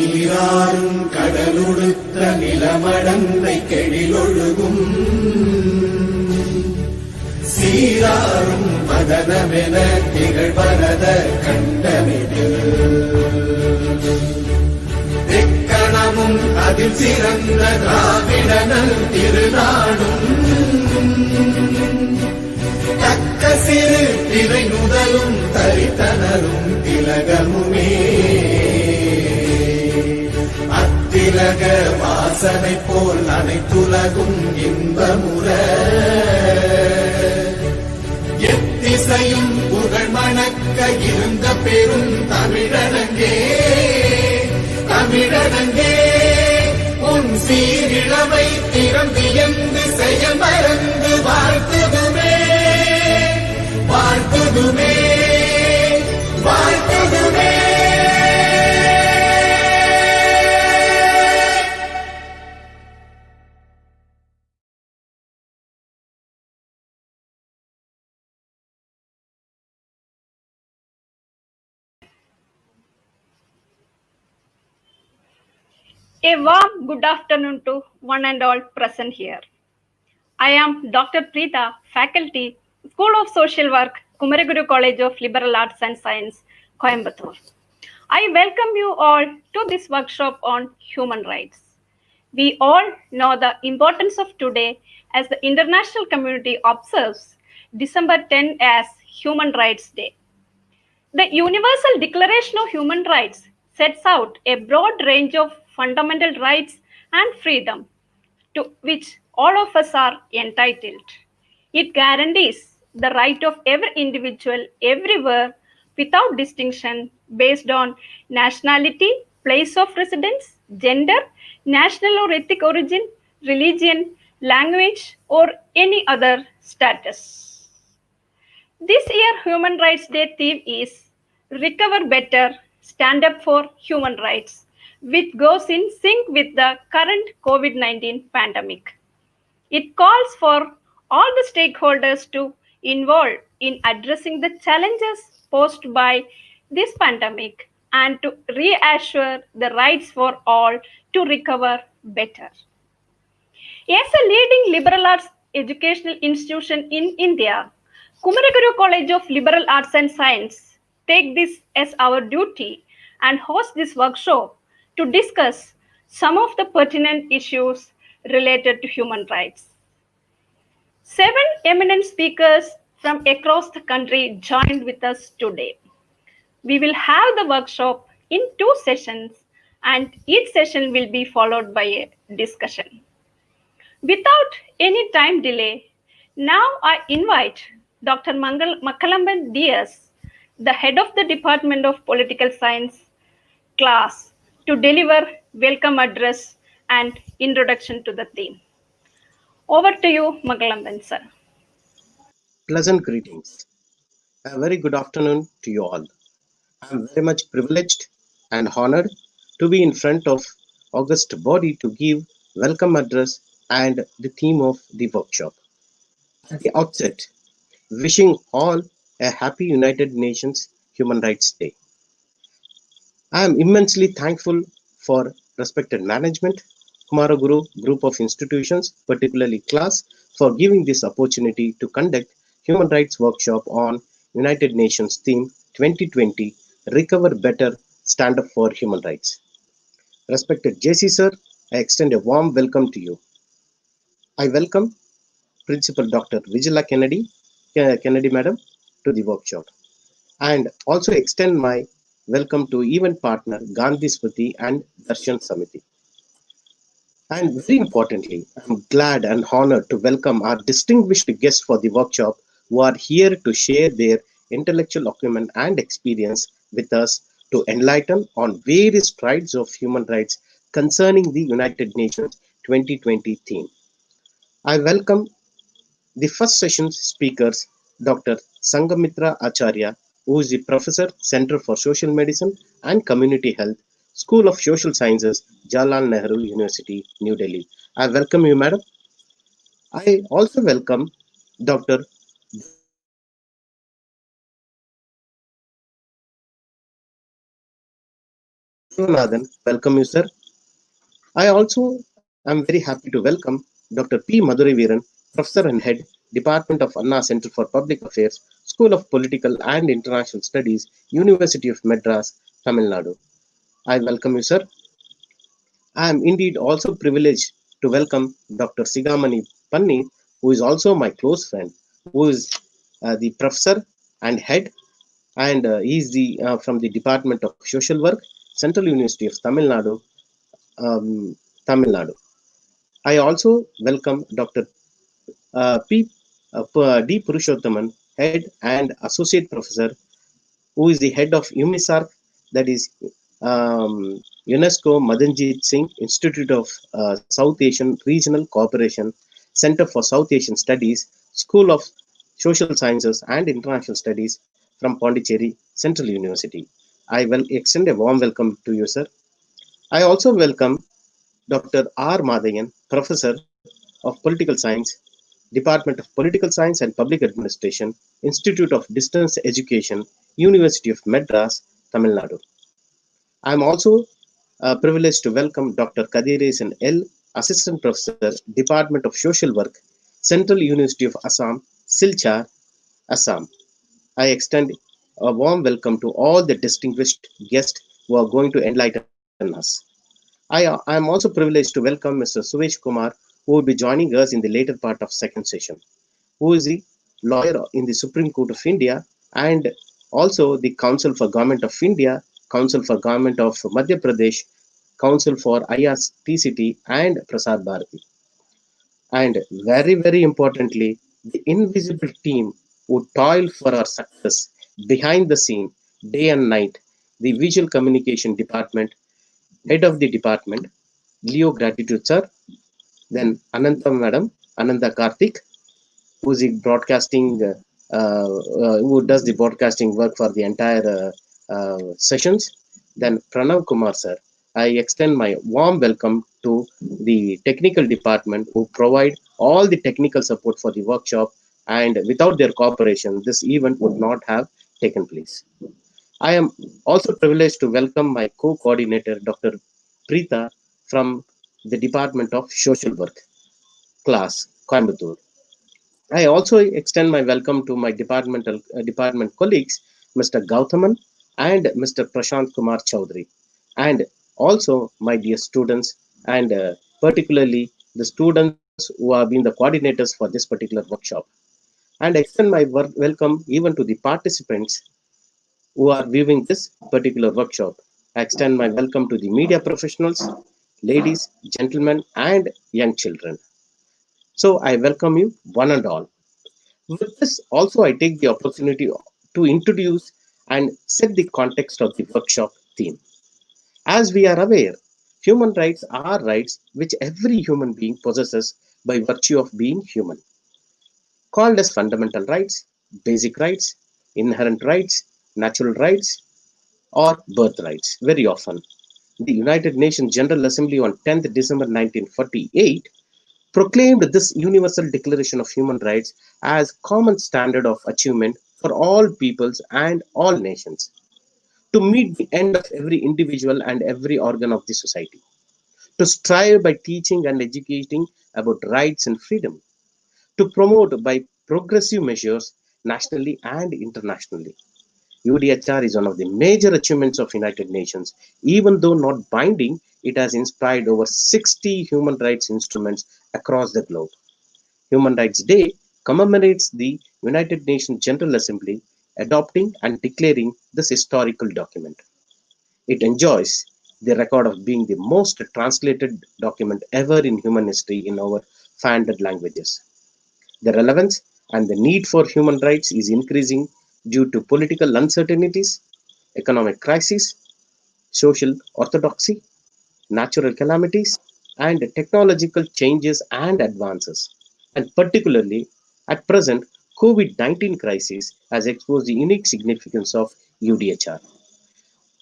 நீராறும் கடலுடுத்த நிலமடந்தை கெழிலொழுகும் சீராறும் மதனமென திகழ்வரத கண்டமிதில் திக்கணமும் அதில் சிறந்த திராவிடனல் திருநாடும் தக்க சிறு திரை முதலும் தரித்தனரும் திலகமுமே அத்திலக வாசனை போல் அனைத்துலகும் இன்பமுற எத்திசையும் புகழ் மணக்க இருந்த பெரும் தமிழனங்கே தமிழனங்கே உன் சீரிழமை திறந்தியந்து செயல் மறந்து வாழ்த்துதுமே வாழ்த்துதுமே வாழ்த்துதுமே. A warm good afternoon to one and all present here. I am Dr. Preeta, faculty, School of Social Work, Kumaraguru College of Liberal Arts and Science, Coimbatore. I welcome you all to this workshop on human rights. We all know the importance of today as the international community observes December 10 as Human Rights Day. The Universal Declaration of Human Rights sets out a broad range of fundamental rights and freedom to which all of us are entitled. It guarantees the right of every individual everywhere without distinction based on nationality, place of residence, gender, national or ethnic origin, religion, language, or any other status. This year Human Rights Day theme is Recover Better, Stand Up for Human Rights, which goes in sync with the current COVID-19 pandemic. It calls for all the stakeholders to involve in addressing the challenges posed by this pandemic and to reassure the rights for all to recover better. As a leading liberal arts educational institution in India, Kumaraguru College of Liberal Arts and Science take this as our duty and host this workshop to discuss some of the pertinent issues related to human rights. 7 eminent speakers from across the country joined with us today. We will have the workshop in 2 sessions and each session will be followed by a discussion. Without any time delay, now I invite Dr. Makkalamban DS, the head of the Department of Political Science class, to deliver welcome address and introduction to the theme. Over to you, Makkalamban sir. Pleasant greetings. A very good afternoon to you all. I am very much privileged and honored to be in front of august body to give welcome address and the theme of the workshop. At the outset, wishing all a happy United Nations Human Rights Day. I am immensely thankful for respected management, Kumaraguru group of institutions, particularly class, for giving this opportunity to conduct human rights workshop on United Nations theme 2020, Recover Better, Stand Up for Human Rights. Respected JC sir, I extend a warm welcome to you. I welcome Principal Dr. Vijala Kennedy madam to the workshop and also extend my welcome to event partner Gandhi, Smriti and Darshan, Samiti. And very importantly, I'm glad and honored to welcome our distinguished guests for the workshop who are here to share their intellectual acumen and experience with us to enlighten on various strides of human rights concerning the United Nations 2020 theme. I welcome the first session speakers, Dr. Sangamitra Acharya, who is the Professor, Center for Social Medicine and Community Health, School of Social Sciences, Jawaharlal Nehru University, New Delhi. I welcome you, madam. I also welcome Dr. Sivanathan, welcome you, sir. I also am very happy to welcome Dr. P. Madurai Veeran, Professor and Head, Department of Anna Center for Public Affairs, School of Political and International Studies, University of Madras, Tamil Nadu. I welcome you, sir. I am indeed also privileged to welcome Dr. Sigamani Panni, who is also my close friend, who is the professor and head, and he is the from the Department of Social Work, Central University of Tamil Nadu, um, Tamil Nadu. I also welcome Dr. D. Purushottaman, Head and Associate Professor, who is the head of UMISARC, that is UNESCO Madanjit Singh Institute of South Asian Regional Cooperation, Center for South Asian Studies, School of Social Sciences and International Studies from Pondicherry Central University. I will extend a warm welcome to you, sir. I also welcome Dr. R. Madhayan, Professor of Political Science, Department of Political Science and Public Administration, Institute of Distance Education, University of Madras, Tamil Nadu. I am also privileged to welcome Dr. Kadiresan L., Assistant Professor, Department of Social Work, Central University of Assam, Silchar, Assam. I extend a warm welcome to all the distinguished guests who are going to enlighten us. I am also privileged to welcome Mr. Suvesh Kumar, who will be joining us in the later part of second session, who is the lawyer in the Supreme Court of India and also the Council for Government of India, Council for Government of Madhya Pradesh, Council for IRCTCT and Prasar Bharati. And very, very importantly, the invisible team who toil for our success behind the scene, day and night, the Visual Communication Department, Head of the Department, Leo Gratitude Sir, then Ananta Madam, Ananta Karthik, who's the broadcasting, who does the broadcasting work for the entire sessions. Then Pranav Kumar sir. I extend my warm welcome to the technical department who provide all the technical support for the workshop, and without their cooperation, this event would not have taken place. I am also privileged to welcome my co-coordinator, Dr. Preeta from the Department of Social Work class, Coimbatore. I also extend my welcome to my department colleagues, Mr. Gautaman and Mr. Prashant Kumar Chaudhary, and also my dear students, and particularly the students who have been the coordinators for this particular workshop. And extend my welcome even to the participants who are viewing this particular workshop. I extend my welcome to the media professionals, ladies, gentlemen, and young children. So I welcome you one and all. With this, also, I take the opportunity to introduce and set the context of the workshop theme. As we are aware, human rights are rights which every human being possesses by virtue of being human, called as fundamental rights, basic rights, inherent rights, natural rights, or birth rights. Very often, the United Nations General Assembly on 10th December 1948 proclaimed this Universal Declaration of Human Rights as common standard of achievement for all peoples and all nations to meet the end of every individual and every organ of the society, to strive by teaching and educating about rights and freedom, to promote by progressive measures nationally and internationally. UDHR is one of the major achievements of United Nations. Even though not binding, it has inspired over 60 human rights instruments across the globe. Human Rights Day commemorates the United Nations General Assembly adopting and declaring this historical document. It enjoys the record of being the most translated document ever in human history in over 500 languages. The relevance and the need for human rights is increasing due to political uncertainties, economic crises, social orthodoxy, natural calamities, and technological changes and advances. And particularly at present, COVID-19 crisis has exposed the unique significance of UDHR.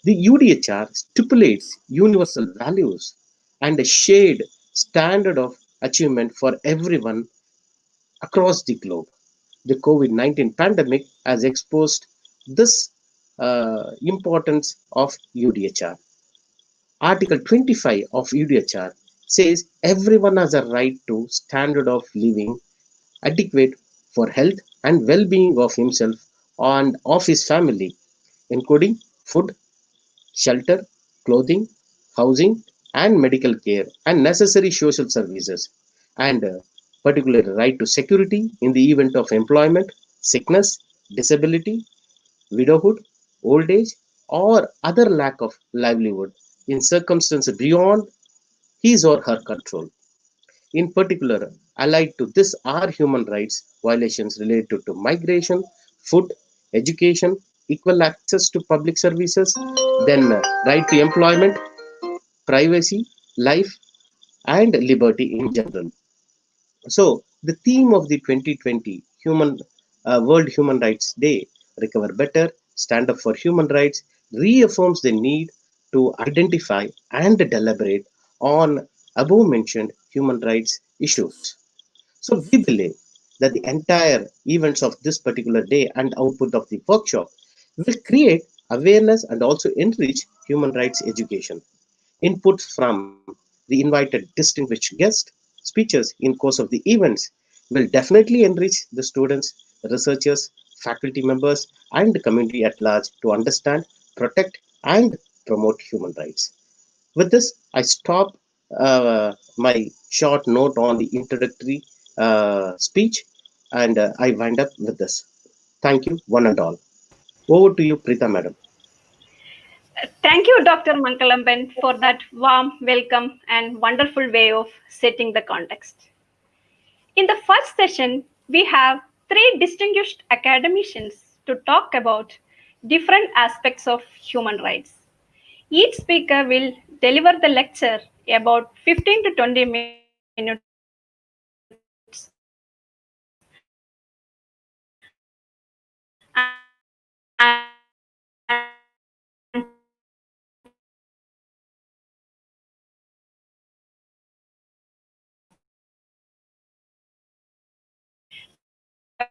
The UDHR stipulates universal values and a shared standard of achievement for everyone across the globe. The COVID-19 pandemic has exposed this importance of UDHR. Article 25 of UDHR says everyone has a right to standard of living adequate for health and well-being of himself and of his family, including food, shelter, clothing, housing, and medical care, and necessary social services, and particularly right to security in the event of employment, sickness, disability, widowhood, old age, or other lack of livelihood in circumstances beyond his or her control. In particular, allied to this are human rights violations related to migration, food, education, equal access to public services, then right to employment, privacy, life, and liberty in general. So, the theme of the 2020 World Human Rights Day, Recover Better, Stand Up for Human Rights, reaffirms the need to identify and deliberate on above mentioned human rights issues. So, we believe that the entire events of this particular day and output of the workshop will create awareness and also enrich human rights education. Inputs from the invited distinguished guest speakers in course of the events will definitely enrich the students, researchers, faculty members, and the community at large to understand, protect, and promote human rights. With this, I stop my short note on the introductory speech and I wind up with this. Thank you, one and all. Over to you, Preeta Madam. Thank you, Dr. Mankalamban, for that warm welcome and wonderful way of setting the context. In the first session, we have three distinguished academicians to talk about different aspects of human rights. Each speaker will deliver the lecture about 15 to 20 minutes and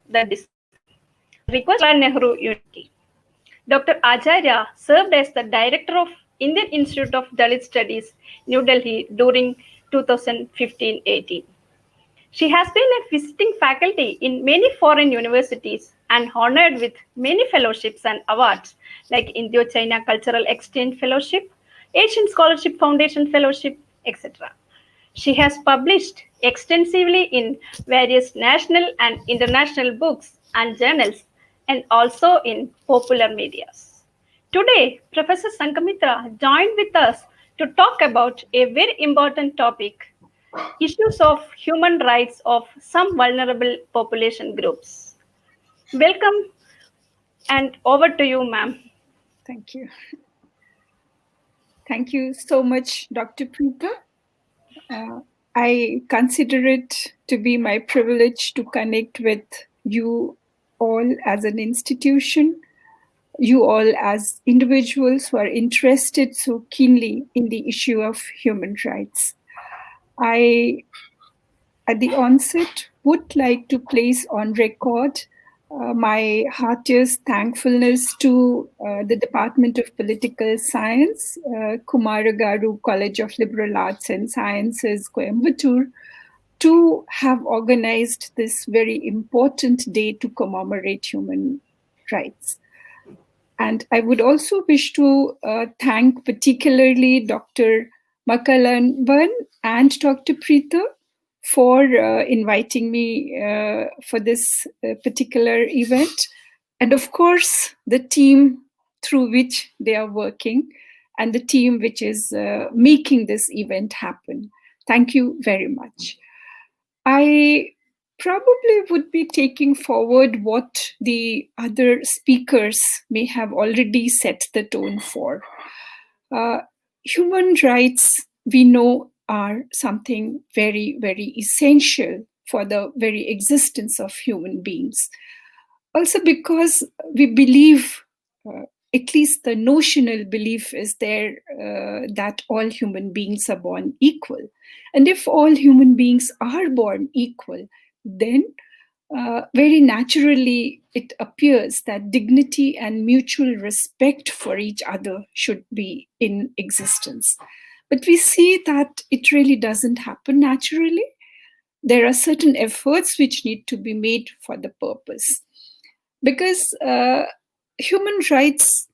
the discussion. Request Nehru University. Dr. Acharya served as the director of Indian Institute of Dalit Studies, New Delhi during 2015-18. She has been a visiting faculty in many foreign universities and honored with many fellowships and awards like Indo-China Cultural Exchange Fellowship, Asian Scholarship Foundation Fellowship, etc. She has published extensively in various national and international books and journals and also in popular media. Today, Professor Sankamitra joined with us to talk about a very important topic, issues of human rights of some vulnerable population groups. Welcome and over to you, ma'am. Thank you. Thank you so much, Dr. Preeta. I consider it to be my privilege to connect with you all as an institution, you all as individuals who are interested so keenly in the issue of human rights. I, at the onset, would like to place on record my heartiest thankfulness to the Department of Political Science, Kumaraguru College of Liberal Arts and Sciences, Coimbatore, to have organized this very important day to commemorate human rights. And I would also wish to thank particularly Dr. Makalamban and Dr. Preeta for inviting me for this particular event. And of course, the team through which they are working and the team which is making this event happen. Thank you very much. I probably would be taking forward what the other speakers may have already set the tone for. Human rights, we know, are something very, very essential for the very existence of human beings. Also because we believe, at least the notional belief is there, that all human beings are born equal. And if all human beings are born equal, then very naturally it appears that dignity and mutual respect for each other should be in existence. But we see that it really doesn't happen naturally. There are certain efforts which need to be made for the purpose. Because human rights,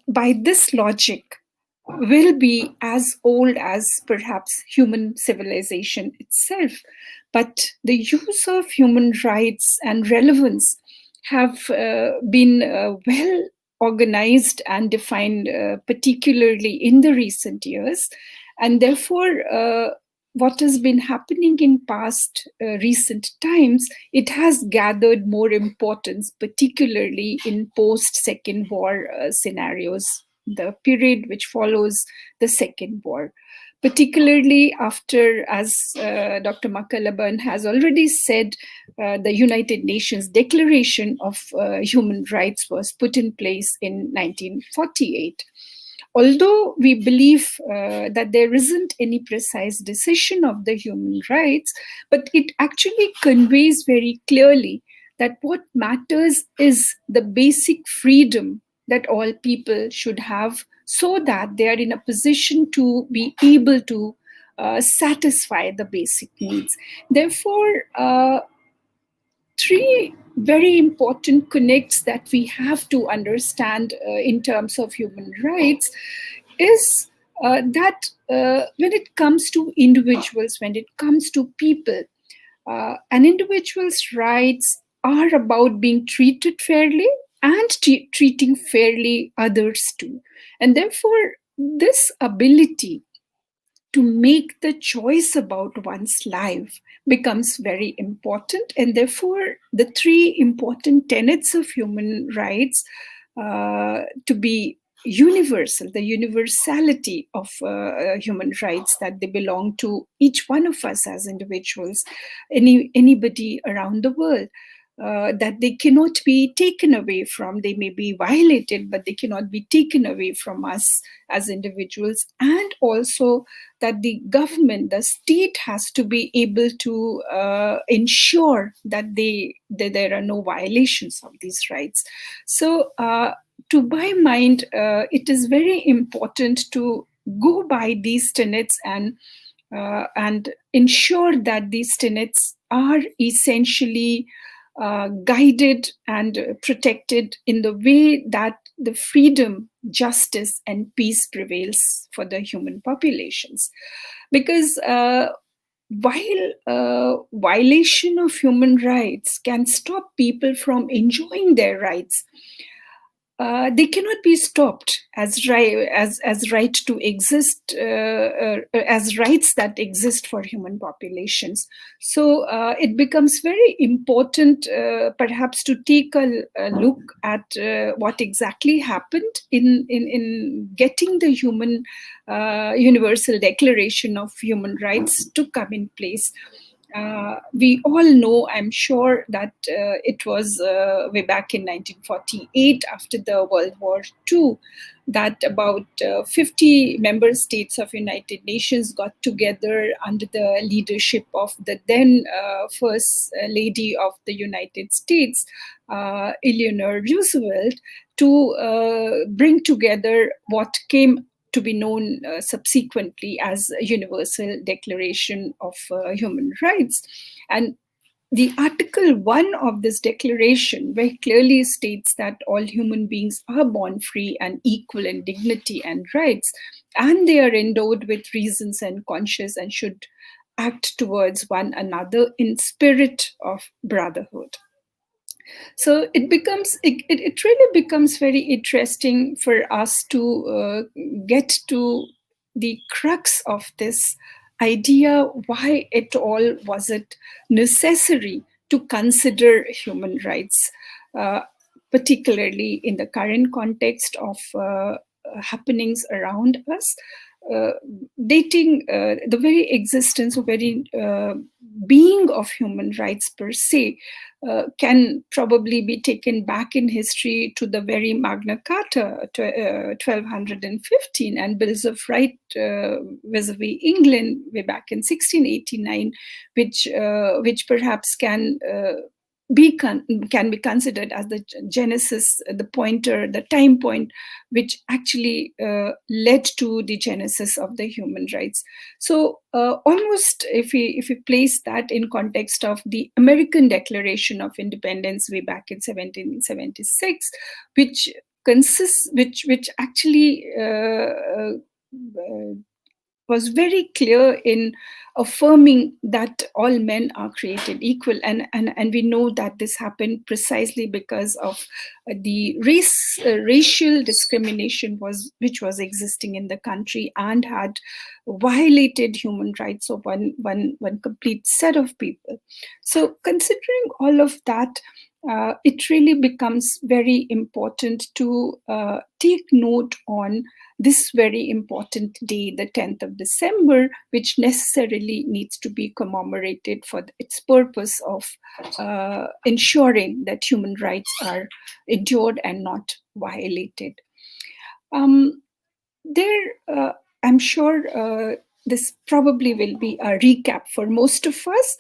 by this logic, will be as old as perhaps human civilization itself. But the use of human rights and relevance have been well organized and defined, particularly in the recent years. And therefore, what has been happening in past recent times, it has gathered more importance, particularly in post-Second War scenarios, the period which follows the Second War, particularly after, as Dr. Makalaban has already said, the United Nations Declaration of Human Rights was put in place in 1948. Although we believe that there isn't any precise decision of the human rights, but it actually conveys very clearly that what matters is the basic freedom that all people should have, so that they are in a position to be able to satisfy the basic needs. Therefore, three very important connects that we have to understand in terms of human rights is that when it comes to individuals, when it comes to people, an individual's rights are about being treated fairly and treating fairly others too. And therefore, this ability to make the choice about one's life becomes very important. And therefore, the three important tenets of human rights to be universal, the universality of human rights, that they belong to each one of us as individuals, anybody around the world. That they cannot be taken away from. They may be violated, but they cannot be taken away from us as individuals. And also that the government, the state, has to be able to ensure that there are no violations of these rights. So to my mind, it is very important to go by these tenets and ensure that these tenets are essentially guided and protected in the way that the freedom, justice, and peace prevails for the human populations. Because while violation of human rights can stop people from enjoying their rights, they cannot be stopped as right to exist, as rights that exist for human populations. So it becomes very important, perhaps, to take a look at what exactly happened in getting the Universal Declaration of Human Rights to come in place. We all know, I'm sure, that it was way back in 1948, after the World War II, that about 50 member states of United Nations got together under the leadership of the then First Lady of the United States, Eleanor Roosevelt, to bring together what came to be known subsequently as a Universal Declaration of Human Rights. And the Article 1 of this declaration very clearly states that all human beings are born free and equal in dignity and rights, and they are endowed with reasons and conscience and should act towards one another in spirit of brotherhood. So it really becomes very interesting for us to get to the crux of this idea. Why at all was it necessary to consider human rights, particularly in the current context of happenings around us? Dating the very existence, or very being of human rights per se, can probably be taken back in history to the very Magna Carta, 1215, and Bills of Right vis-a-vis England way back in 1689, which perhaps can can be considered as the genesis, the pointer, the time point, which actually led to the genesis of the human rights. So almost, if we place that in context of the American Declaration of Independence way back in 1776, which actually was very clear in affirming that all men are created equal, and we know that this happened precisely because of the racial discrimination which was existing in the country and had violated human rights of one complete set of people. So considering all of that, it really becomes very important to take note on this very important day, the 10th of December, which necessarily needs to be commemorated for its purpose of ensuring that human rights are endured and not violated. I'm sure this probably will be a recap for most of us.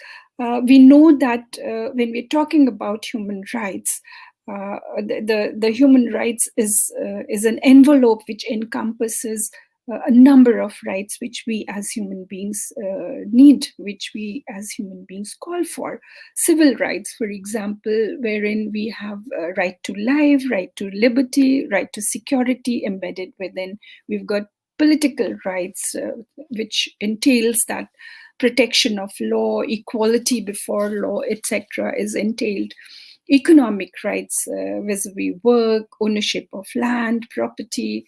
We know that when we're talking about human rights, the human rights is an envelope which encompasses a number of rights which we as human beings need, which we as human beings call for. Civil rights, for example, wherein we have right to life, right to liberty, right to security embedded within. We've got political rights, which entails that protection of law, equality before law, etc., is entailed. Economic rights vis-a-vis work, ownership of land, property,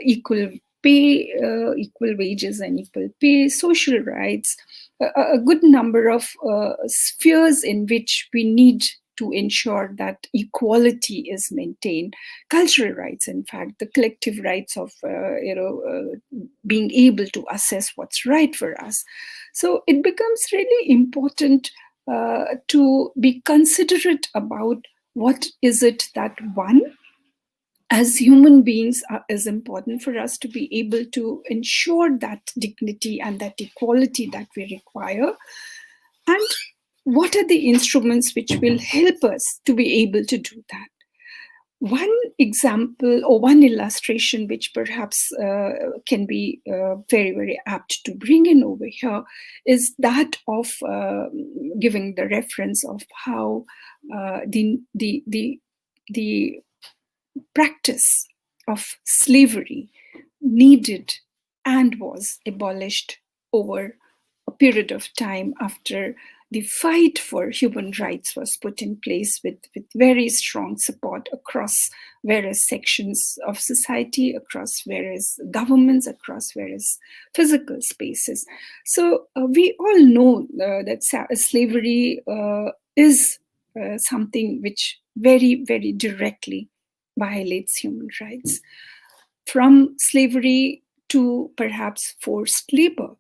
equal pay, equal wages and equal pay, social rights, a good number of spheres in which we need to ensure that equality is maintained. Cultural rights, in fact, the collective rights of being able to assess what's right for us. So it becomes really important to be considerate about what is it that one, as human beings, is important for us to be able to ensure that dignity and that equality that we require, and what are the instruments which will help us to be able to do that. One example or one illustration which perhaps can be very, very apt to bring in over here is that of giving the reference of how the practice of slavery needed and was abolished over a period of time after the fight for human rights was put in place with very strong support across various sections of society, across various governments, across various physical spaces. So we all know that slavery is something which very, very directly violates human rights. From slavery to perhaps forced labor,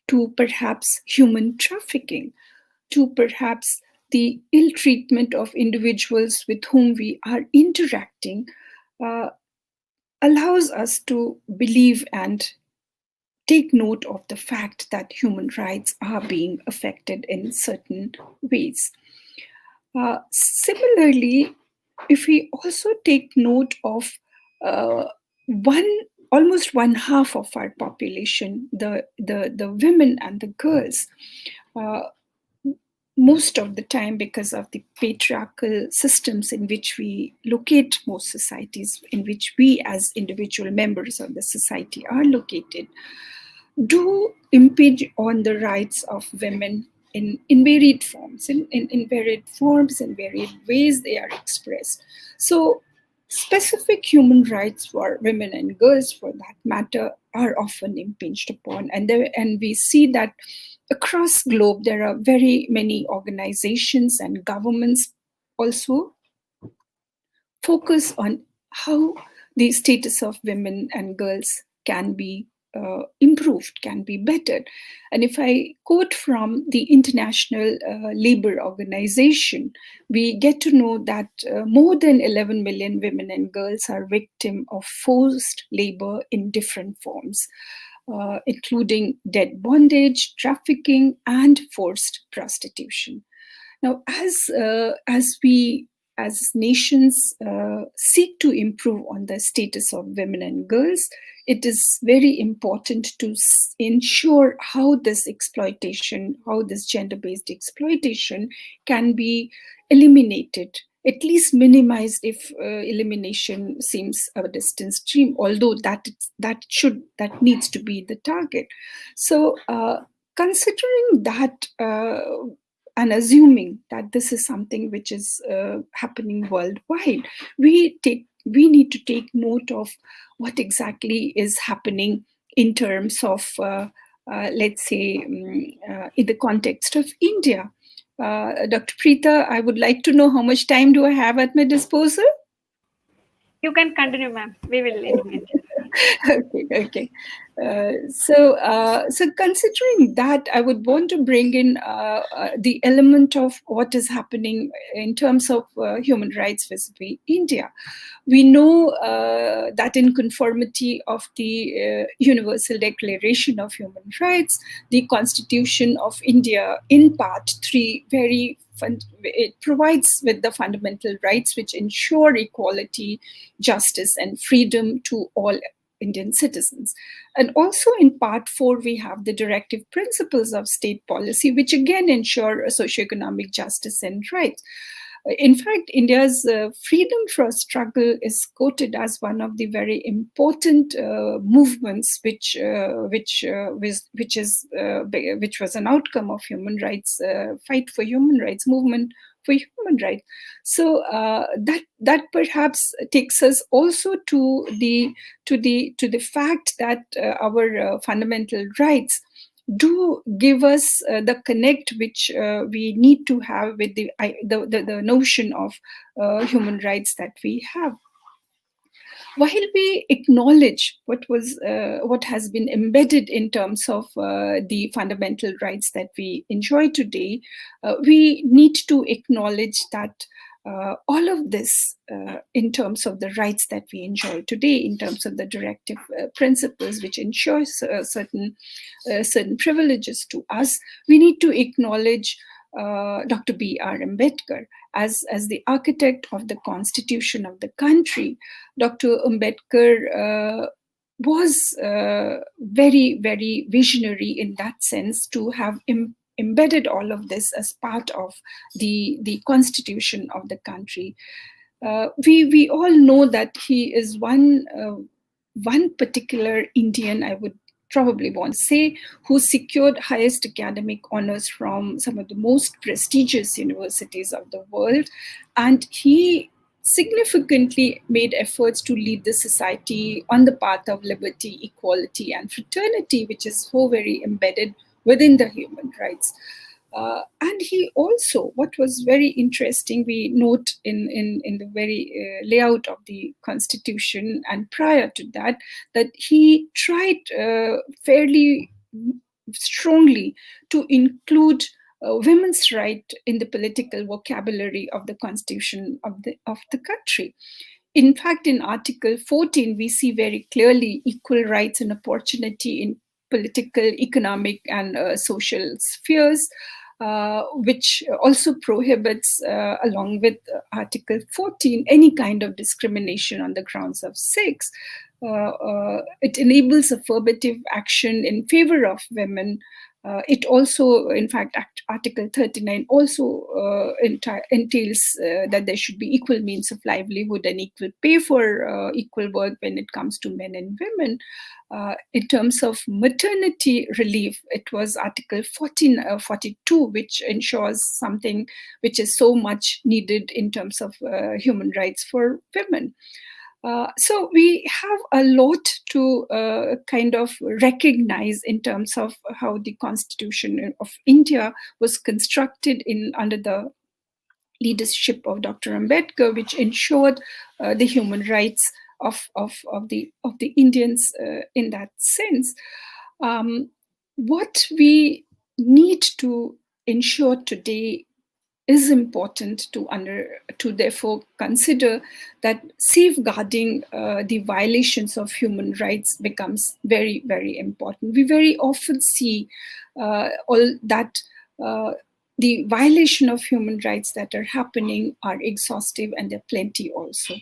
to perhaps human trafficking, to perhaps the ill treatment of individuals with whom we are interacting, allows us to believe and take note of the fact that human rights are being affected in certain ways. Similarly, if we also take note of almost one half of our population, the women and the girls, most of the time, because of the patriarchal systems in which we locate most societies, in which we as individual members of the society are located, do impinge on the rights of women in varied forms, in varied forms, in varied ways they are expressed. So specific human rights for women and girls, for that matter, are often impinged upon. And we see that across globe, there are very many organizations and governments also focus on how the status of women and girls can be improved, can be bettered. And if I quote from the International Labour Organization, we get to know that more than 11 million women and girls are victims of forced labor in different forms, including debt bondage, trafficking, and forced prostitution. Now, as we as nations seek to improve on the status of women and girls, it is very important to ensure how this exploitation, how this gender-based exploitation can be eliminated, at least minimized if elimination seems a distant dream, although that needs to be the target. So considering that and assuming that this is something which is happening worldwide, we need to take note of what exactly is happening in terms of, let's say, in the context of India. Dr. Preeta, I would like to know how much time do I have at my disposal? You can continue, ma'am. We will listen. Okay. So considering that, I would want to bring in the element of what is happening in terms of human rights vis-a-vis India. We know that in conformity of the Universal Declaration of Human Rights, the Constitution of India in Part 3 it provides with the fundamental rights which ensure equality, justice, and freedom to all Indian citizens. And also in Part 4, we have the directive principles of state policy, which again ensure socioeconomic justice and rights. In fact, India's freedom for struggle is quoted as one of the very important movements, which was an outcome of human rights fight for human rights movement for human rights. So that perhaps takes us also to the fact that our fundamental rights do give us the connect which we need to have with the notion of human rights that we have. While we acknowledge what has been embedded in terms of the fundamental rights that we enjoy today, we need to acknowledge that all of this, in terms of the rights that we enjoy today, in terms of the directive principles which ensures certain privileges to us, we need to acknowledge Dr. B.R. Ambedkar as the architect of the constitution of the country. Dr. Ambedkar was very, very visionary in that sense, to have embedded all of this as part of the constitution of the country. We all know that he is one particular Indian, I would probably want to say, who secured highest academic honors from some of the most prestigious universities of the world. And he significantly made efforts to lead the society on the path of liberty, equality, and fraternity, which is so very embedded within the human rights. And he also, what was very interesting, we note in the very layout of the constitution and prior to that, that he tried fairly strongly to include women's right in the political vocabulary of the constitution of the country. In fact, in Article 14, we see very clearly equal rights and opportunity in political, economic, and social spheres, which also prohibits, along with Article 14, any kind of discrimination on the grounds of sex. It enables affirmative action in favor of women. It also, in fact, Article 39 also entails that there should be equal means of livelihood and equal pay for equal work when it comes to men and women. In terms of maternity relief, it was Article 42, which ensures something which is so much needed in terms of human rights for women. So we have a lot to kind of recognize in terms of how the Constitution of India was constructed under the leadership of Dr. Ambedkar, which ensured the human rights of the Indians in that sense. What we need to ensure today is important to therefore consider that safeguarding the violations of human rights becomes very, very important. We very often see all that the violation of human rights that are happening are exhaustive, and there are plenty also.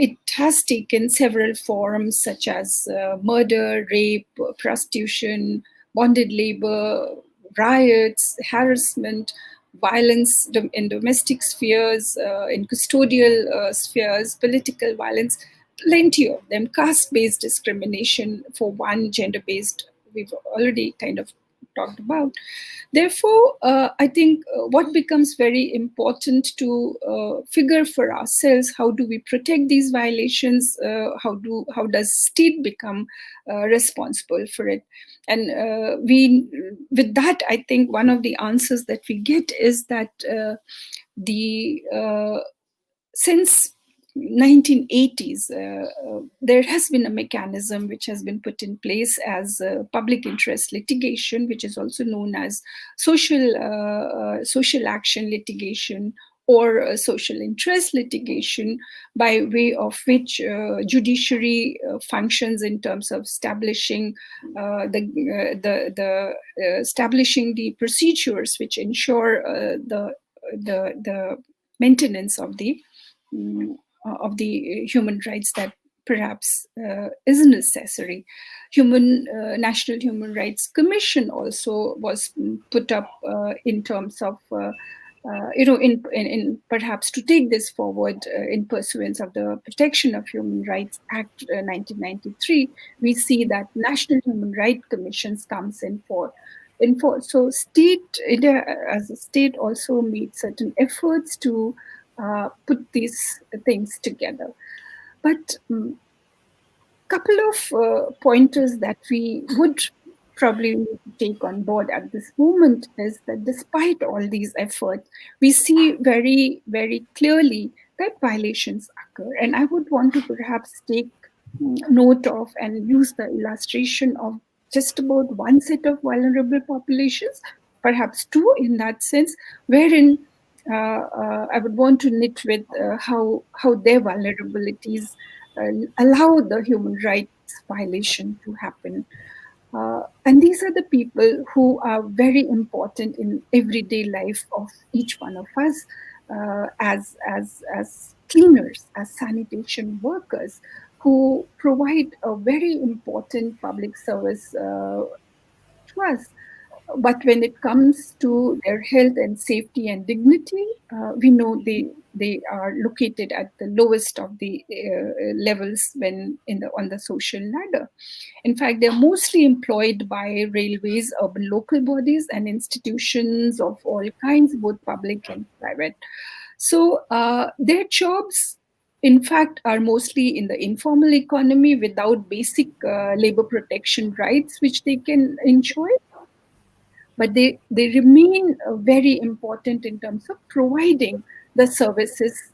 It has taken several forms such as murder, rape, prostitution, bonded labor, riots, harassment, violence in domestic spheres, in custodial spheres, political violence, plenty of them, caste-based discrimination for one, gender-based, we've already kind of talked about. Therefore, I think what becomes very important to figure for ourselves, how do we protect these violations? How does state become responsible for it? And with that, I think one of the answers that we get is that since 1980s, there has been a mechanism which has been put in place as public interest litigation, which is also known as social action litigation or social interest litigation, by way of which judiciary functions in terms of establishing establishing the procedures which ensure the maintenance of the human rights that perhaps is necessary. National Human Rights Commission also was put up in terms of in perhaps to take this forward in pursuance of the Protection of Human Rights Act 1993. We see that National Human Rights Commissions comes in for. So India as a state also made certain efforts to put these things together. But couple of pointers that we would probably take on board at this moment is that despite all these efforts, we see very, very clearly that violations occur. And I would want to perhaps take note of and use the illustration of just about one set of vulnerable populations, perhaps two in that sense, wherein I would want to knit with how their vulnerabilities allow the human rights violation to happen. And these are the people who are very important in everyday life of each one of us, as cleaners, as sanitation workers, who provide a very important public service to us. But when it comes to their health and safety and dignity, we know they are located at the lowest of the levels when on the social ladder. In fact, they're mostly employed by railways, urban local bodies, and institutions of all kinds, both public and private. So their jobs, in fact, are mostly in the informal economy without basic labor protection rights, which they can enjoy. But they remain very important in terms of providing the services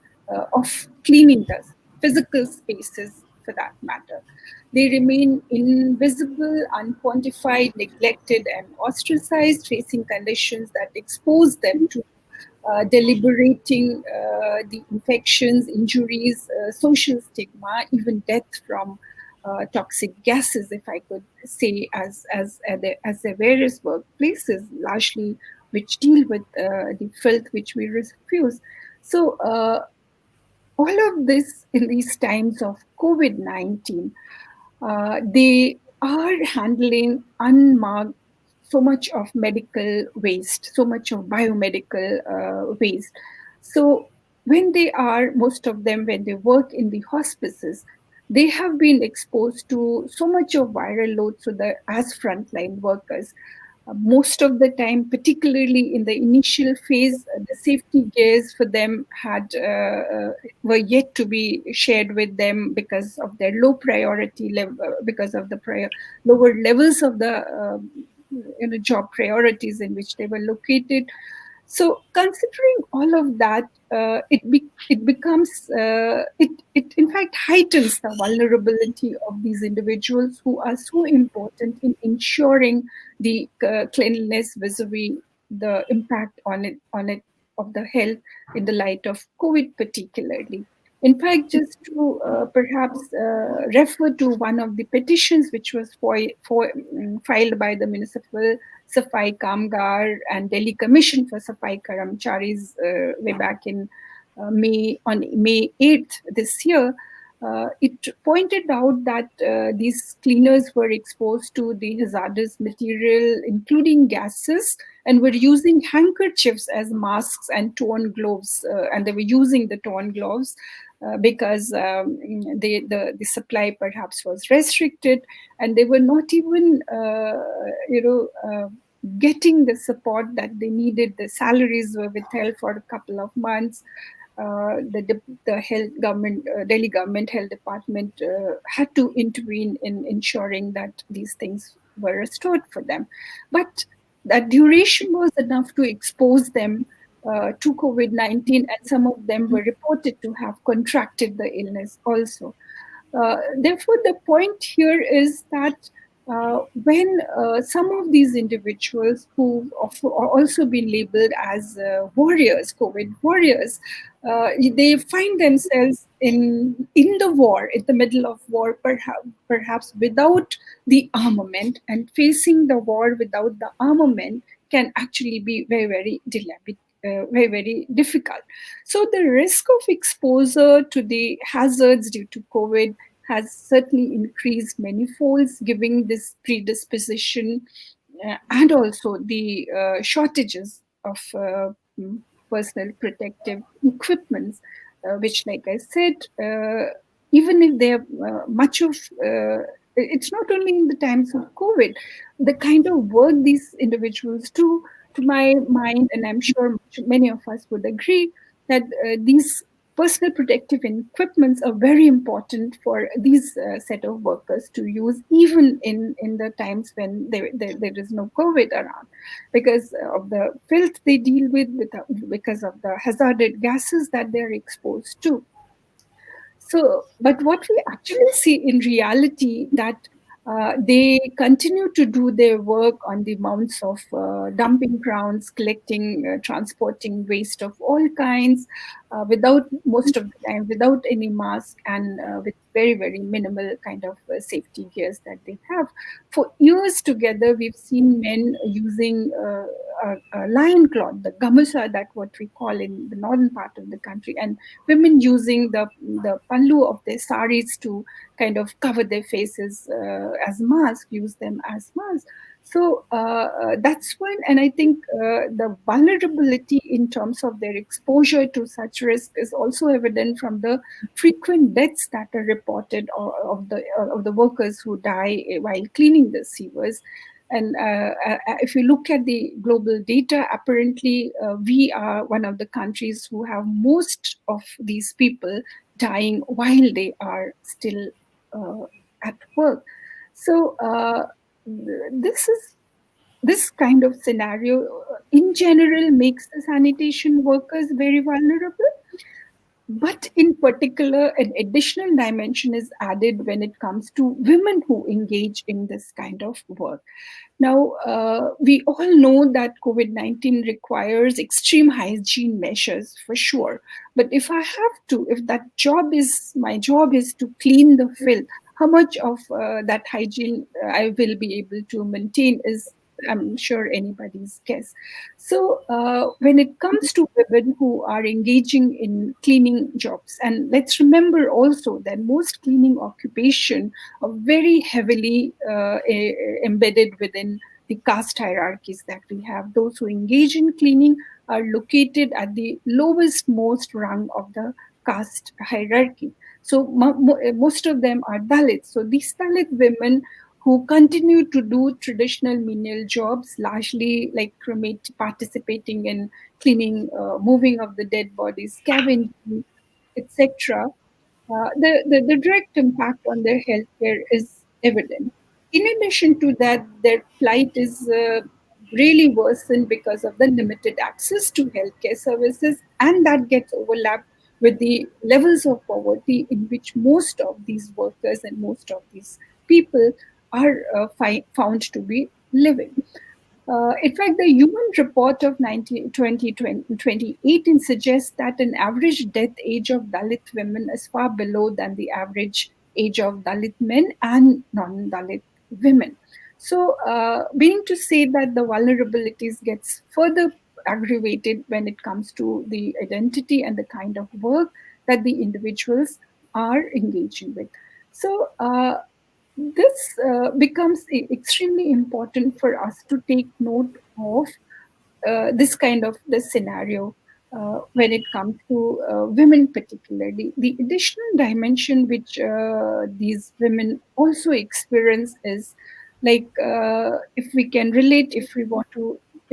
of cleaning the physical spaces, for that matter. They remain invisible, unquantified, neglected, and ostracized, facing conditions that expose them to deliberating the infections, injuries, social stigma, even death from toxic gases, if I could say, as the various workplaces, largely which deal with the filth which we refuse. So all of this in these times of COVID-19, they are handling unmarked so much of medical waste, so much of biomedical waste. So when most of them, when they work in the hospices, they have been exposed to so much of viral load, as frontline workers. Most of the time, particularly in the initial phase, the safety gears for them were yet to be shared with them because of their low priority level, because of the lower levels of the job priorities in which they were located. So, considering all of that, it becomes it in fact heightens the vulnerability of these individuals who are so important in ensuring the cleanliness vis-a-vis the impact on it of the health in the light of COVID particularly. In fact, just to perhaps refer to one of the petitions which was filed by the Municipal Safai Kamgar and Delhi Commission for Safai Karamcharis way back in May 8th this year, it pointed out that these cleaners were exposed to the hazardous material, including gases, and were using handkerchiefs as masks and torn gloves, and they were using the torn gloves because the supply perhaps was restricted, and they were not even getting the support that they needed. The salaries were withheld for a couple of months. The health government, Delhi government health department had to intervene in ensuring that these things were restored for them. But that duration was enough to expose them to COVID-19, and some of them were reported to have contracted the illness also. Therefore, the point here is that when some of these individuals who are also been labeled as warriors, COVID warriors, they find themselves in the war, in the middle of war, perhaps without the armament, and facing the war without the armament can actually be very, very very, very difficult. So the risk of exposure to the hazards due to COVID has certainly increased many folds, giving this predisposition and also the shortages of personal protective equipments, which, like I said, even if they're much of it's not only in the times of COVID, the kind of work these individuals do, to my mind, and I'm sure many of us would agree, that these personal protective equipments are very important for these set of workers to use, even in the times when there is no COVID around, because of the filth they deal with, because of the hazardous gases that they're exposed to. So, but what we actually see in reality, that they continue to do their work on the mounts of dumping grounds, collecting, transporting waste of all kinds, without, most of the time, without any mask, and with very, very minimal kind of safety gears that they have. For years together, we've seen men using a lion cloth, the gamusa, that what we call in the northern part of the country, and women using the pallu of their saris to kind of cover their faces as masks, use them as masks. So that's when, and I think the vulnerability in terms of their exposure to such risk is also evident from the frequent deaths that are reported of the workers who die while cleaning the sewers. And if you look at the global data, apparently we are one of the countries who have most of these people dying while they are still at work. So this kind of scenario in general makes the sanitation workers very vulnerable. But in particular, an additional dimension is added when it comes to women who engage in this kind of work. Now, we all know that COVID-19 requires extreme hygiene measures for sure. But if I have to, if my job is to clean the filth, how much of that hygiene I will be able to maintain is, I'm sure, anybody's guess. So when it comes to women who are engaging in cleaning jobs, and let's remember also that most cleaning occupation are very heavily embedded within the caste hierarchies that we have. Those who engage in cleaning are located at the lowest, most rung of the caste hierarchy. So most of them are Dalits. So these Dalit women who continue to do traditional menial jobs, largely like participating in cleaning, moving of the dead bodies, scavenging, etc., the direct impact on their healthcare is evident. In addition to that, their plight is really worsened because of the limited access to healthcare services, and that gets overlapped with the levels of poverty in which most of these workers and most of these people are found to be living. In fact, the UN report of 2018 suggests that an average death age of Dalit women is far below than the average age of Dalit men and non-Dalit women. So, meaning to say that the vulnerabilities gets further aggravated when it comes to the identity and the kind of work that the individuals are engaging with. So, this becomes extremely important for us to take note of this kind of this scenario when it comes to women particularly. The additional dimension which these women also experience is like if we can relate, if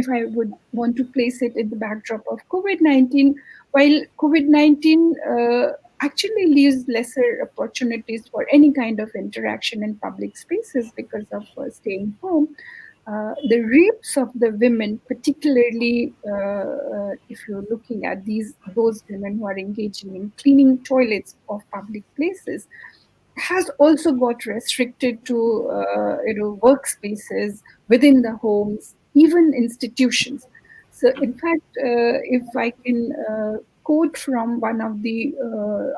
I would want to place it in the backdrop of COVID-19, while COVID-19 actually leaves lesser opportunities for any kind of interaction in public spaces because of staying home. The rapes of the women, particularly if you're looking at those women who are engaging in cleaning toilets of public places, has also got restricted to workspaces within the homes, even institutions. So, in fact, if I can quote from one of the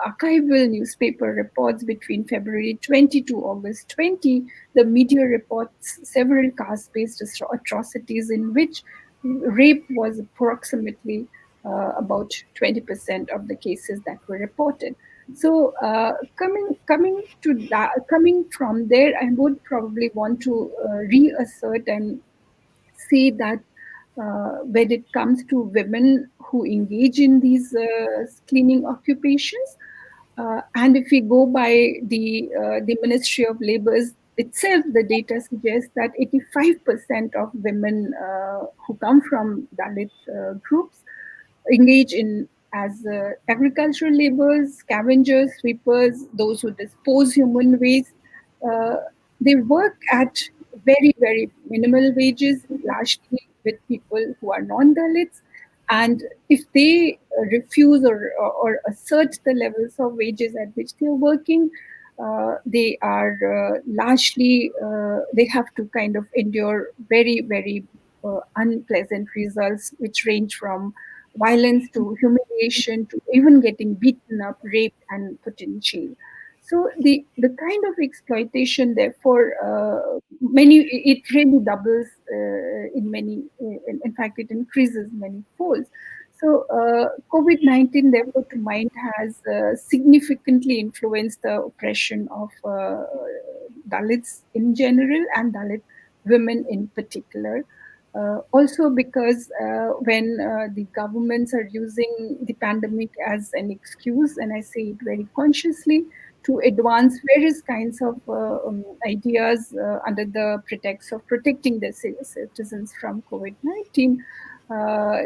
archival newspaper reports between February 20 to August 20, the media reports several caste-based atrocities in which rape was approximately about 20% of the cases that were reported. So coming from there, I would probably want to reassert and say that when it comes to women who engage in these cleaning occupations, and if we go by the Ministry of Labor's itself, the data suggests that 85% of women who come from Dalit groups engage in as agricultural laborers, scavengers, sweepers, those who dispose human waste. Uh, they work at very, very minimal wages, largely with people who are non-Dalits. And if they refuse or assert the levels of wages at which they are working, they are largely, they have to kind of endure very, very unpleasant results, which range from violence to humiliation to even getting beaten up, raped, and put in jail. So the kind of exploitation, therefore, it really doubles in fact, it increases many folds. So COVID-19, therefore, to mind, has significantly influenced the oppression of Dalits in general and Dalit women in particular. Also because when the governments are using the pandemic as an excuse, and I say it very consciously, to advance various kinds of ideas under the pretext of protecting their citizens from COVID-19,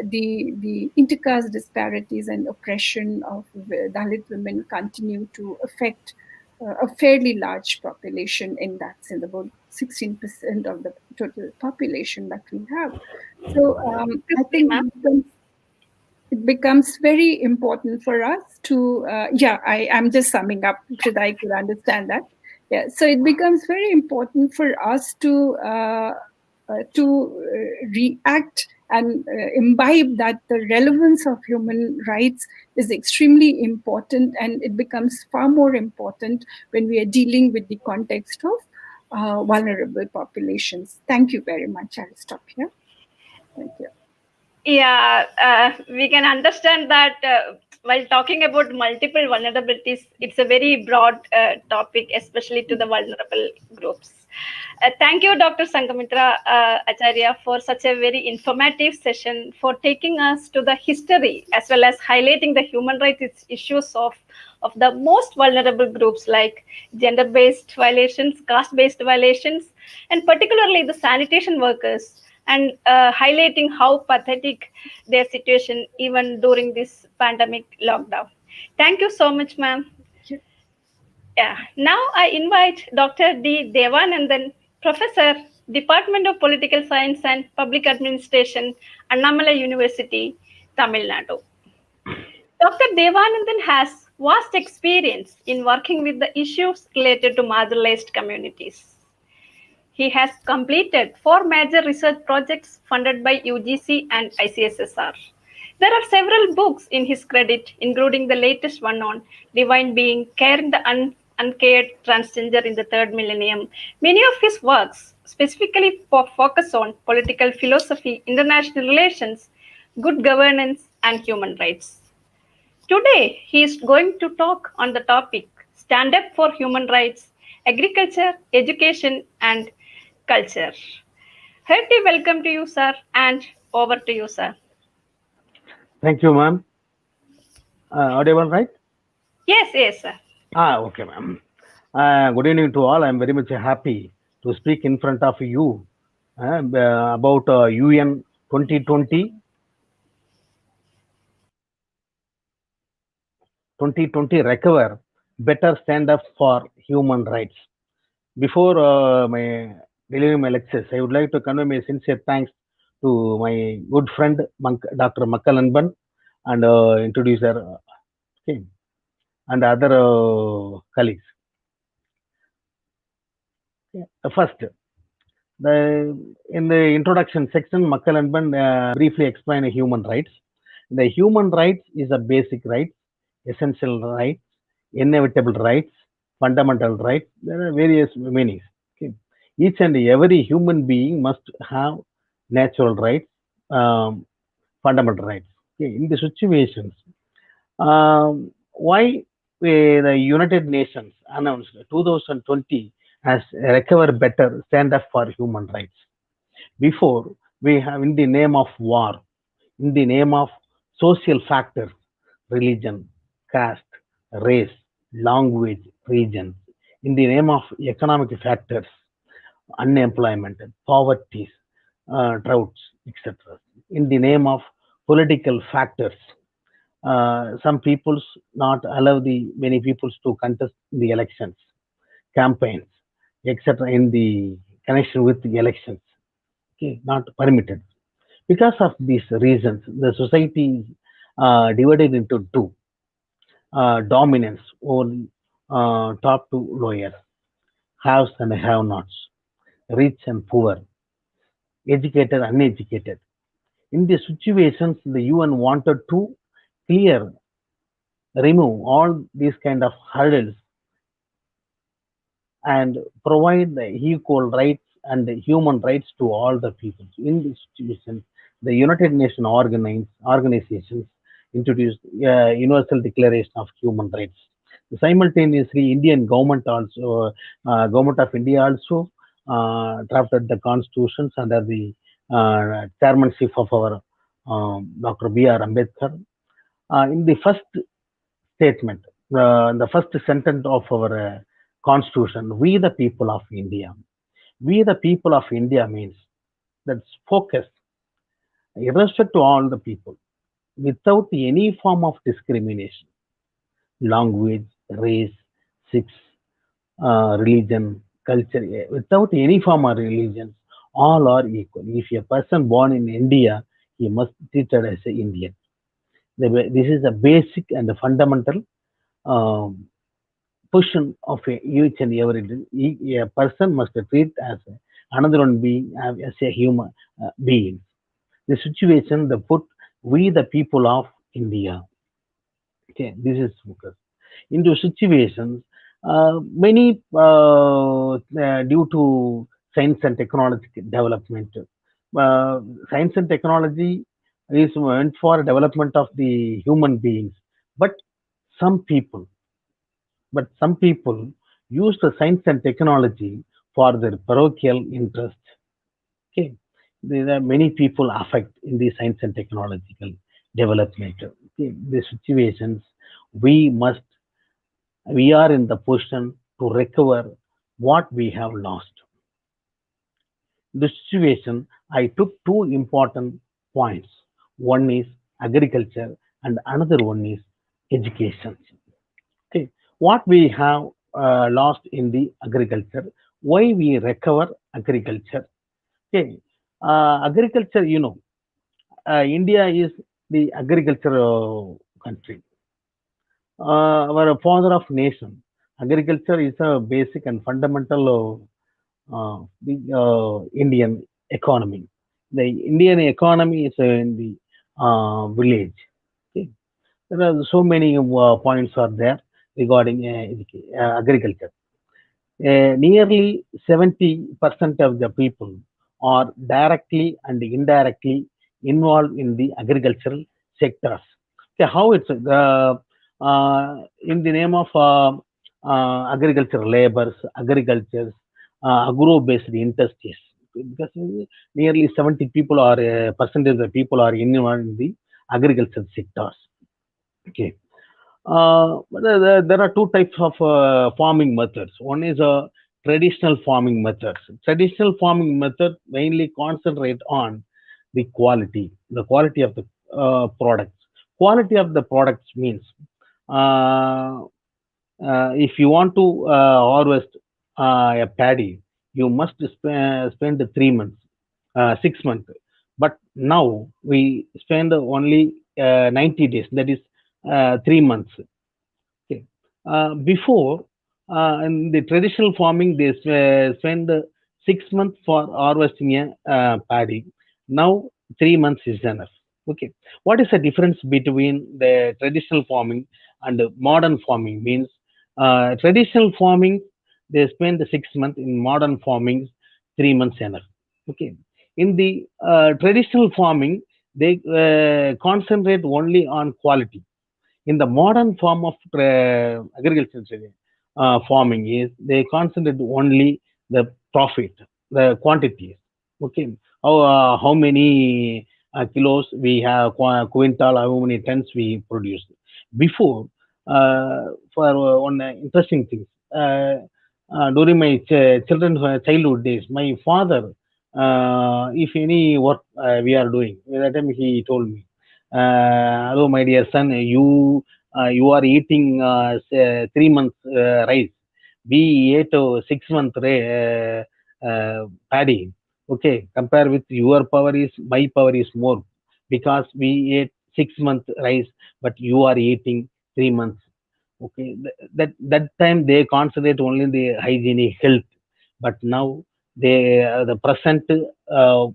the intercaste disparities and oppression of Dalit women continue to affect a fairly large population in that sense, about 16% of the total population that we have. So I think it becomes very important for us to, I'm just summing up so that I could understand that. Yeah, so it becomes very important for us to react and imbibe that the relevance of human rights is extremely important, and it becomes far more important when we are dealing with the context of vulnerable populations. Thank you very much. I'll stop here. Thank you. Yeah, we can understand that while talking about multiple vulnerabilities, it's a very broad topic, especially to the vulnerable groups. Thank you, Dr. Sangamitra Acharya, for such a very informative session, for taking us to the history as well as highlighting the human rights issues of the most vulnerable groups like gender-based violations, caste-based violations, and particularly the sanitation workers, and highlighting how pathetic their situation even during this pandemic lockdown. Thank you so much, ma'am. Yeah. Now I invite Dr. D. Devanandan, Professor, Department of Political Science and Public Administration, Annamalai University, Tamil Nadu. Dr. Devanandan has vast experience in working with the issues related to marginalized communities. He has completed 4 major research projects funded by UGC and ICSSR. There are several books in his credit, including the latest one on divine being, caring the uncared transgender in the third millennium. Many of his works specifically focus on political philosophy, international relations, good governance, and human rights. Today, he is going to talk on the topic Stand Up for Human Rights, Agriculture, Education, and Culture. Hearty welcome to you, sir, and over to you, sir. Thank you, ma'am. Audible, right? Yes, sir. Okay, ma'am. Good evening to all. I'm very much happy to speak in front of you about UN 2020 Recover Better Stand Up for Human Rights. Before my delivering my lectures, I would like to convey my sincere thanks to my good friend Dr. Makkalanban and introduce her and other colleagues. First, in the introduction section, Makkalanban briefly explained human rights. The human rights is a basic right, essential right, inevitable rights, fundamental rights. There are various meanings. Okay. Each and every human being must have natural rights, fundamental rights. Okay. In the situations, why the United Nations announced 2020 as Recover Better Stand Up for Human Rights. Before, we have in the name of war, in the name of social factors, religion, caste, race, language, region, in the name of economic factors, unemployment, poverty, droughts, etc. In the name of political factors, some peoples not allow the many peoples to contest the elections, campaigns, etc. in the connection with the elections, okay, not permitted. Because of these reasons, the society is divided into two: dominance or top to lower, haves and have-nots, rich and poor, educated, uneducated. In these situations, the UN wanted to clear, remove all these kind of hurdles and provide the equal rights and the human rights to all the people. In this situation, the United Nations organizations introduced Universal Declaration of Human Rights. Simultaneously, Indian government also, government of India also drafted the constitutions under the chairmanship of our Dr. B.R. Ambedkar. In the first statement, the first sentence of our constitution, we the people of India. We the people of India means that's focus, irrespective to all the people, without any form of discrimination, language, race, sex, religion, culture, without any form of religion, all are equal. If a person born in India, he must be treated as an Indian. This is a basic and a fundamental position of each and every a person must treat as another one being as a human being. The situation, the put we the people of India. Okay, this is focus. Into situations, many due to science and technology development. Science and technology is meant for development of the human beings, but some people, some people use the science and technology for their parochial interest. Okay, there are many people affect in the science and technological development. Okay, the situations we must we are in the position to recover what we have lost. The situation, I took two important points. One is agriculture and another one is education. Okay, what we have lost in the agriculture, why we recover agriculture. Okay, agriculture, India is the agricultural country. Our father of nation. Agriculture is a basic and fundamental the Indian economy. The Indian economy is in the village. Okay. There are so many points are there regarding agriculture. Nearly 70% of the people are directly and indirectly involved in the agricultural sectors. Okay, how it's in the name of agricultural labors, agriculture, agro-based industries. Because nearly 70 people are percentage of the people are involved in the agricultural sectors. Okay. There are two types of farming methods. One is a traditional farming methods. Traditional farming method mainly concentrate on the quality of the products. Quality of the products means uh, if you want to harvest a paddy, you must spend 3 months, 6 months. But now we spend only 90 days, that is 3 months. Okay. Before, in the traditional farming, they spend 6 months for harvesting a paddy. Now, 3 months is enough. Okay. What is the difference between the traditional farming and the modern farming? Means traditional farming, they spend 6 months. In modern farming, 3 months enough. Okay. In the traditional farming, they concentrate only on quality. In the modern form of agriculture farming is they concentrate only the profit, the quantities. Okay, how many kilos we have, quintal, how many tons we produce. Before, for one interesting thing, during my children's childhood days, my father, if any work we are doing, at that time he told me, hello, my dear son, you are eating 3 months rice. We ate 6 month paddy. Okay, compare with your power is my power is more because we ate 6 month rice, but you are eating 3 months. Okay, that time they concentrate only the hygienic health, but now the present uh,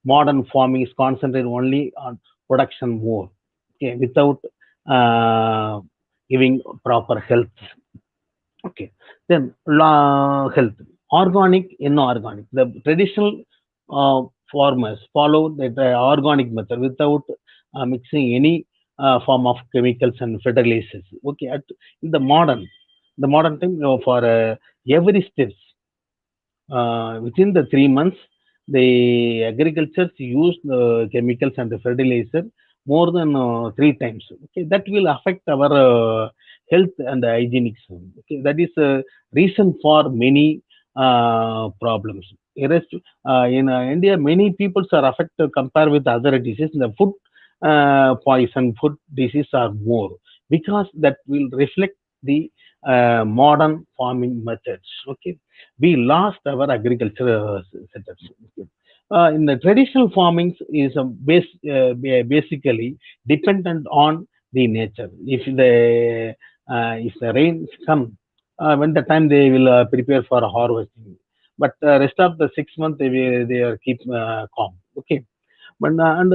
modern farming is concentrated only on production more. Okay, without uh, giving proper health. Okay, then health, organic, inorganic. The traditional farmers follow the organic method without mixing any form of chemicals and fertilizers. Okay, in the modern time, for every steps within the 3 months, the agriculture use the chemicals and the fertilizer more than 3 times. Okay, that will affect our health and hygienics. Okay, that is a reason for many problems. Whereas in India, many people are affected compared with other diseases. The food poison, food disease are more because that will reflect the modern farming methods. Okay, we lost our agriculture setups. Okay. In the traditional farming is basically dependent on the nature. If the rains come, when the time they will prepare for harvesting. But rest of the 6 months they are keep calm. Okay, but and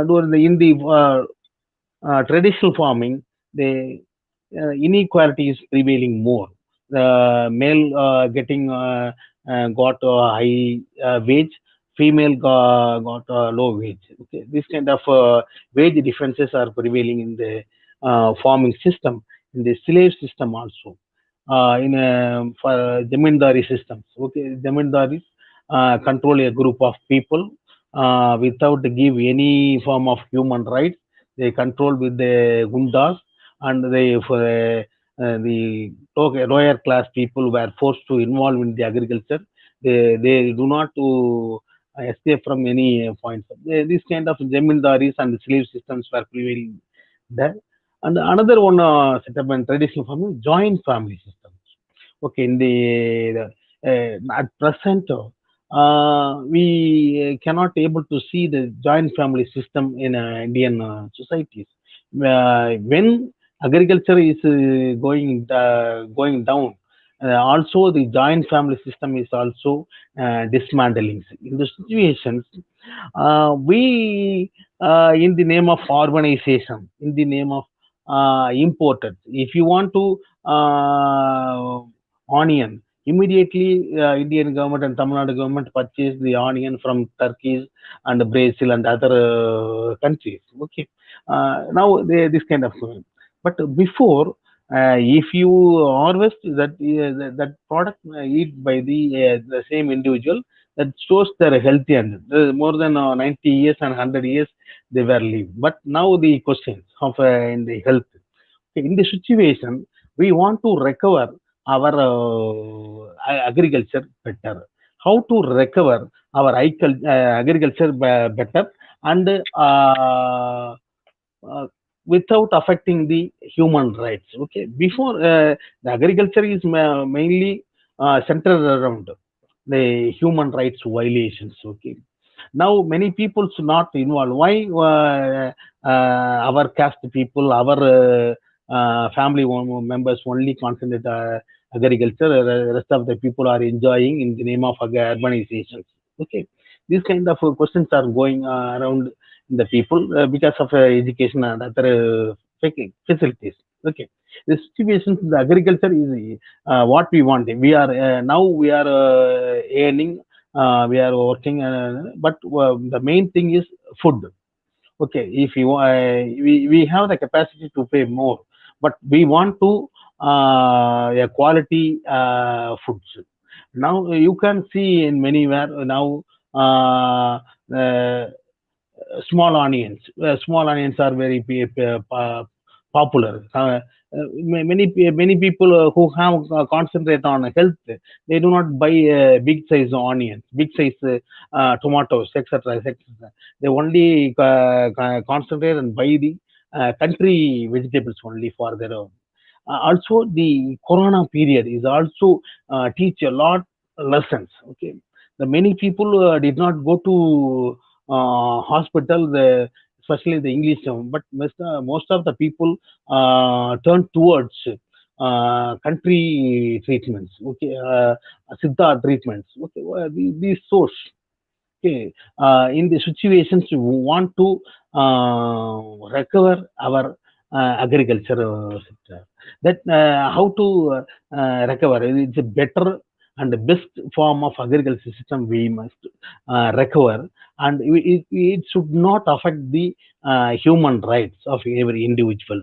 during the in the traditional farming, the inequality is prevailing more. The male getting got a high wage, female got a low wage. Okay, this kind of wage differences are prevailing in the farming system, in the slave system also. In for zamindari systems, okay, zamindaris control a group of people without give any form of human rights. They control with the gundas, and they for the lower class people were forced to involve in the agriculture. They do not to escape from any points. This kind of zemindaris and slave systems were prevailing there. And another one setup in traditional farming, joint family systems. Okay, in at present, we cannot able to see the joint family system in Indian societies. When agriculture is going down, Also, the joint family system is also dismantling. In the situations, we in the name of urbanization, in the name of imported, if you want to onion, immediately Indian government and Tamil Nadu government purchase the onion from Turkey and Brazil and other countries. Okay, now this kind of but before, if you harvest that product eat by the same individual, that shows their healthy and more than 90 years and 100 years they were live. But now the questions of in the health. Okay, in the situation, we want to recover our agriculture better. How to recover our agriculture better and uh, without affecting the human rights. Okay, before the agriculture is mainly centered around the human rights violations. Okay, now many people should not involve. Why our caste people, our family members only concentrate agriculture, the rest of the people are enjoying in the name of urbanization. Okay, these kind of questions are going around in the people because of education and other facilities. Okay, the situation in the agriculture is what we want. We are now we are earning, we are working, but the main thing is food. Okay, if you we have the capacity to pay more, but we want to a quality foods. Now you can see in many where now uh, small onions are very popular. Many people who have concentrate on health, they do not buy big size onions, big size tomatoes, etc., etc. They only concentrate and buy the country vegetables only for their own. Also, the Corona period is also teach a lot lessons. Okay, the many people did not go to hospital, especially the English term, but most of the people turn towards country treatments. Okay, Siddha treatments. Okay, these source. Okay, in the situations we want to recover our agriculture sector. That how to recover? It's a better and the best form of agriculture system we must recover, and it should not affect the human rights of every individual.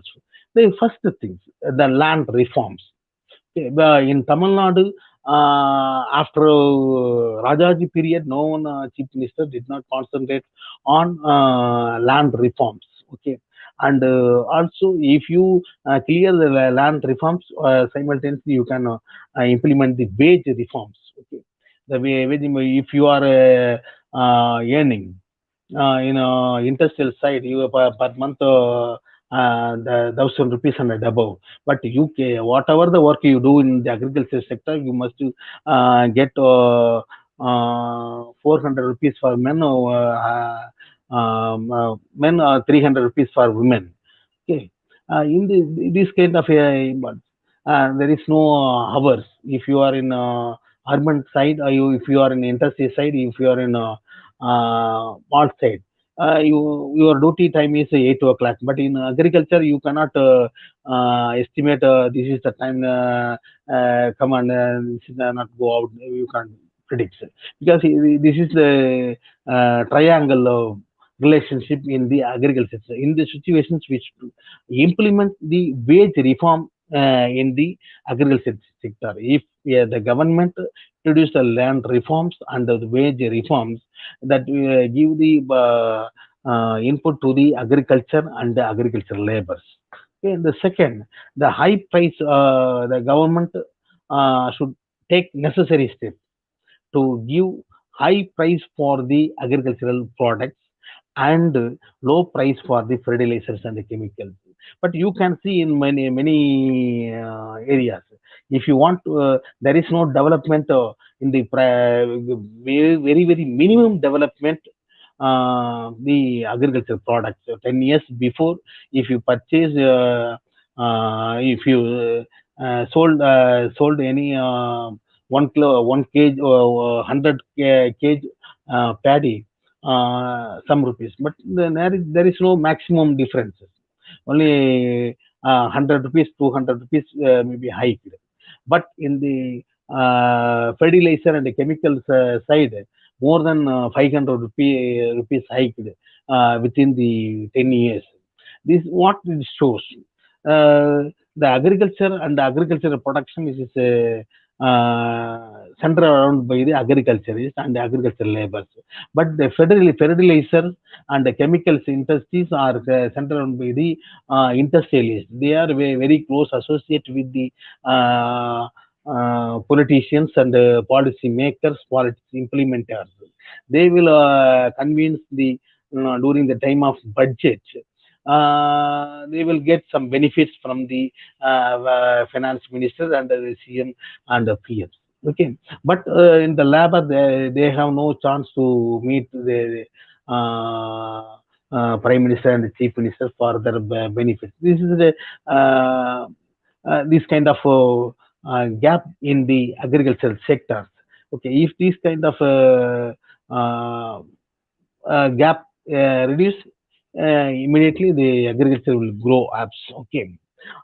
The first things, the land reforms. Okay, in Tamil Nadu, after Rajaji period, no one chief minister did not concentrate on land reforms. Okay, and also if you clear the land reforms, simultaneously you can implement the wage reforms. Okay, the if you are earning in industrial side, you per month the 1,000 rupees and above. But you whatever the work you do in the agriculture sector, you must get 400 rupees for men, men 300 rupees for women. Okay, in this kind of there is no hours. If you are in urban side, if you are in industry side, if you are in mall side, your duty time is 8 o'clock. But in agriculture, you cannot estimate this is the time. Come and this is not go out. You can't predict because this is the triangle of relationship in the agriculture. In the situations which to implement the wage reform in the agriculture sector, if the government introduce the land reforms and the wage reforms that give the input to the agriculture and the agricultural labors. Okay, the second, the high price, the government should take necessary steps to give high price for the agricultural products and low price for the fertilizers and the chemicals. But you can see in many areas, if you want to, there is no development in the very minimum development the agricultural products. 10 years before, if you purchase, if you sold any 1 kg or 100 kg paddy, some rupees, but there is no maximum difference. Only 100 rupees, 200 rupees may be hiked. But in the fertilizer and the chemicals side, more than 500 rupees hiked within the 10 years. This what it shows. The agriculture and the agricultural production is centered around by the agriculturists and the agricultural laborers. But the fertilizers and the chemicals industries are centered around by the industrialists. They are very close associated with the politicians and policy makers, policy implementers. They will convince the during the time of budget. They will get some benefits from the finance minister and the CM and the PMs. Okay, but in the labor, they have no chance to meet the prime minister and the chief minister for their benefits. This is the this kind of gap in the agricultural sectors. Okay, if this kind of gap reduce, immediately the agriculture will grow up. Okay,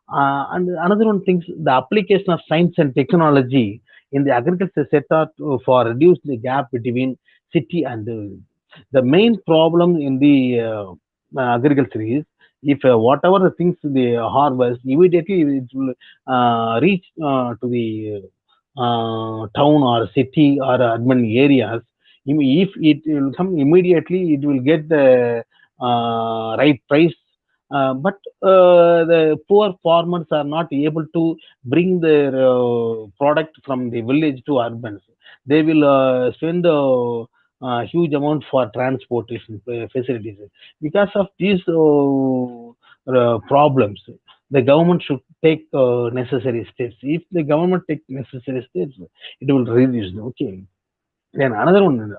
and another one things, the application of science and technology in the agriculture sector for reduce the gap between city and the main problem in the agriculture is if whatever the things they harvest, immediately it will reach to the town or city or urban areas. If it will come immediately, it will get the right price. But the poor farmers are not able to bring their product from the village to urban. They will spend huge amount for transportation facilities. Because of these problems, the government should take necessary steps. If the government take necessary steps, it will reduce. Okay. Then another one,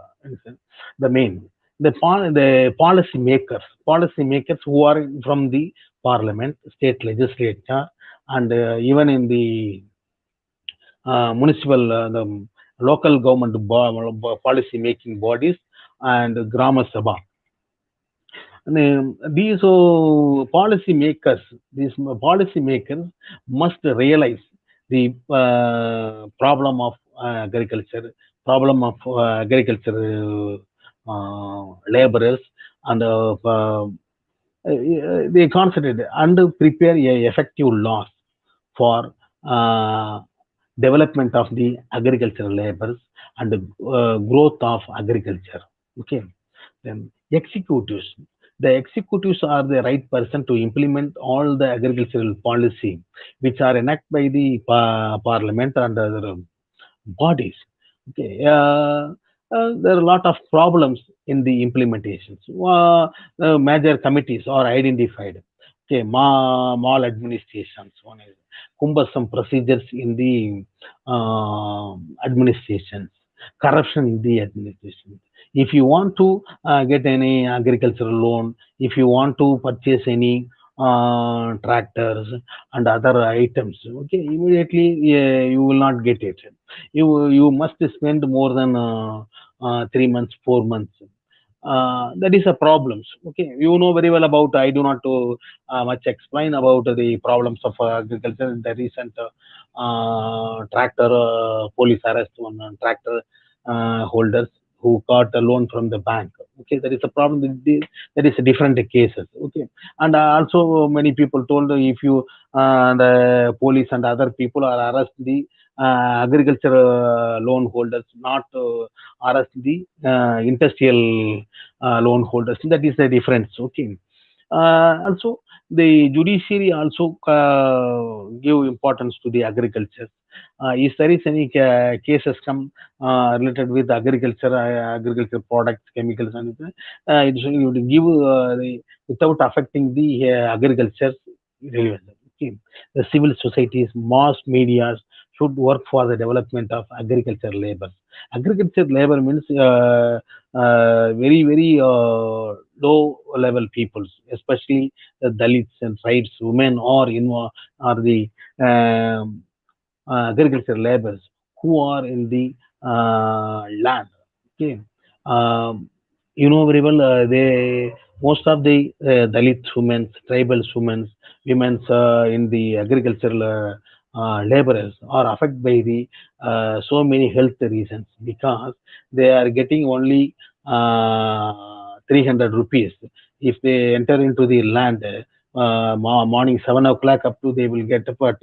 the main, the policy makers who are from the parliament, state legislature, and even in the municipal, the local government policy making bodies and Grama Sabha. And, these policy makers must realize the problem of agriculture, problem of agriculture laborers, and they concentrate and prepare a effective laws for development of the agricultural labors and the growth of agriculture. Okay, then executives. The executives are the right person to implement all the agricultural policy which are enacted by the parliament and other bodies. Okay, there are a lot of problems in the implementations. Major committees are identified. Okay, maladministrations. One is cumbersome procedures in the administrations, corruption in the administration. If you want to get any agricultural loan, if you want to purchase any tractors and other items, okay, immediately you will not get it. You must spend more than 3 months, 4 months. That is a problems. Okay, you know very well about. I do not much explain about the problems of agriculture. The recent tractor police arrest on tractor holders who got a loan from the bank. Okay, that is a problem. That is a different cases. Okay, and also many people told if you the police and other people are arrest the agriculture loan holders, not arrest the industrial loan holders. That is the difference. Okay. Also, the judiciary also give importance to the agriculture. If there is any cases come related with agriculture, agriculture products, chemicals, and it should give without affecting the agriculture. Okay. The civil societies, mass media should work for the development of agriculture labor. Agriculture labor means very low level peoples, especially the Dalits and tribes, women, or the um, agricultural laborers who are in the land. Okay, um, you know very well. They most of the Dalit women, tribal women in the agricultural laborers are affected by the so many health reasons because they are getting only 300 rupees if they enter into the land. Morning 7 o'clock up to they will get up at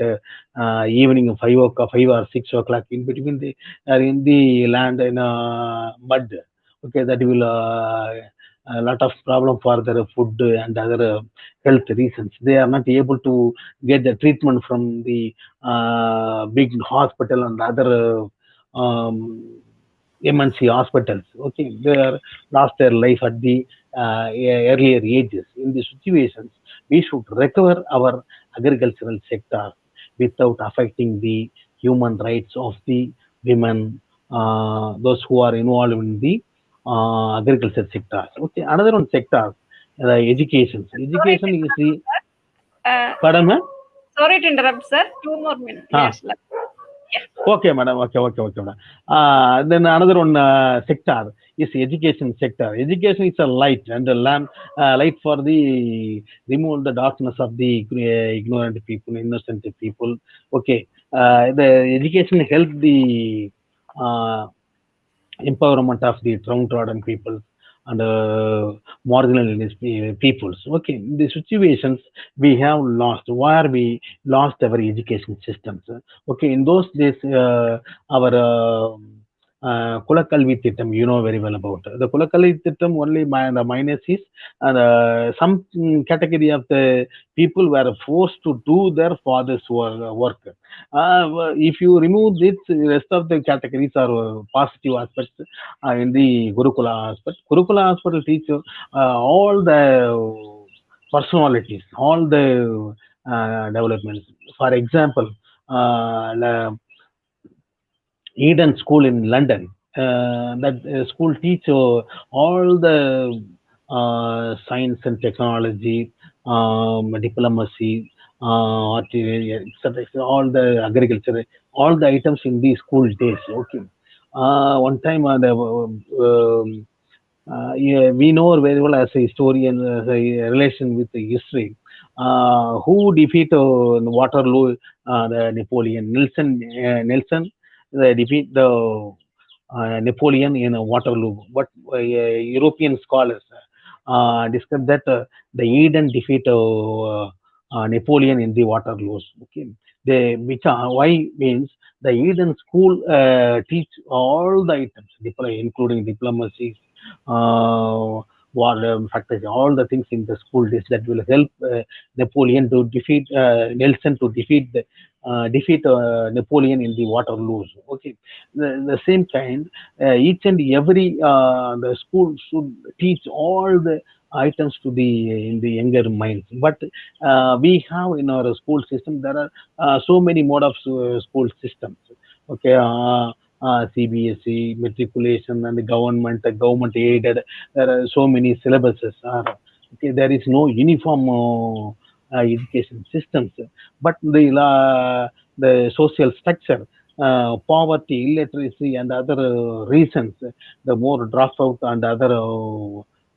evening 5 o'clock, 5 or 6 o'clock. In between they are in the land in mud. Okay, that will a lot of problem for their food and other health reasons. They are not able to get the treatment from the big hospital and other MNC hospitals. Okay, they are lost their life at the earlier ages. In these situations, we should recover our agricultural sector without affecting the human rights of the women, those who are involved in the agriculture sector. Okay, another one sector, education. Sorry to Education is interrupt, the, sir. pardon, ma'am? Sorry to interrupt, sir. 2 more Ah, minutes left. Yeah. okay, madam. Okay, madam. Then another one sector is education sector. Education is a light and a lamp, light for the remove the darkness of the ignorant people, innocent people. Okay, the education help the uh, empowerment of the downtrodden people and marginalized peoples. Okay, in the situations we have lost, where we lost our education systems. Okay, in those days, our Kulakalvi Thittam, you know very well about the Kulakalvi Thittam. Only the minus is some category of the people were forced to do their father's work. If you remove this, rest of the categories are positive aspects in the Gurukula aspect. Gurukula aspect will teach you all the personalities, all the developments. For example, Eden School in London. That school teach all the science and technology, diplomacy, etc. All the agriculture, all the items in the school days. Okay. One time, yeah, we know very well as a historian, a relation with the history. Who defeat Waterloo, the Napoleon? Nelson, they defeat the Napoleon in Waterloo. But European scholars describe that the Eden defeat Napoleon in the Waterloo. Okay, which why means the Eden school teach all the items, including diplomacy, war factors, all the things in the school days that will help Napoleon to defeat Nelson to defeat Napoleon in the Waterloo. Okay, the same kind, each and every the school should teach all the items to the in the younger minds. But we have in our school system there are so many mode of school systems. Okay. CBSE, matriculation, and the government aided. There are so many syllabuses. Okay, there is no uniform education systems, but the social structure, poverty, illiteracy, and other reasons, the more dropout and other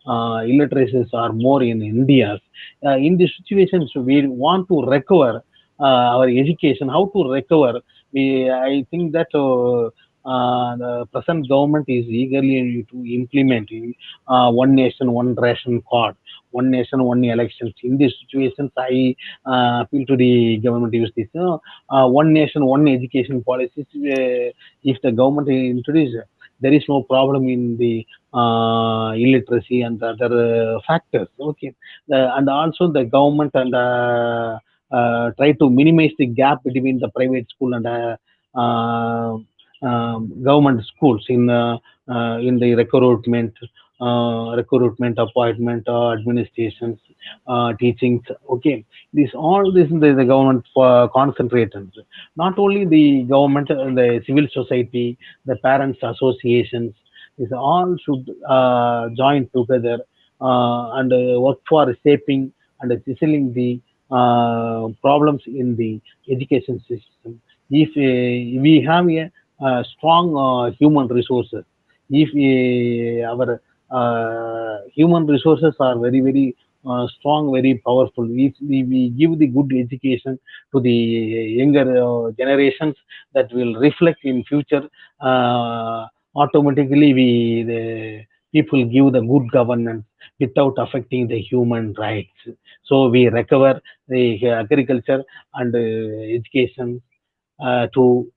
illiteracies are more in India. In these situations, we want to recover our education. How to recover? I think that the present government is eagerly to implement one nation, one ration card, one nation, one elections. In these situations, I appeal to the government to use this one nation, one education policies. If the government introduces, there is no problem in the illiteracy and other factors. Okay, and also the government and try to minimize the gap between the private school and government schools in the recruitment, appointment, administrations, teachings. Okay, this the government concentrated. Not only the government, the civil society, the parents associations, is all should join together and work for shaping and settling the problems in the education system. If we have a, strong human resources, if our human resources are very very strong, very powerful, if we give the good education to the younger generations, that will reflect in future. Automatically we the people give the good governance without affecting the human rights. So we recover the agriculture and education to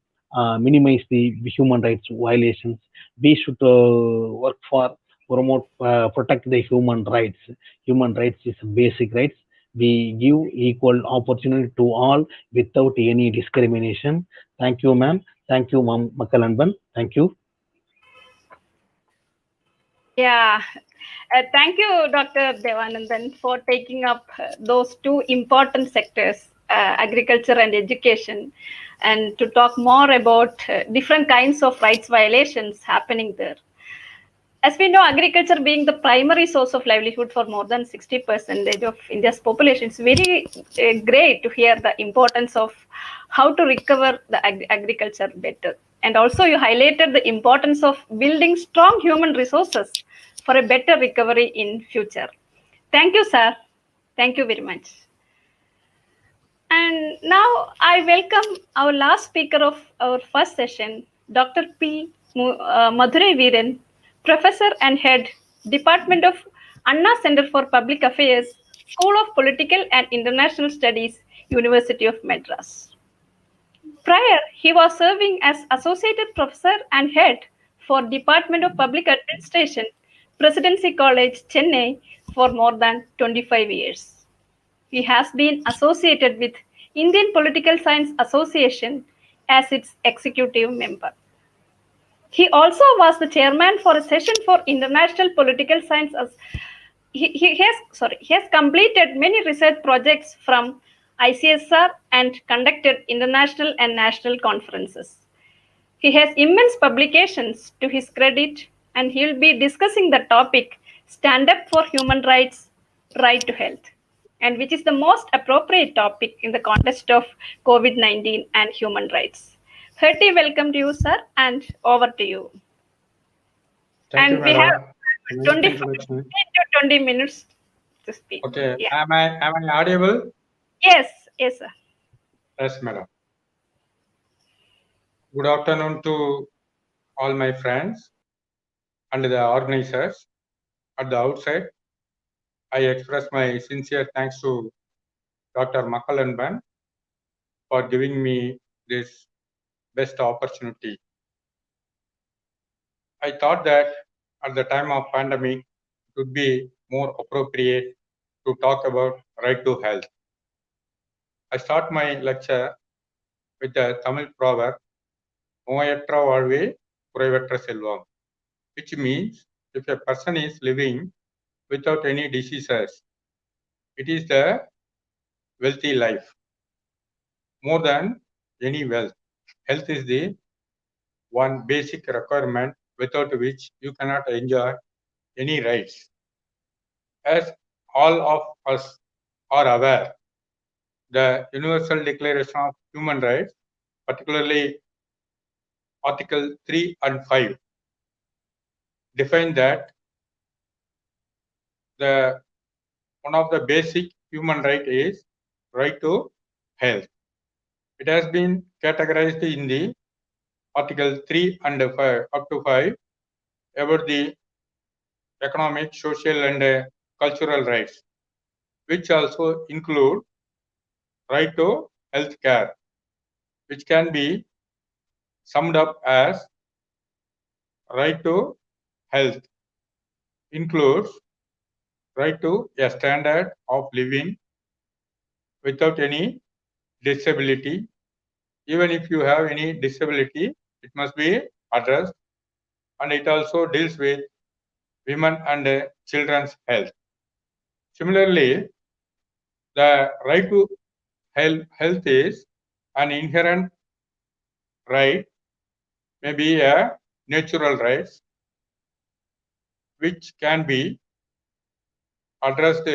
minimize the human rights violations. We should work for promote protect the human rights. Human rights is basic rights. We give equal opportunity to all without any discrimination. Thank you, ma'am. Thank you, ma'am Makalanban. Thank you. Yeah, thank you, Dr. Devanandan, for taking up those two important sectors, agriculture and education, and to talk more about different kinds of rights violations happening there. As we know, agriculture being the primary source of livelihood for more than 60% of India's population, it's very great to hear the importance of how to recover the agriculture better. And also, you highlighted the importance of building strong human resources for a better recovery in future. Thank you, sir. Thank you very much. And now I welcome our last speaker of our first session, Dr. P. Madurai Veeran, Professor and Head, Department of Anna Center for Public Affairs, School of Political and International Studies, University of Madras. Prior, he was serving as Associate Professor and Head for Department of Public Administration, Presidency College, Chennai, for more than 25 years. He has been associated with Indian Political Science Association as its executive member. He also was the chairman for a session for international political science. He has completed many research projects from ICSR and conducted international and national conferences. He has immense publications to his credit, and he will be discussing the topic Stand Up for Human Rights, Right to Health, and which is the most appropriate topic in the context of COVID-19 and human rights. Hearty welcome to you, sir, and over to you. Thank you, And we have madam. 20 minutes to speak. Okay, Yeah. am I audible? Yes, yes, sir. Yes, madam. Good afternoon to all my friends and the organizers. At the outset, I express my sincere thanks to Dr. Makalanban for giving me this best opportunity. I thought that at the time of pandemic, it would be more appropriate to talk about right to health. I start my lecture with the Tamil proverb, "Noyatra valve, குறைவற்ற செல்வம்," which means if a person is living without any diseases, it is the wealthy life. More than any wealth, health is the one basic requirement without which you cannot enjoy any rights. As all of us are aware, the Universal Declaration of Human Rights, particularly Article 3 and 5, define that the one of the basic human right is right to health. It has been categorized in the Article 3 and 5 up to 5 about the economic, social and cultural rights, which also include right to health care, which can be summed up as right to health includes right to a standard of living without any disability. Even if you have any disability, it must be addressed, and it also deals with women and children's health. Similarly, the right to health is an inherent right, maybe a natural right, which can be addressed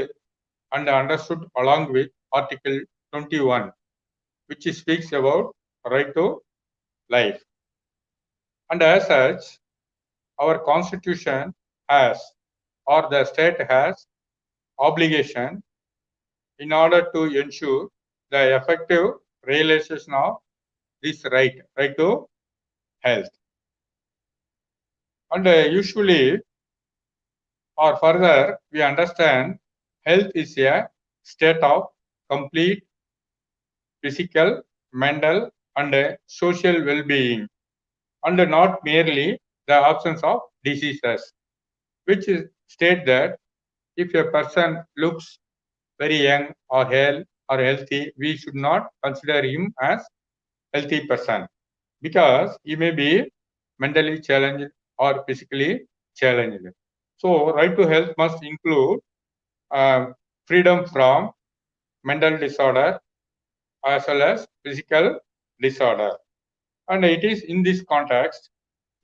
and understood along with Article 21, which speaks about right to life. And as such, our constitution has, or the state has, obligation in order to ensure the effective realization of this right to health. And usually, or further, we understand health is a state of complete physical, mental, and social well-being, and not merely the absence of diseases, which state that if a person looks very young or healthy, we should not consider him as healthy person because he may be mentally challenged or physically challenged. So, right to health must include freedom from mental disorder as well as physical disorder. And it is in this context,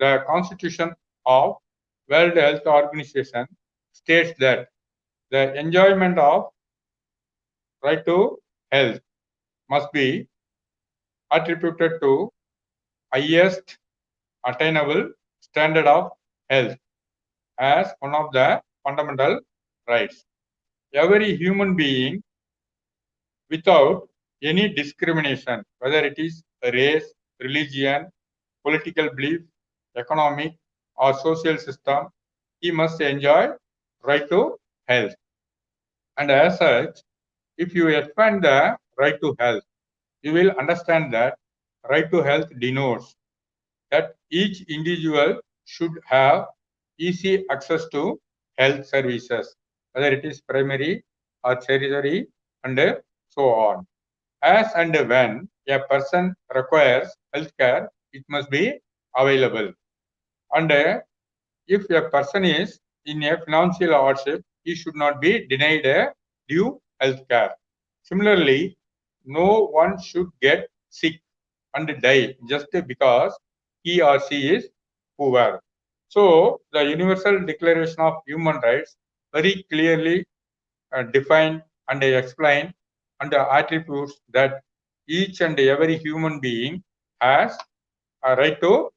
the Constitution of World Health Organization states that the enjoyment of right to health must be attributed to highest attainable standard of health as one of the fundamental rights. Every human being, without any discrimination, whether it is race, religion, political belief, economic or social system, he must enjoy right to health. And as such, if you expand the right to health, you will understand that right to health denotes that each individual should have easy access to health services, whether it is primary or tertiary and so on. As and when a person requires healthcare, it must be available. And if a person is in a financial hardship, he should not be denied a due healthcare. Similarly, no one should get sick and die just because he or she is poor. So, the Universal Declaration of Human Rights very clearly define and explain and attributes that each and every human being has a right to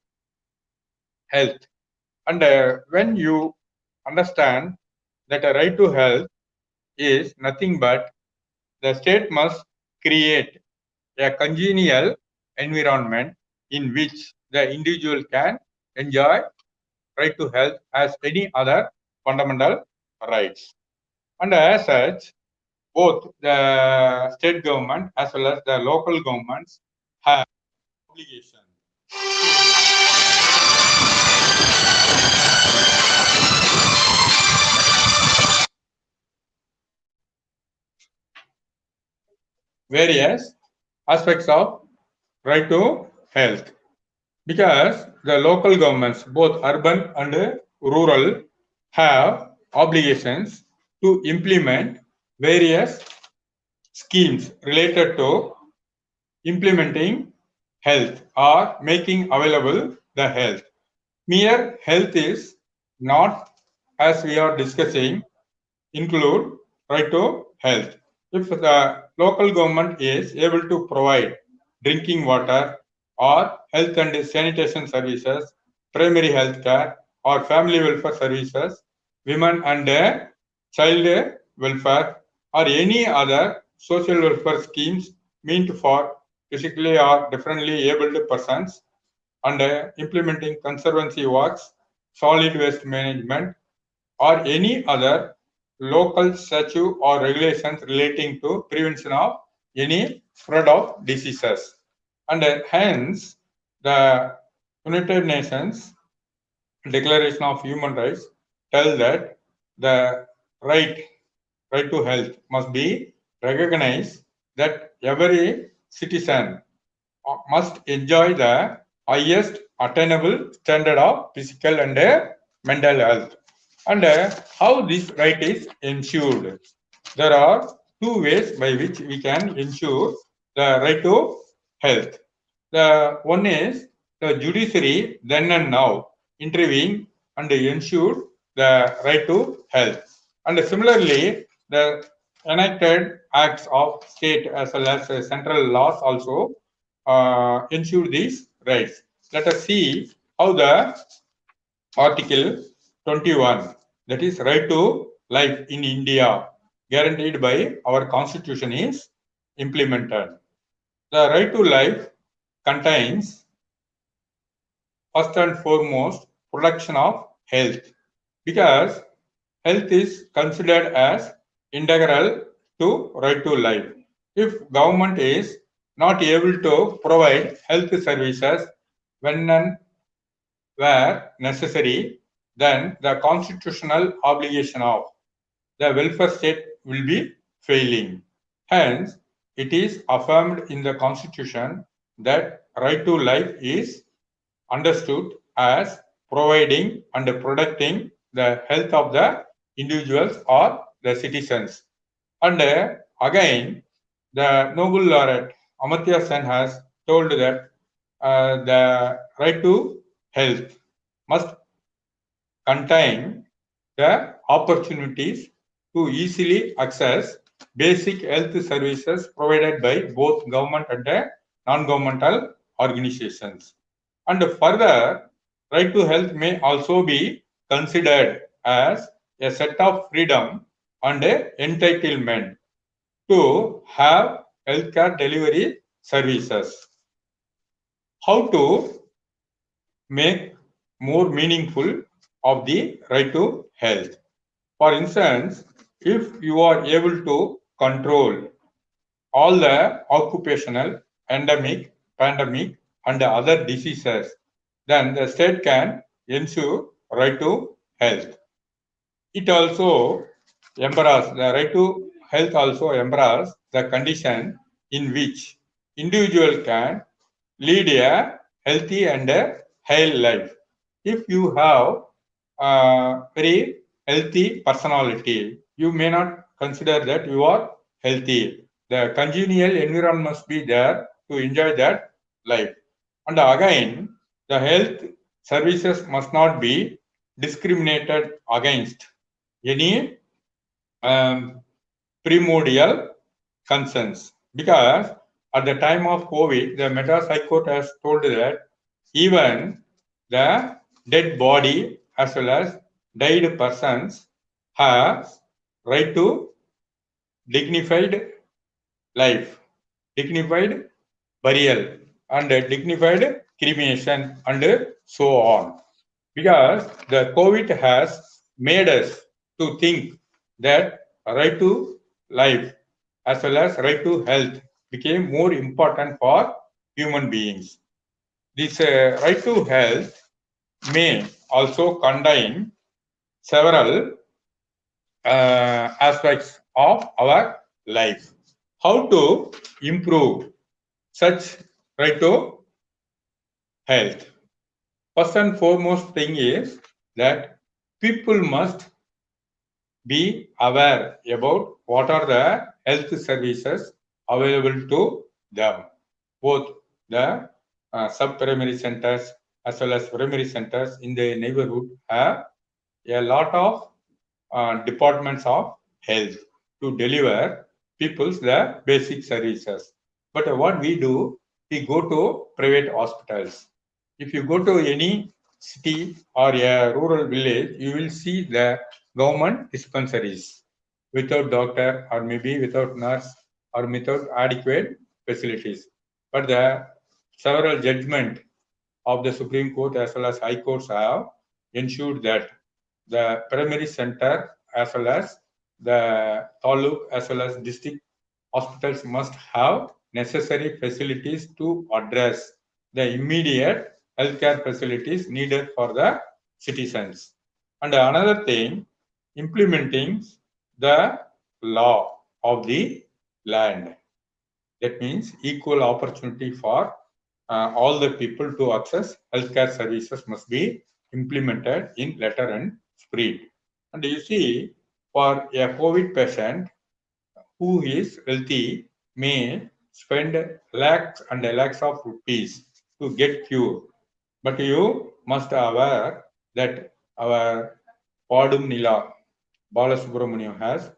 health. And when you understand that a right to health is nothing but the state must create a congenial environment in which the individual can enjoy right to health as any other fundamental rights. And as such, both the state government as well as the local governments have obligation various aspects of right to health because the local governments, both urban and rural, have obligations to implement various schemes related to implementing health or making available the health. Mere health is not, as we are discussing, include right to health. If the local government is able to provide drinking water or health and sanitation services, primary health care or family welfare services, women and child welfare or any other social welfare schemes meant for physically or differently abled persons and implementing conservancy works, solid waste management or any other local statute or regulations relating to prevention of any spread of diseases. And hence, the United Nations Declaration of Human Rights tell that the right to health must be recognized that every citizen must enjoy the highest attainable standard of physical and mental health. And how this right is ensured? There are two ways by which we can ensure the right to health. The one is the judiciary then and now intervene and ensure the right to health. And similarly, the enacted acts of state as well as central laws also ensure these rights. Let us see how the Article 21, that is right to life in India, guaranteed by our constitution, is implemented. The right to life contains first and foremost protection of health, because health is considered as integral to right to life. If government is not able to provide health services when and where necessary, then the constitutional obligation of the welfare state will be failing. Hence, it is affirmed in the constitution that right to life is understood as providing and protecting the health of the individuals or the citizens. And again, the Nobel laureate Amartya Sen has told that the right to health must contain the opportunities to easily access basic health services provided by both government and non-governmental organizations. And further, right to health may also be considered as a set of freedom and entitlement to have healthcare delivery services. How to make more meaningful of the right to health? For instance, if you are able to control all the occupational, endemic, pandemic, and other diseases, then the state can ensure right to health. It also embraces the right to health, also embraces the condition in which individual can lead a healthy and a high life. If you have a very healthy personality, you may not consider that you are healthy. The congenial environment must be there to enjoy that life. And again, the health services must not be discriminated against any primordial concerns, because at the time of COVID, the Madras High Court has told that even the dead body as well as died persons have right to dignified life, dignified burial, and dignified cremation, and so on. Because the COVID has made us to think that right to life as well as right to health became more important for human beings. This right to health may also contain several aspects of our life. How to improve such right to health? First and foremost thing is that people must be aware about what are the health services available to them. Both the sub-primary centers as well as primary centers in the neighborhood have a lot of departments of health to deliver people's the basic services. But what we do, we go to private hospitals. If you go to any city or a rural village, you will see the government dispensaries without doctor or maybe without nurse or without adequate facilities. But the several judgment of the Supreme Court as well as High Courts have ensured that the primary center as well as the taluk as well as district hospitals must have necessary facilities to address the immediate healthcare facilities needed for the citizens. And another thing, implementing the law of the land. That means equal opportunity for all the people to access healthcare services must be implemented in letter and spirit. And you see, for a COVID patient who is healthy may spend lakhs and lakhs of rupees to get cure. But you must aware that our Padum Nila Balasubramaniam has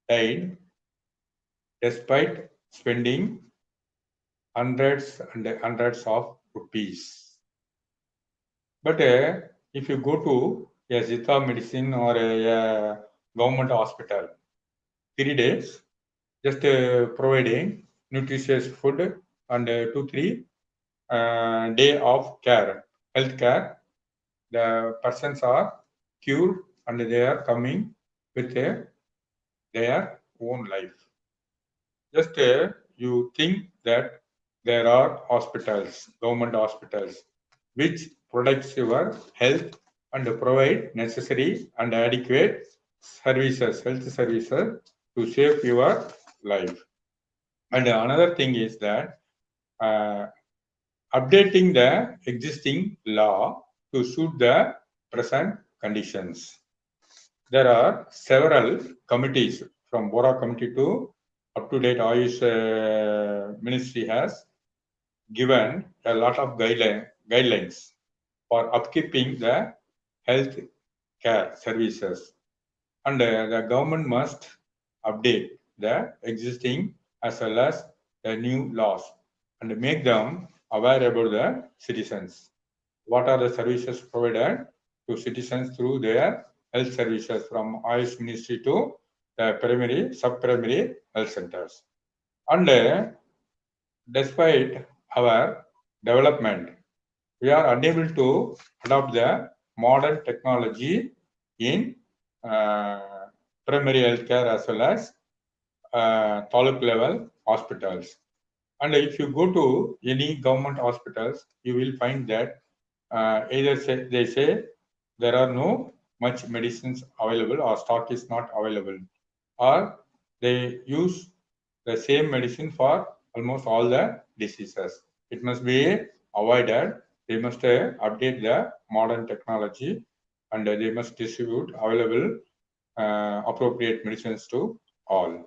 died despite spending hundreds and hundreds of rupees. But if you go to a Zita medicine or a government hospital, 3 days, just providing nutritious food and 2-3 day of care, health care, the persons are cured and they are coming with their own life. Just you think that there are hospitals, government hospitals, which protects your health and provide necessary and adequate services, health services to save your life. And another thing is that updating the existing law to suit the present conditions. There are several committees from Bora committee to up-to-date Ayush ministry has given a lot of guidelines for upkeeping the health care services. And the government must update the existing as well as the new laws and make them aware about the citizens. What are the services provided to citizens through their health services from Ayush Ministry to the primary, sub-primary health centers. And despite our development, we are unable to adopt the modern technology in primary healthcare as well as taluk level hospitals. And if you go to any government hospitals, you will find that either they say there are no much medicines available or stock is not available, or they use the same medicine for almost all the diseases. It must be avoided. They must update the modern technology and they must distribute available appropriate medicines to all.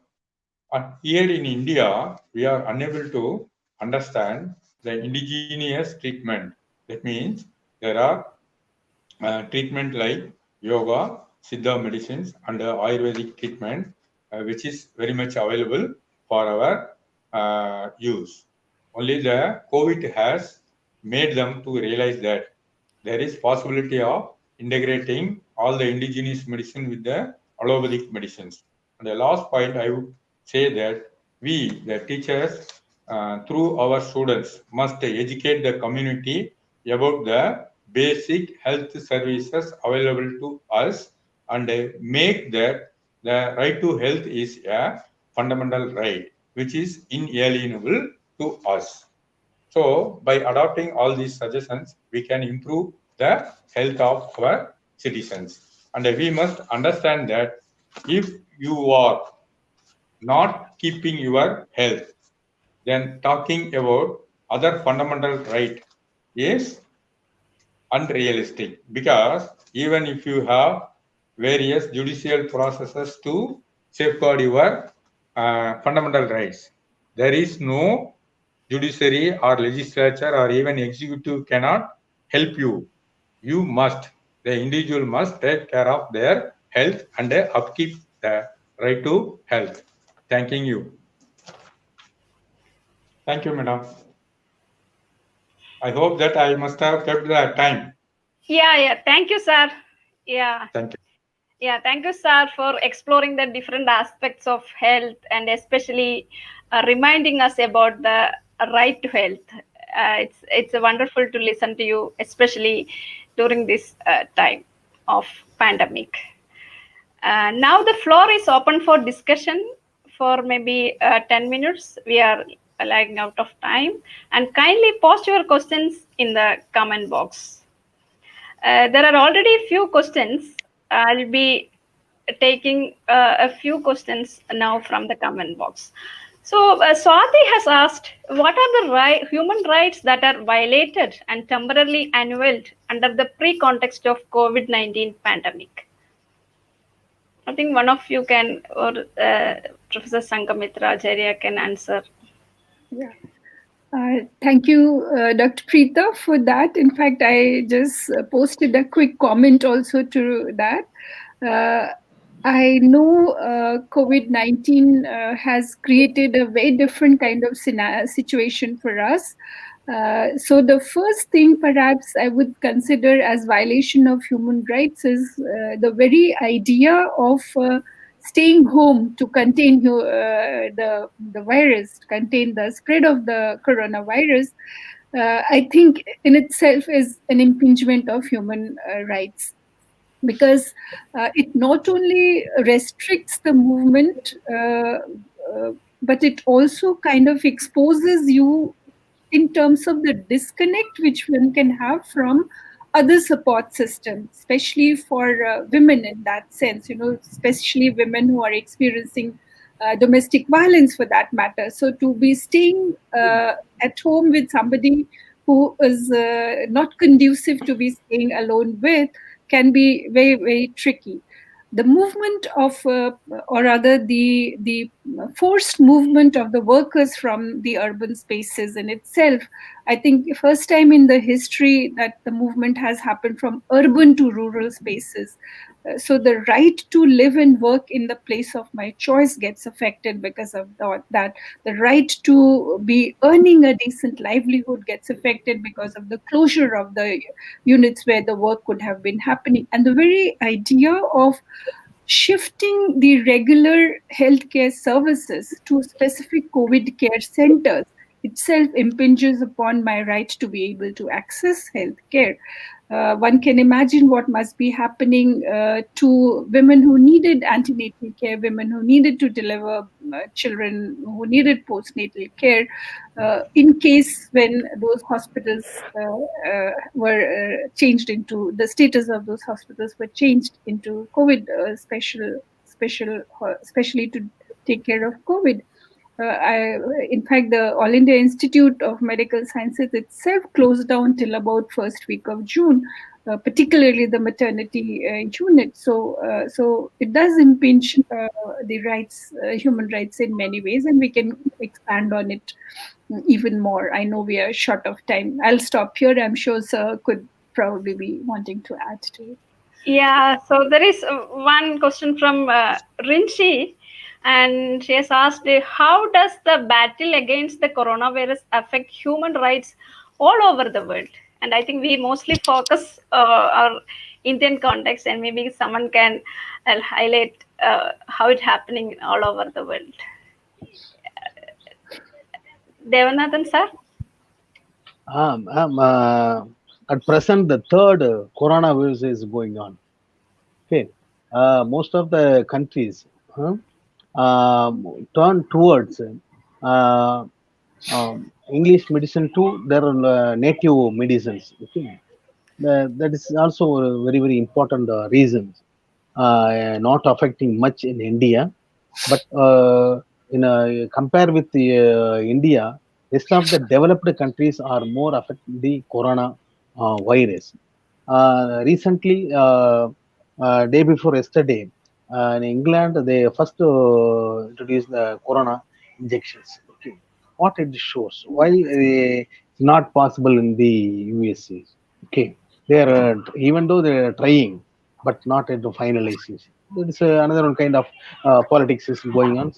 Here in India, we are unable to understand the indigenous treatment. That means there are treatment like yoga, Siddha medicines, and Ayurvedic treatment, which is very much available for our use. Only the COVID has made them to realize that there is possibility of integrating all the indigenous medicine with the allopathic medicines. And the last point I would say that we, the teachers, through our students, must educate the community about the basic health services available to us and make that the right to health is a fundamental right, which is inalienable to us. So, by adopting all these suggestions, we can improve the health of our citizens. And we must understand that if you are not keeping your health, then talking about other fundamental right is unrealistic, because even if you have various judicial processes to safeguard your fundamental rights, there is no judiciary or legislature or even executive cannot help you. You must, the individual must take care of their health and upkeep the right to health. Thanking you. Thank you, madam. I hope that I must have kept the time. Yeah. Thank you, sir. Yeah. Thank you. Yeah, thank you, sir, for exploring the different aspects of health and especially reminding us about the right to health. It's wonderful to listen to you, especially during this time of pandemic. Now the floor is open for discussion for maybe 10 minutes. We are lagging out of time, and kindly post your questions in the comment box. There are already a few questions. I'll be taking a few questions now from the comment box. So Swati has asked, what are the human rights that are violated and temporarily annulled under the pre-context of COVID-19 pandemic? I think one of you can, or Professor Sangamitra Acharya can answer. Yeah. Thank you, Dr. Preeta, for that. In fact, I just posted a quick comment also to that. I know COVID-19 has created a very different kind of situation for us. So the first thing perhaps I would consider as violation of human rights is the very idea of staying home to contain the virus, to contain the spread of the coronavirus. I think in itself is an impingement of human rights, because it not only restricts the movement, but it also kind of exposes you in terms of the disconnect which one can have from other support systems, especially for women in that sense, especially women who are experiencing domestic violence for that matter. So to be staying at home with somebody who is not conducive to be staying alone with can be very, very tricky. The movement of, or rather the forced movement of the workers from the urban spaces in itself, I think first time in the history that the movement has happened from urban to rural spaces. So the right to live and work in the place of my choice gets affected because of that. The right to be earning a decent livelihood gets affected because of the closure of the units where the work could have been happening. And the very idea of shifting the regular healthcare services to specific COVID care centers itself impinges upon my right to be able to access healthcare. One can imagine what must be happening to women who needed antenatal care, women who needed to deliver children, who needed postnatal care, in case when those hospitals were changed into, the status of those hospitals were changed into COVID especially to take care of COVID. In fact, the All India Institute of Medical Sciences itself closed down till about first week of June, particularly the maternity unit. So it does impinge the rights, human rights in many ways, and we can expand on it even more. I know we are short of time. I'll stop here. I'm sure Sir could probably be wanting to add to it. Yeah, so there is one question from Rinchi, and she has asked, how does the battle against the coronavirus affect human rights all over the world? And I think we mostly focus our Indian context, and maybe someone can highlight how it's happening all over the world. Devanathan, sir? At present, the third coronavirus is going on. Okay, most of the countries turn towards English medicine to their native medicines. Okay, that is also a very, very important reason. Not affecting much in India, but compare with India, rest of the developed countries are more affected the corona virus. Recently, day before yesterday, in England, they first introduced the corona injections. Okay, what it shows why it's not possible in the USA. Okay, they are even though they are trying, but not at the finalization. There is another one kind of politics is going on.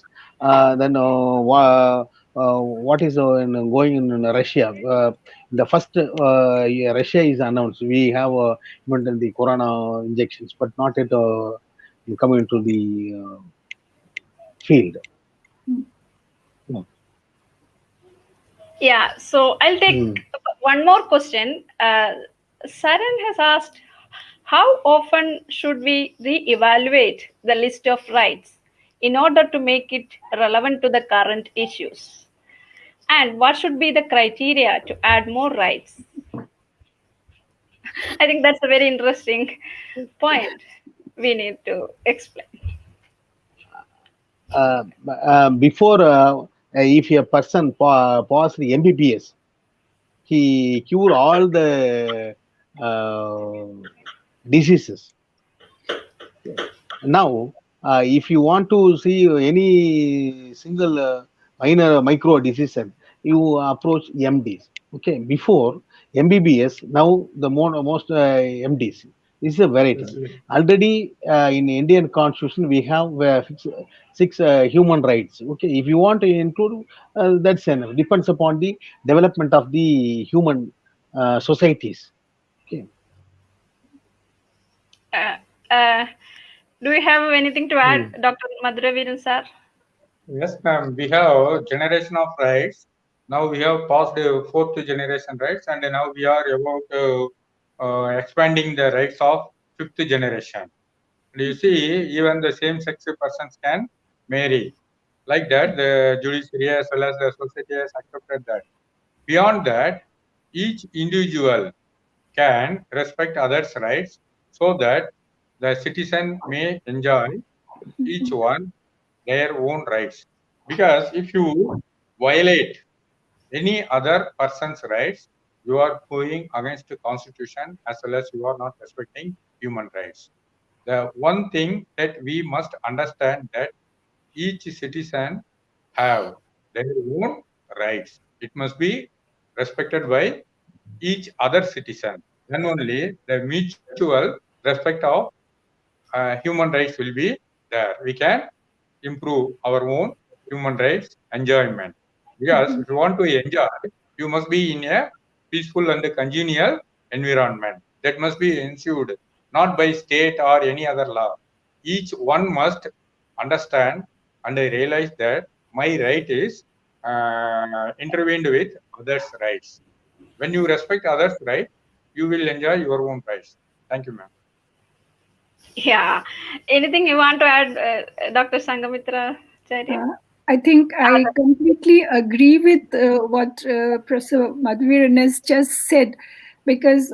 Then what is going in Russia? The first Russia is announced. We have invented the corona injections, but not yet coming into the field. Yeah, so I'll take one more question. Saran has asked, how often should we re-evaluate the list of rights in order to make it relevant to the current issues? And what should be the criteria to add more rights? I think that's a very interesting point we need to explain. Before, if a person passed the MBBS, he cure all the diseases. Now, if you want to see any single minor micro disease, you approach MDs. Okay, before MBBS, now the most MDs. This is a variety. Already in Indian Constitution we have six human rights. Okay, if you want to include, that's enough. Depends upon the development of the human societies. Okay. Do you have anything to add, Dr. Madhuraveeran sir? Yes, ma'am. We have generation of rights. Now we have passed the fourth generation rights, and now we are about expanding the rights of fifth generation. And you see, even the same-sex persons can marry. Like that, the judiciary as well as the society has accepted that. Beyond that, each individual can respect others' rights so that the citizen may enjoy each one their own rights. Because if you violate any other person's rights, you are going against the constitution as well as you are not respecting human rights. The one thing that we must understand that each citizen have their own rights. It must be respected by each other citizen. Then only the mutual respect of human rights will be there. We can improve our own human rights enjoyment. Because if you want to enjoy, you must be in a peaceful and congenial environment. That must be ensured not by state or any other law. Each one must understand and realize that my right is intervened with others' rights. When you respect others' rights, you will enjoy your own rights. Thank you, ma'am. Yeah. Anything you want to add, Dr. Sangamitra Charya? I think I completely agree with what Professor Madhuraveeran has just said, because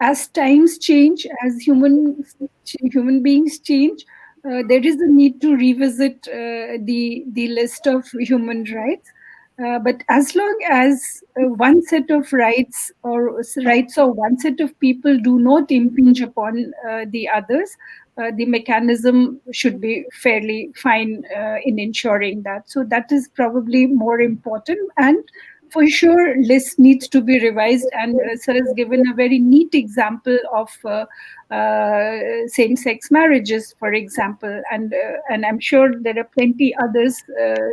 as times change, as human beings change, there is a need to revisit the list of human rights. But as long as one set of rights or rights of one set of people do not impinge upon the others, the mechanism should be fairly fine in ensuring that. So that is probably more important. And for sure, list needs to be revised. And sir has given a very neat example of same-sex marriages, for example. And I'm sure there are plenty others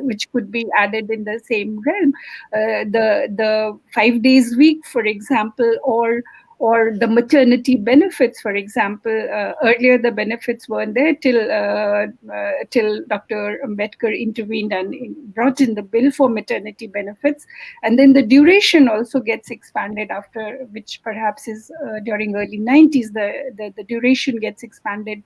which could be added in the same realm. The 5 days week, for example, or the maternity benefits, for example. Earlier, the benefits weren't there till Dr. Ambedkar intervened and brought in the bill for maternity benefits. And then the duration also gets expanded after, which perhaps is during early 90s, the duration gets expanded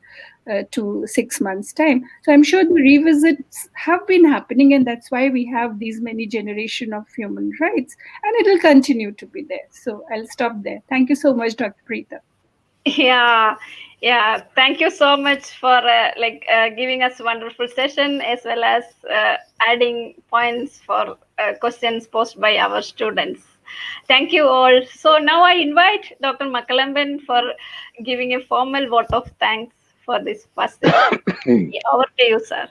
to 6 months' time. So I'm sure the revisits have been happening, and that's why we have these many generation of human rights, and it will continue to be there. So I'll stop there. Thank you so much, Dr. Preeta. Yeah. Thank you so much for giving us a wonderful session, as well as adding points for questions posed by our students. Thank you all. So now I invite Dr. Makalamban for giving a formal vote of thanks for this first session. Over to you, sir.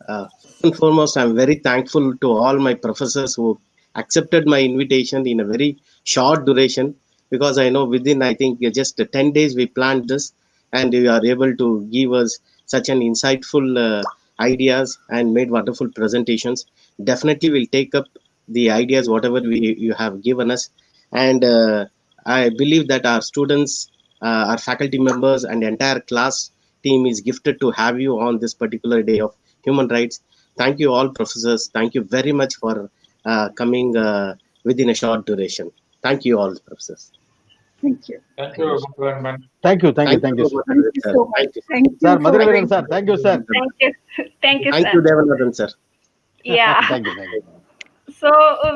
First and foremost, I'm very thankful to all my professors who accepted my invitation in a very short duration, because I know within, I think, just 10 days we planned this, and you are able to give us such an insightful ideas and made wonderful presentations. Definitely we'll take up the ideas, whatever you have given us. And I believe that our students, our faculty members, and the entire class team is gifted to have you on this particular day of human rights. Thank you all, professors. Thank you very much for coming within a short duration. Thank you all, professors. Thank you. Thank you, Mr. Thank you, sir. Thank you so much. Thank you, Sir, Madhuraveeran sir. Thank you, sir. Thank you, Thank sir. you, Devanathan sir. Yeah. Thank you. So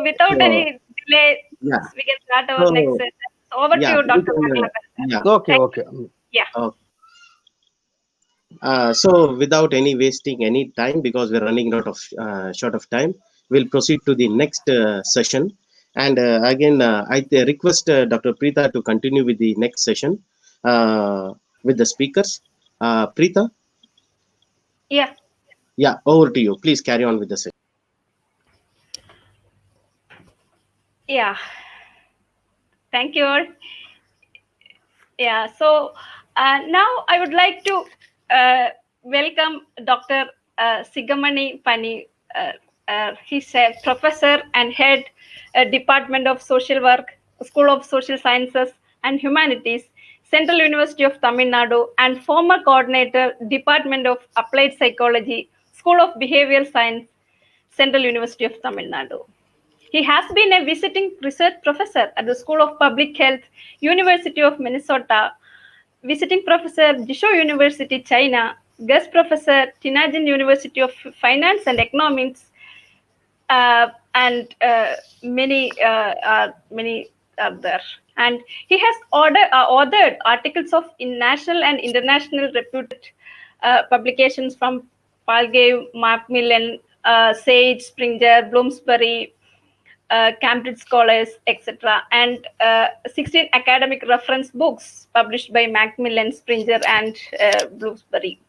without any delay, we can start our next session. So over to you, Dr. Makalamban. Okay. Yeah. So without any wasting any time, because we're running out of short of time, we'll proceed to the next session. And again, I request Dr. Preeta to continue with the next session with the speakers. Preeta? Yeah. Yeah, over to you. Please carry on with the session. Yeah, thank you all. Yeah, so now I would like to welcome Dr. Sigamani Pani. He's a professor and head Department of Social Work, School of Social Sciences and Humanities, Central University of Tamil Nadu, and former coordinator, Department of Applied Psychology, School of Behavioral Science, Central University of Tamil Nadu. He has been a visiting research professor at the School of Public Health, University of Minnesota, visiting professor, Jisho University, China, guest professor, Tinajan University of Finance and Economics, and many are there. And he has authored articles of in national and international reputed publications from Palgrave, Macmillan, Sage, Springer, Bloomsbury, Cambridge Scholars, etc., and 16 academic reference books published by Macmillan, Springer, and Bloomsbury.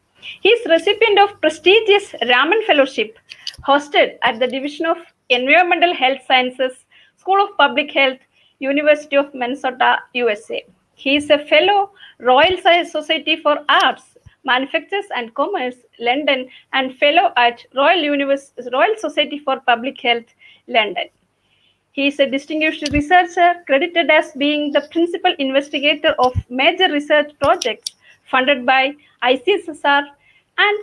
He is recipient of prestigious Raman Fellowship, hosted at the Division of Environmental Health Sciences, School of Public Health, University of Minnesota, USA. He is a fellow Royal Society for Arts, Manufactures and Commerce, London, and fellow at Royal Society for Public Health, London. He is a distinguished researcher credited as being the principal investigator of major research projects funded by ICSSR and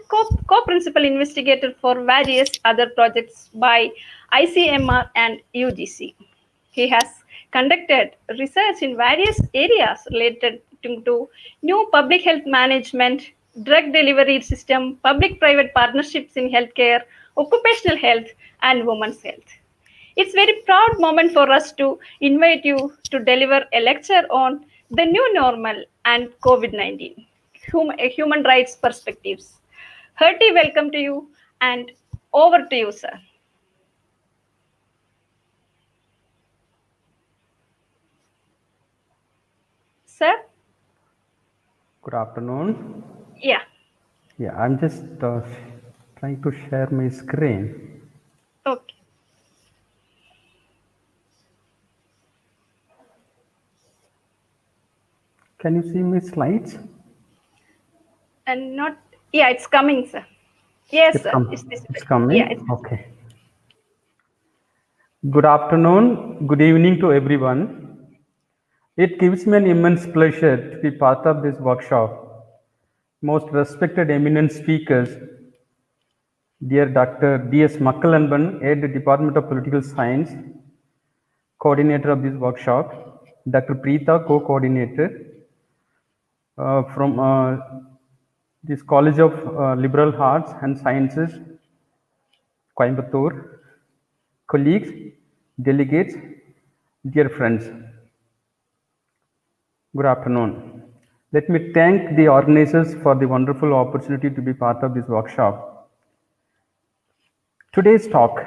co-principal investigator for various other projects by ICMR and UGC. He has conducted research in various areas related to new public health management, drug delivery system, public-private partnerships in healthcare, occupational health, and women's health. It's a very proud moment for us to invite you to deliver a lecture on the new normal and COVID-19, human rights perspectives. Hearty welcome to you, and over to you, sir. Sir? Good afternoon. Yeah. Yeah, I'm just trying to share my screen. Okay. Can you see my slides? And not, yeah, it's coming, sir. Yes, It's sir. It's coming? Yeah, Okay. Good afternoon, good evening to everyone. It gives me an immense pleasure to be part of this workshop. Most respected eminent speakers, dear Dr. D.S. Makkalanban, Head Department of Political Science, coordinator of this workshop, Dr. Preeta, co-coordinator from this College of Liberal Arts and Sciences, Coimbatore, colleagues, delegates, dear friends, good afternoon. Let me thank the organizers for the wonderful opportunity to be part of this workshop. Today's talk,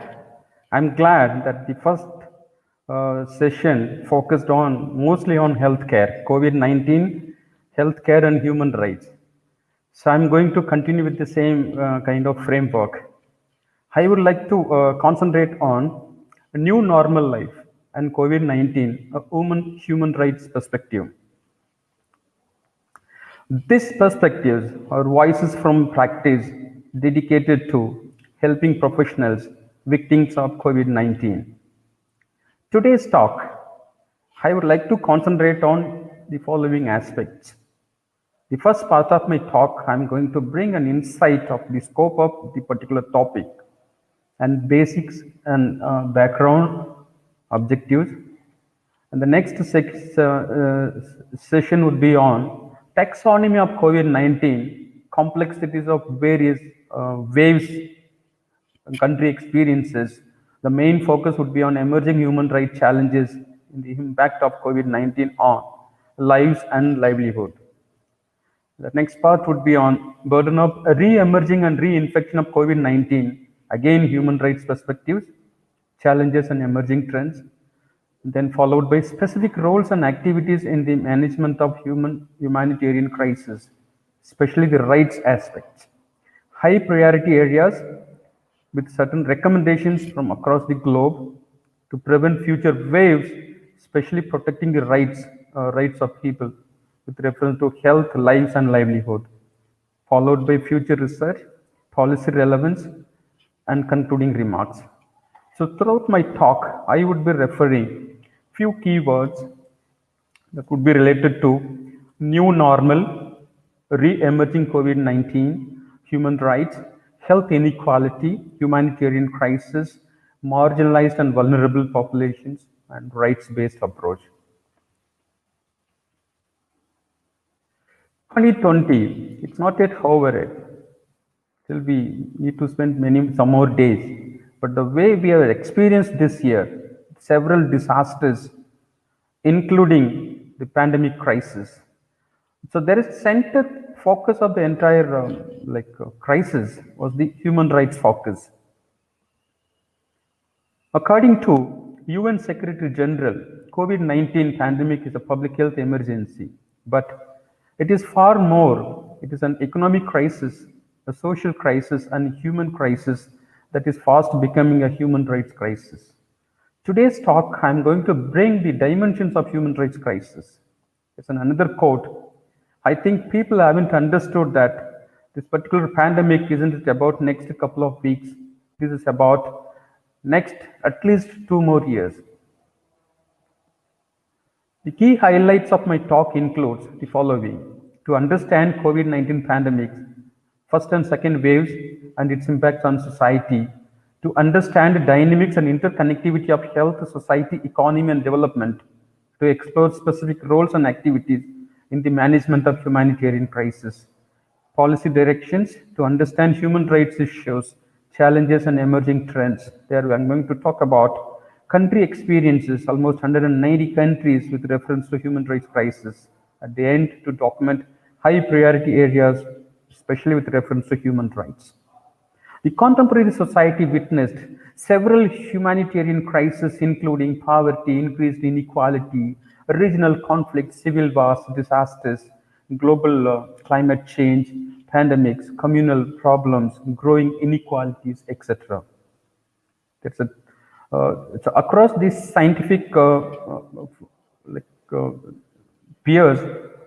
I'm glad that the first session focused mostly on healthcare, COVID-19, healthcare and human rights. So I'm going to continue with the same kind of framework. I would like to concentrate on a new normal life and COVID-19, a human rights perspective. These perspectives are voices from practice dedicated to helping professionals, victims of COVID-19. Today's talk, I would like to concentrate on the following aspects. The first part of my talk, I'm going to bring an insight of the scope of the particular topic and basics and background objectives. And the next session would be on taxonomy of COVID-19, complexities of various waves, country experiences. The main focus would be on emerging human rights challenges in the impact of COVID-19 on lives and livelihood. The next part would be on burden of re-emerging and reinfection of COVID-19, again human rights perspectives, challenges and emerging trends, then followed by specific roles and activities in the management of humanitarian crisis, especially the rights aspects. High priority areas with certain recommendations from across the globe, to prevent future waves, especially protecting the rights of people with reference to health, lives, and livelihood, followed by future research, policy relevance, and concluding remarks. So throughout my talk, I would be referring few keywords that would be related to new normal, re-emerging COVID-19, human rights, health inequality, humanitarian crisis, marginalized and vulnerable populations, and rights-based approach. 2020, it's not yet over yet. Still we need to spend some more days. But the way we have experienced this year, several disasters, including the pandemic crisis. So there is centered focus of the entire crisis was the human rights focus. According to UN Secretary General, COVID-19 pandemic is a public health emergency, but it is far more. It is an economic crisis, a social crisis, and a human crisis that is fast becoming a human rights crisis. Today's talk, I'm going to bring the dimensions of human rights crisis. It's another quote. I think people haven't understood that this particular pandemic isn't about next couple of weeks. This is about next at least 2 more years. The key highlights of my talk includes the following. To understand COVID-19 pandemic, first and second waves and its impacts on society, to understand the dynamics and interconnectivity of health, society, economy, and development, to explore specific roles and activities in the management of humanitarian crisis, policy directions, to understand human rights issues, challenges, and emerging trends. There I'm going to talk about country experiences, almost 190 countries with reference to human rights crisis. At the end, to document high priority areas, especially with reference to human rights. The contemporary society witnessed several humanitarian crises, including poverty, increased inequality, regional conflicts, civil wars, disasters, global climate change, pandemics, communal problems, growing inequalities, etc. It's across these scientific peers,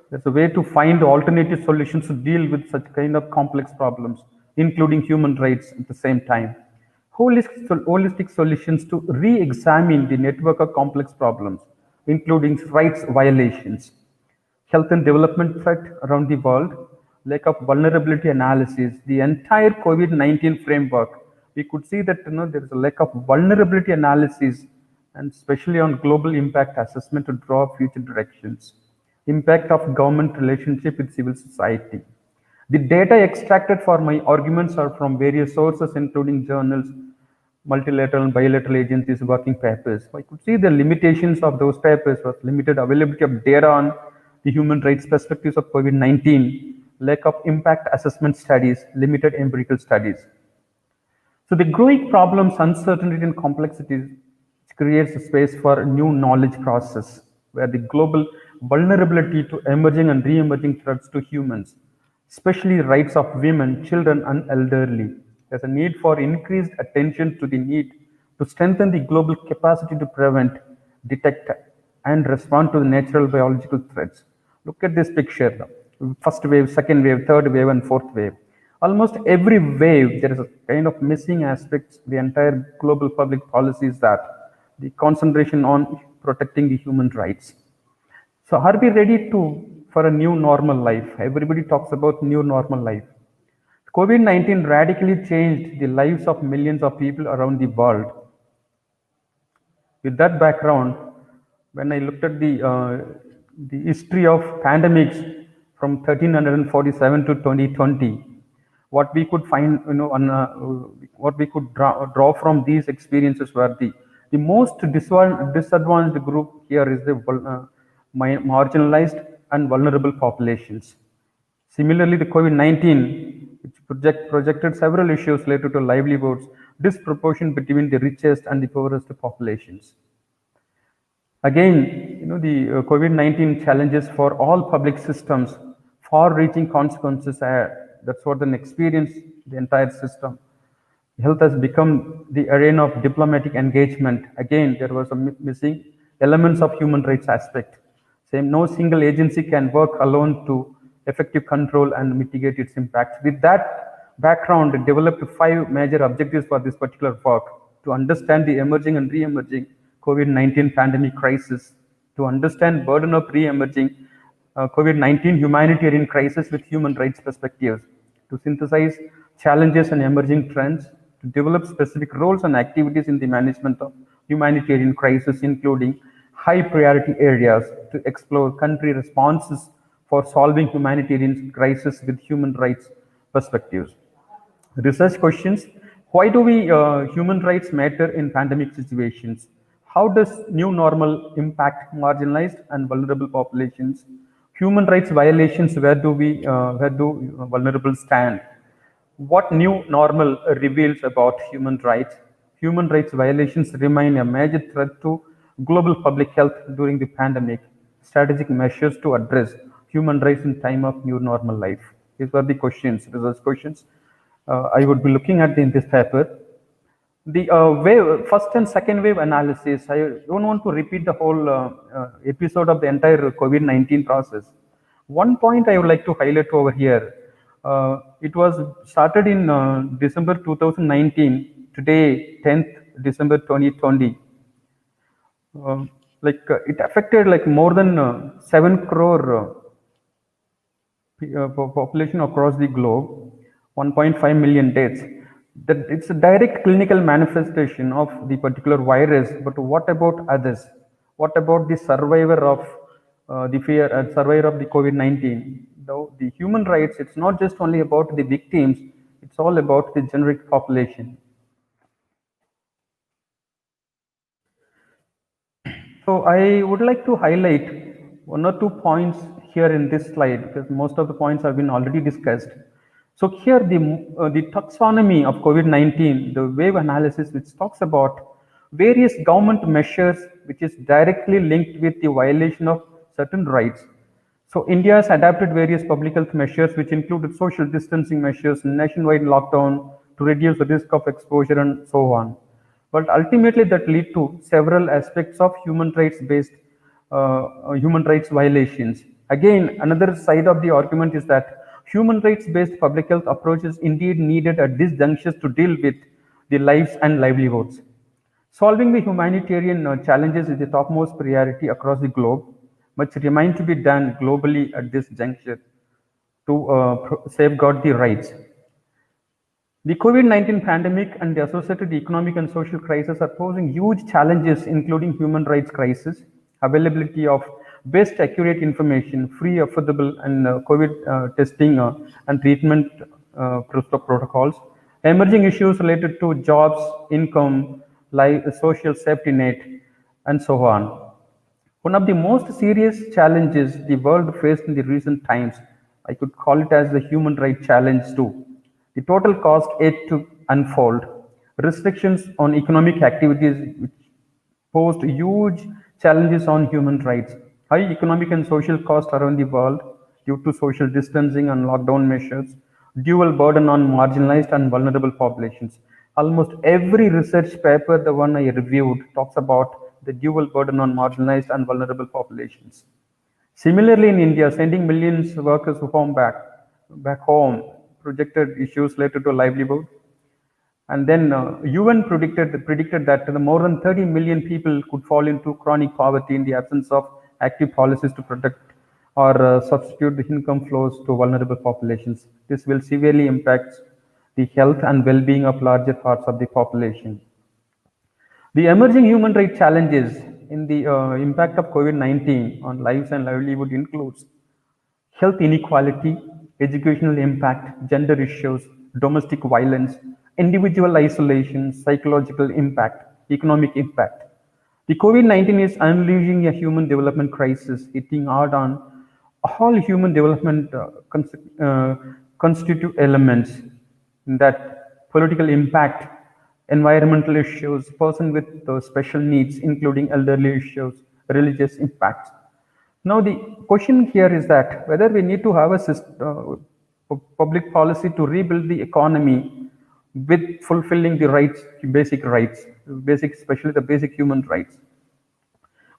there's a way to find alternative solutions to deal with such kind of complex problems, including human rights at the same time. Holistic solutions to re-examine the network of complex problems, including rights violations, health and development threat around the world, lack of vulnerability analysis, the entire COVID-19 framework. We could see that there is a lack of vulnerability analysis, and especially on global impact assessment to draw future directions. Impact of government relationship with civil society. The data extracted for my arguments are from various sources, including journals, multilateral and bilateral agencies, working papers. I could see the limitations of those papers was limited availability of data on the human rights perspectives of COVID-19, lack of impact assessment studies, limited empirical studies. So the growing problems, uncertainty, and complexities creates a space for a new knowledge process, where the global vulnerability to emerging and re-emerging threats to humans, especially rights of women, children, and elderly. There's a need for increased attention to the need to strengthen the global capacity to prevent, detect, and respond to the natural biological threats. Look at this picture. First wave, second wave, third wave, and fourth wave. Almost every wave, there is a kind of missing aspects. The entire global public policy is that the concentration on protecting the human rights. So are we ready for a new normal life? Everybody talks about new normal life. COVID-19 radically changed the lives of millions of people around the world. With that background, when I looked at the history of pandemics from 1347 to 2020, what we could find, what we could draw from these experiences were the most disadvantaged group here is the marginalized and vulnerable populations. Similarly, the COVID-19, which projected several issues related to livelihoods, disproportion between the richest and the poorest populations. Again, the COVID-19 challenges for all public systems, far-reaching consequences. That's what an experience the entire system. Health has become the arena of diplomatic engagement. Again, there was a missing elements of human rights aspect. Same, no single agency can work alone to effective control and mitigate its impact. With that background, it developed 5 major objectives for this particular work: to understand the emerging and re-emerging COVID-19 pandemic crisis, to understand burden of re-emerging COVID-19 humanitarian crisis with human rights perspectives, to synthesize challenges and emerging trends, to develop specific roles and activities in the management of humanitarian crisis, including high priority areas, to explore country responses for solving humanitarian crisis with human rights perspectives. Research questions: why do we human rights matter in pandemic situations? How does new normal impact marginalized and vulnerable populations? Human rights violations: where do vulnerable stand? What new normal reveals about human rights? Human rights violations remain a major threat to global public health during the pandemic. Strategic measures to address human rights in time of new normal life. These were the questions, research questions I would be looking at in this paper. The first and second wave analysis, I don't want to repeat the whole episode of the entire COVID-19 process. One point I would like to highlight over here. It was started in December 2019, today 10th December 2020. It affected like more than 7 crore population across the globe, 1.5 million deaths. That it's a direct clinical manifestation of the particular virus. But what about others? What about the survivor of survivor of the COVID-19? Though the human rights, it's not just only about the victims; it's all about the generic population. So I would like to highlight 1 or 2 points here in this slide, because most of the points have been already discussed. So here the taxonomy of COVID-19, the wave analysis, which talks about various government measures which is directly linked with the violation of certain rights. So India has adapted various public health measures which included social distancing measures, nationwide lockdown to reduce the risk of exposure and so on. But ultimately that lead to several aspects of human rights violations. Again, another side of the argument is that human rights based public health approaches indeed needed at these junctures to deal with the lives and livelihoods. Solving the humanitarian challenges is the topmost priority across the globe. Much remains to be done globally at this juncture to safeguard the rights. The COVID-19 pandemic and the associated economic and social crisis are posing huge challenges, including human rights crisis, availability of best accurate information, free, affordable, and COVID testing and treatment protocols, emerging issues related to jobs, income, social safety net, and so on. One of the most serious challenges the world faced in the recent times, I could call it as the human rights challenge too. The total cost yet to unfold. Restrictions on economic activities which posed huge challenges on human rights. High economic and social costs around the world due to social distancing and lockdown measures. Dual burden on marginalized and vulnerable populations. Almost every research paper, the one I reviewed, talks about the dual burden on marginalized and vulnerable populations. Similarly, in India, sending millions of workers back home, projected issues related to livelihood. And then UN predicted that more than 30 million people could fall into chronic poverty in the absence of active policies to protect or substitute the income flows to vulnerable populations. This will severely impact the health and well-being of larger parts of the population. The emerging human rights challenges in the impact of COVID-19 on lives and livelihood includes health inequality, educational impact, gender issues, domestic violence, individual isolation, psychological impact, economic impact. The COVID-19 is unleashing a human development crisis, hitting hard on all human development constitute elements, that political impact, environmental issues, person with special needs, including elderly issues, religious impacts. Now, the question here is that whether we need to have a public policy to rebuild the economy with fulfilling the rights, especially the basic human rights.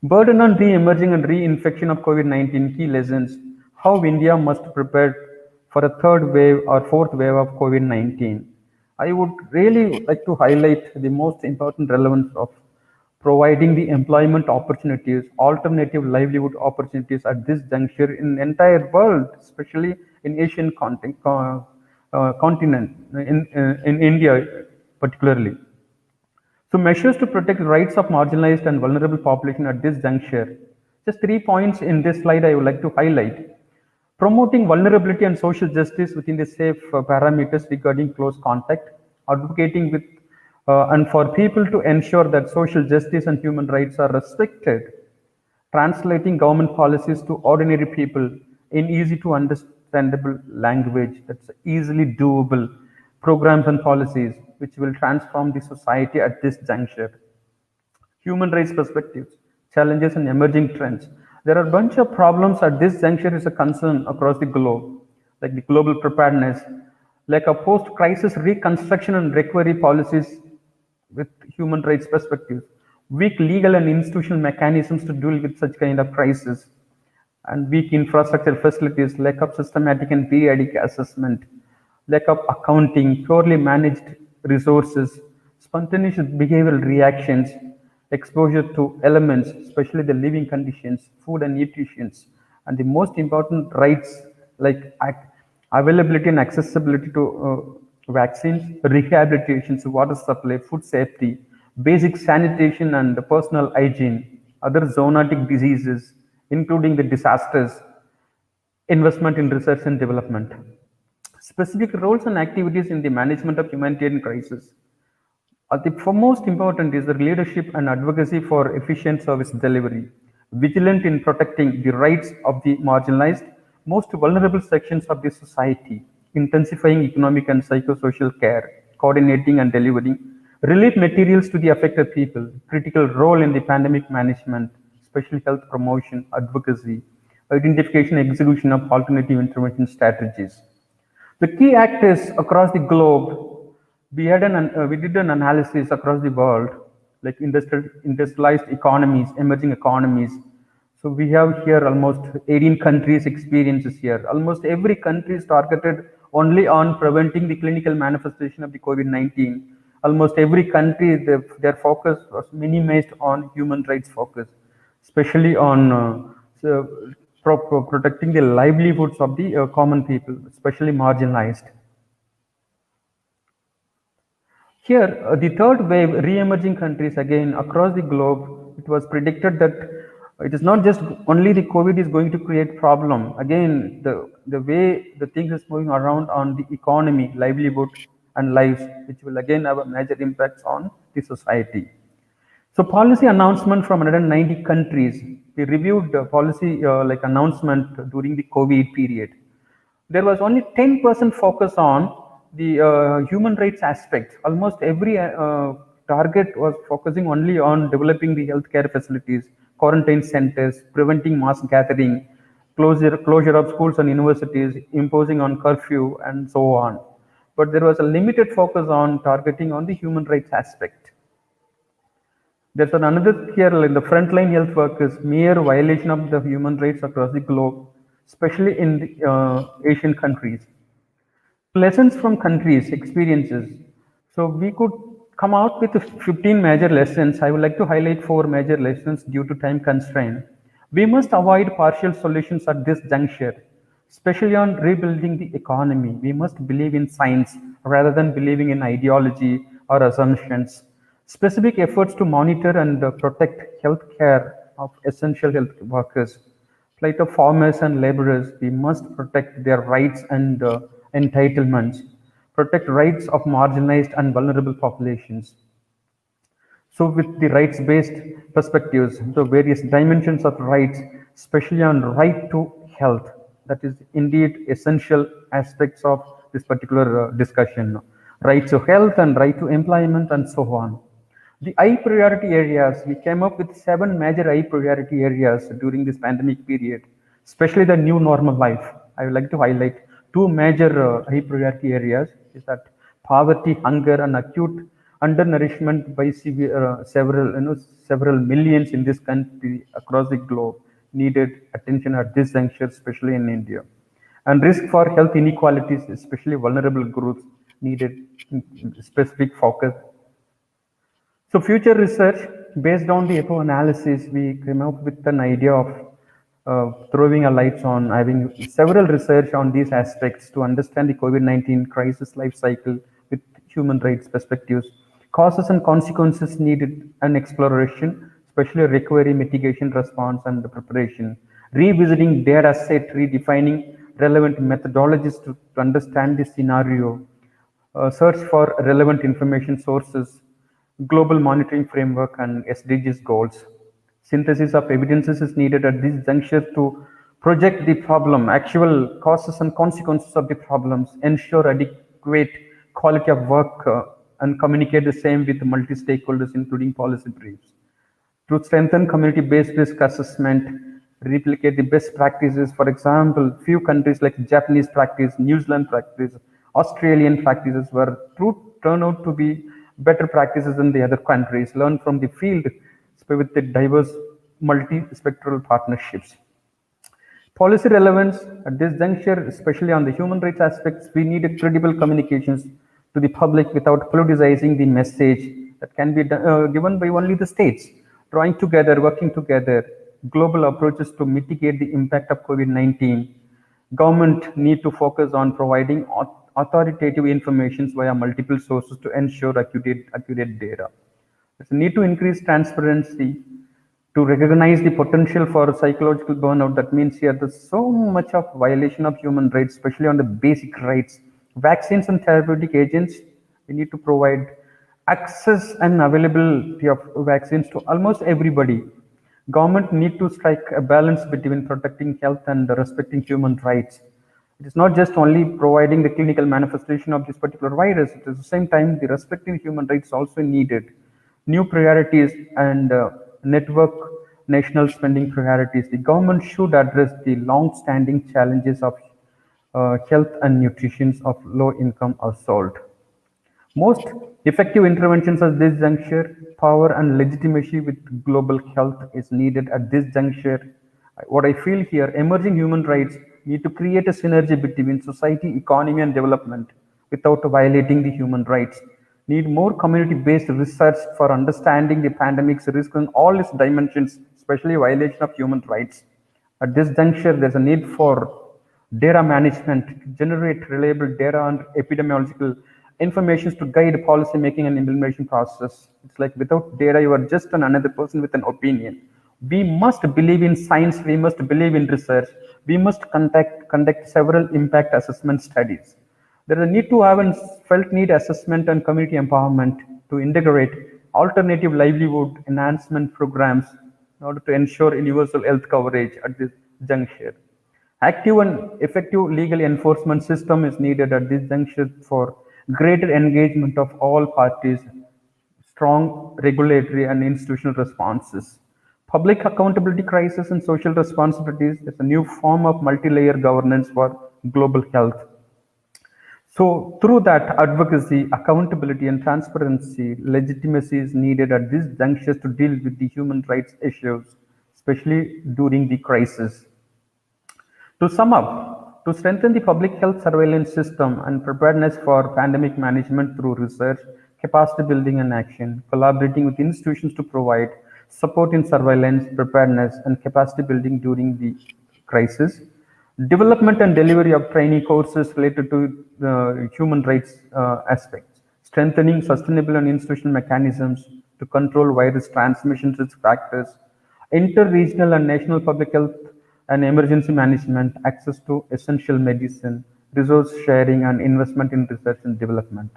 Burden on re-emerging and reinfection of COVID-19 key lessons, how India must prepare for a third wave or fourth wave of COVID-19. I would really like to highlight the most important relevance of providing the employment opportunities, alternative livelihood opportunities at this juncture in the entire world, especially in Asian continent, in India particularly. So measures to protect the rights of marginalized and vulnerable population at this juncture. Just 3 points in this slide I would like to highlight. Promoting vulnerability and social justice within the safe parameters regarding close contact, advocating with and for people to ensure that social justice and human rights are respected, translating government policies to ordinary people in easy to understandable language that's easily doable programs and policies which will transform the society at this juncture. Human rights perspectives, challenges and emerging trends. There are a bunch of problems at this juncture is a concern across the globe, like the global preparedness, like a post-crisis reconstruction and recovery policies with human rights perspectives, weak legal and institutional mechanisms to deal with such kind of crisis, and weak infrastructure facilities, lack of systematic and periodic assessment, lack of accounting, poorly managed resources, spontaneous behavioral reactions, exposure to elements, especially the living conditions, food and nutrition, and the most important rights like availability and accessibility to vaccines, rehabilitation, water supply, food safety, basic sanitation and personal hygiene, other zoonotic diseases, including the disasters, investment in research and development, specific roles and activities in the management of humanitarian crisis. The foremost important is the leadership and advocacy for efficient service delivery, vigilant in protecting the rights of the marginalized, most vulnerable sections of the society, intensifying economic and psychosocial care, coordinating and delivering relief materials to the affected people, critical role in the pandemic management, especially health promotion, advocacy, identification and execution of alternative intervention strategies. The key actors across the globe, we did an analysis across the world, like industrialized economies, emerging economies. So we have here almost 18 countries experiences here. Almost every country is targeted only on preventing the clinical manifestation of the COVID-19. Almost every country, their focus was minimized on human rights focus, especially on protecting the livelihoods of the common people, especially marginalized. Here, the third wave, re-emerging countries, again, across the globe, it was predicted that it is not just only the COVID is going to create problem. Again, the way the things is moving around on the economy, livelihood, and lives, which will again have a major impacts on the society. So policy announcement from 190 countries. We reviewed the policy like announcement during the COVID period. There was only 10% focus on the human rights aspect. Almost every target was focusing only on developing the healthcare facilities, quarantine centers, preventing mass gathering, closure of schools and universities, imposing on curfew, and so on. But there was a limited focus on targeting on the human rights aspect. There's another here in the frontline health workers, mere violation of the human rights across the globe, especially in the Asian countries. Lessons from countries, experiences. So we could come out with 15 major lessons. I would like to highlight 4 major lessons due to time constraint. We must avoid partial solutions at this juncture, especially on rebuilding the economy. We must believe in science rather than believing in ideology or assumptions. Specific efforts to monitor and protect health care of essential health workers. Like of farmers and laborers, we must protect their rights and entitlements, protect rights of marginalized and vulnerable populations. So with the rights-based perspectives, the various dimensions of rights, especially on right to health, that is indeed essential aspects of this particular discussion. Right to health and right to employment and so on. The high priority areas, we came up with 7 major high priority areas during this pandemic period, especially the new normal life. I would like to highlight 2 major high priority areas, is that poverty, hunger, and acute undernourishment by several millions in this country across the globe needed attention at this juncture, especially in India. And risk for health inequalities, especially vulnerable groups, needed specific focus. So future research, based on the above analysis, we came up with an idea of throwing a lights on having several research on these aspects to understand the COVID-19 crisis life cycle with human rights perspectives. Causes and consequences needed an exploration, especially recovery, mitigation, response, and the preparation. Revisiting data set, redefining relevant methodologies to understand the scenario. Search for relevant information sources, global monitoring framework, and SDGs goals. Synthesis of evidences is needed at this juncture to project the problem, actual causes and consequences of the problems, ensure adequate quality of work, and communicate the same with multi-stakeholders, including policy briefs. To strengthen community-based risk assessment, replicate the best practices. For example, few countries like Japanese practice, New Zealand practice, Australian practices were turn out to be better practices than the other countries. Learn from the field with the diverse multi-spectral partnerships. Policy relevance at this juncture, especially on the human rights aspects, we need credible communications to the public without politicizing the message that can be given by only the states. Drawing together, working together, global approaches to mitigate the impact of COVID-19. Government need to focus on providing authoritative information via multiple sources to ensure accurate data. There's a need to increase transparency to recognize the potential for psychological burnout. That means here there's so much of violation of human rights, especially on the basic rights. Vaccines and therapeutic agents, we need to provide access and availability of vaccines to almost everybody. Government need to strike a balance between protecting health and respecting human rights. It is not just only providing the clinical manifestation of this particular virus, at the same time, the respecting human rights also needed. New priorities and network national spending priorities. The government should address the long-standing challenges of health and nutrition of low-income households. Most effective interventions at this juncture, power and legitimacy with global health is needed at this juncture. What I feel here, emerging human rights need to create a synergy between society, economy, and development without violating the human rights. Need more community-based research for understanding the pandemic's risk in all its dimensions, especially violation of human rights. At this juncture, there's a need for data management to generate reliable data and epidemiological information to guide policy making and implementation process. It's like without data, you are just another person with an opinion. We must believe in science. We must believe in research. We must conduct several impact assessment studies. There is a need to have a felt need assessment and community empowerment to integrate alternative livelihood enhancement programs in order to ensure universal health coverage at this juncture. Active and effective legal enforcement system is needed at this juncture for greater engagement of all parties, strong regulatory and institutional responses. Public accountability crisis and social responsibilities is a new form of multi-layer governance for global health. So through that advocacy, accountability, and transparency, legitimacy is needed at this juncture to deal with the human rights issues, especially during the crisis. To sum up, to strengthen the public health surveillance system and preparedness for pandemic management through research, capacity building and action, collaborating with institutions to provide support in surveillance, preparedness, and capacity building during the crisis, development and delivery of training courses related to human rights aspects, strengthening sustainable and institutional mechanisms to control virus transmission risk factors, inter-regional and national public health and emergency management, access to essential medicine, resource sharing, and investment in research and development.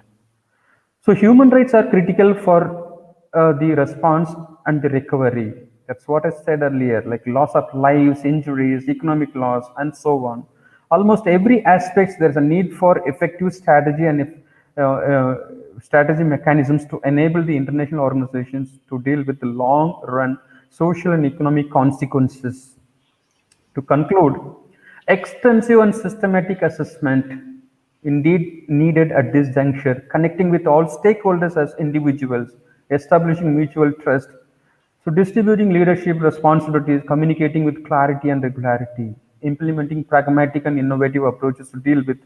So human rights are critical for the response and the recovery. That's what I said earlier, like loss of lives, injuries, economic loss, and so on. Almost every aspect, there's a need for effective strategy and strategy mechanisms to enable the international organizations to deal with the long-run social and economic consequences. To conclude, extensive and systematic assessment indeed needed at this juncture, connecting with all stakeholders as individuals, establishing mutual trust, so distributing leadership responsibilities, communicating with clarity and regularity, implementing pragmatic and innovative approaches to deal with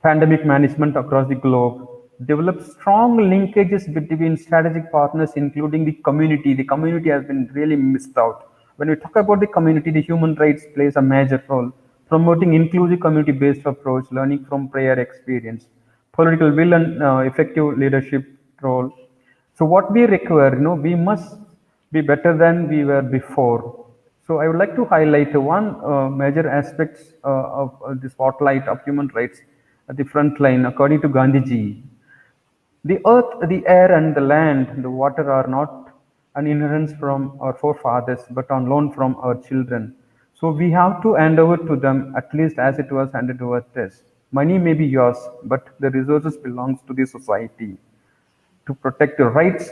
pandemic management across the globe, develop strong linkages between strategic partners, including the community. The community has been really missed out. When we talk about the community, the human rights plays a major role, promoting inclusive community-based approach, learning from prior experience, political will and effective leadership role. So what we require, we must be better than we were before. So I would like to highlight one major aspects of the spotlight of human rights at the front line. According to Gandhiji, the earth, the air, and the land, the water are not an inheritance from our forefathers, but on loan from our children. So we have to hand over to them at least as it was handed over to us. Money may be yours, but the resources belongs to the society. To protect the rights,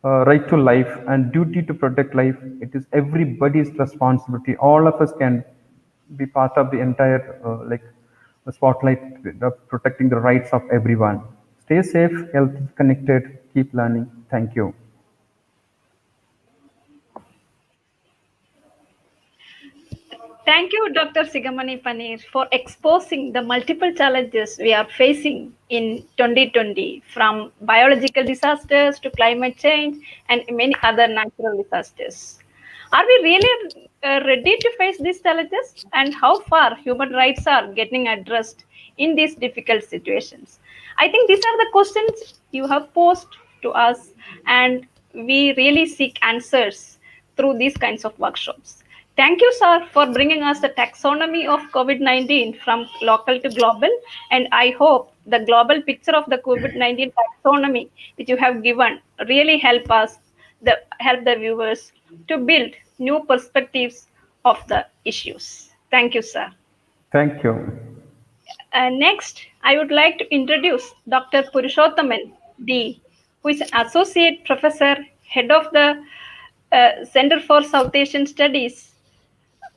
right to life and duty to protect life, it is everybody's responsibility. All of us can be part of the entire the spotlight of protecting the rights of everyone. Stay safe, healthy, connected, keep learning. Thank you. Thank you, Dr. Sigamani Paneer, for exposing the multiple challenges we are facing in 2020, from biological disasters to climate change and many other natural disasters. Are we really ready to face these challenges, and how far human rights are getting addressed in these difficult situations? I think these are the questions you have posed to us, and we really seek answers through these kinds of workshops. Thank you, sir, for bringing us the taxonomy of COVID-19 from local to global. And I hope the global picture of the COVID-19 taxonomy which you have given really help the viewers to build new perspectives of the issues. Thank you, sir. Thank you. Next, I would like to introduce Dr. Purushothaman D, who is an associate professor, head of the Center for South Asian Studies,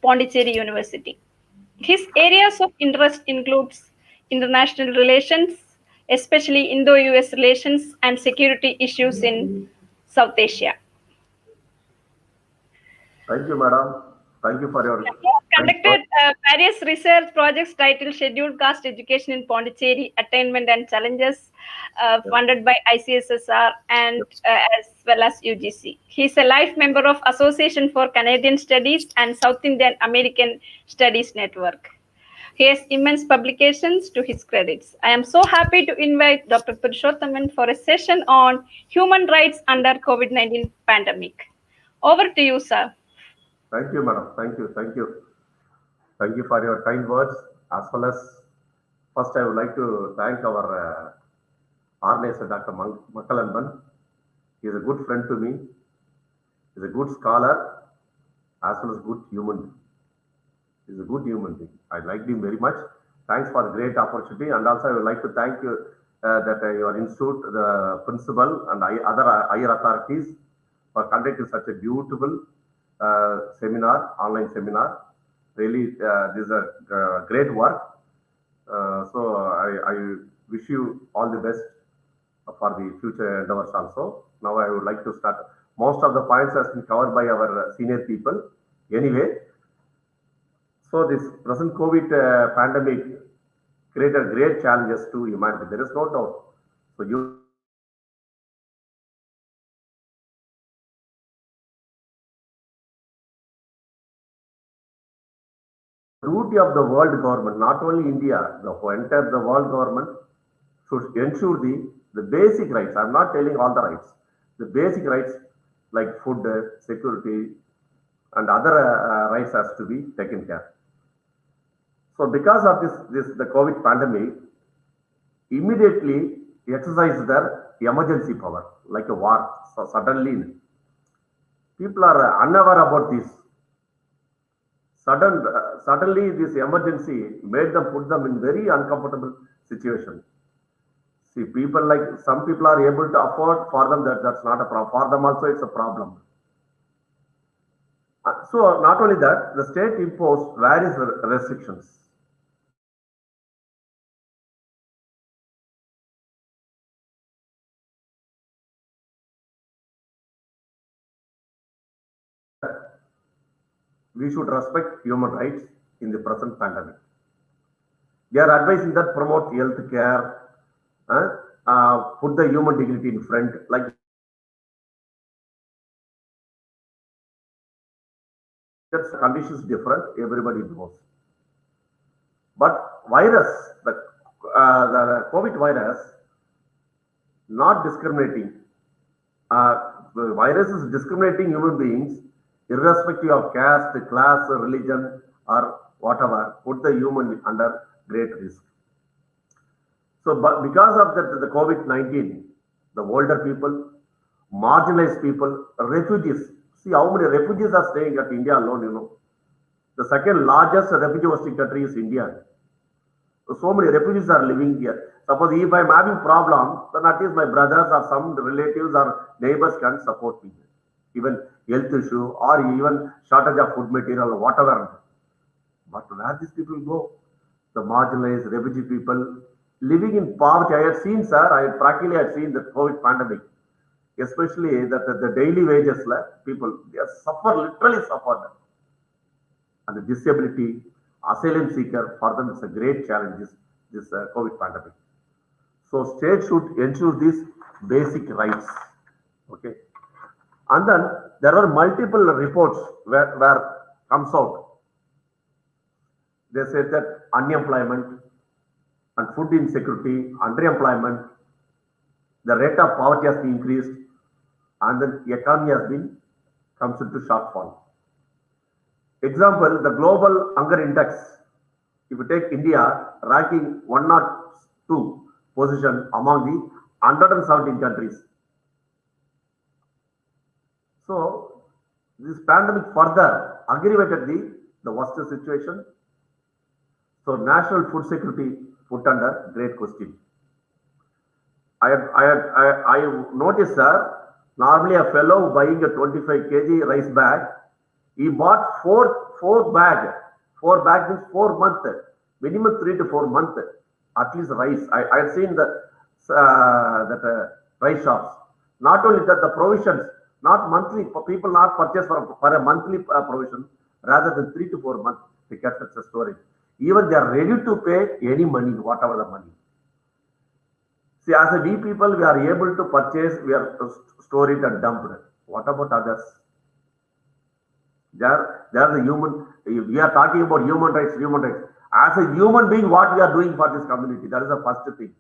Pondicherry University. His areas of interest includes international relations, especially Indo-US relations and security issues in South Asia. Thank you, madam. Thank you for your. He has conducted various research projects titled Scheduled Caste Education in Pondicherry, Attainment and Challenges, funded by ICSSR and as well as UGC. He is a life member of Association for Canadian Studies and South Indian American Studies Network. He has immense publications to his credits. I am so happy to invite Dr. Purushothaman for a session on human rights under COVID-19 pandemic. Over to you, sir. Thank you, madam. Thank you. Thank you. Thank you for your kind words. As well as, first, I would like to thank our organizer, Dr. Makkalanban. He is a good friend to me. He is a good scholar, as well as good human being. He is a good human being. I liked him very much. Thanks for the great opportunity. And also, I would like to thank you that your institute, the principal, and other higher authorities for conducting such a beautiful seminar, online seminar. Really, this is a great work. So I wish you all the best for the future endeavors also. Now I would like to start. Most of the points has been covered by our senior people. Anyway, so this present COVID pandemic created great challenges to humanity. There is no doubt. So you. Duty of the world government, not only India, the entire world government should ensure the basic rights. I'm not telling all the rights. The basic rights like food, security, and other rights has to be taken care. So because of the COVID pandemic, immediately exercise their emergency power, like a war. So suddenly, people are unaware about this. Suddenly, this emergency made them put them in very uncomfortable situation. See, people like some people are able to afford. For them, that's not a problem. For them also, it's a problem. So not only that, the state imposed various restrictions. we should respect human rights in the present pandemic. They are advising that promote health care, put the human dignity in front, like that. Conditions different, everybody knows. But virus, the COVID virus, not discriminating. The virus is discriminating human beings, irrespective of caste, class, religion, or whatever, put the human under great risk. So, but because of the COVID-19, the older people, marginalized people, refugees. See how many refugees are staying at India alone, you know. The second largest refugee hosting country is India. So many refugees are living here. Suppose if I'm having problem, then at least my brothers or some relatives or neighbors can support me. Even health issue or even shortage of food material or whatever. But where these people go? The marginalized refugee people living in poverty. I had seen, sir, practically had seen the COVID pandemic, especially the daily wages people, they literally suffered. And the disability, asylum seeker, for them it's a great challenge, this COVID pandemic. So state should ensure these basic rights. Okay. And then there are multiple reports where comes out. They said that unemployment and food insecurity, underemployment, the rate of poverty has been increased, and then the economy has been comes into shortfall. Example, the global hunger index, if you take India, ranking 102 position among the 117 countries. So this pandemic further aggravated the worst situation. So national food security put under great question. I noticed, sir, normally a fellow buying a 25 kg rice bag, he bought four bags means 4 months, minimum 3 to 4 months, at least rice. I have seen that rice shops. Not only that, the provisions, not monthly, people not purchase for a monthly provision, rather than 3 to 4 months, they kept as a storage. Even they are ready to pay any money, whatever the money. See, as a we people, we are able to purchase, we are store it and dump it. What about others? They are the human. We are talking about human rights. As a human being, what we are doing for this community, that is the first thing.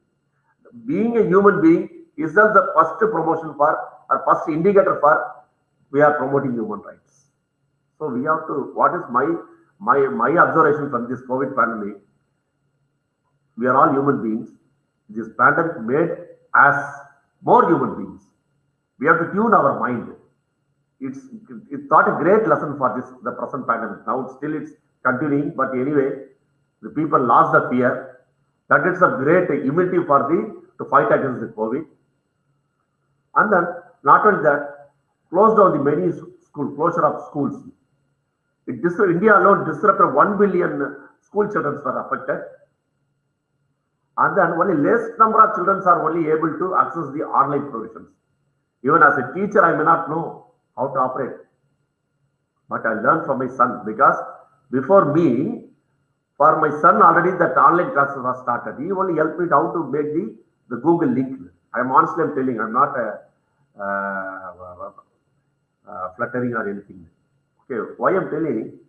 Being a human being is just the first promotion for, or first indicator for, we are promoting human rights. So we have to, what is my observation from this COVID pandemic, we are all human beings. This pandemic made us more human beings. We have to tune our mind. It's not a great lesson for the present pandemic. Now still it's continuing, but anyway, the people lost the fear. That is a great immunity for to fight against the COVID. And then not only that, close down the many closure of schools. India alone disrupted 1 billion school children were affected. And then only less number of children are only able to access the online provisions. Even as a teacher, I may not know how to operate. But I learned from my son, because before me, for my son already that online classes was started. He only helped me how to make the Google link. I'm honestly telling, I'm not flattering or anything. Okay, why I'm telling?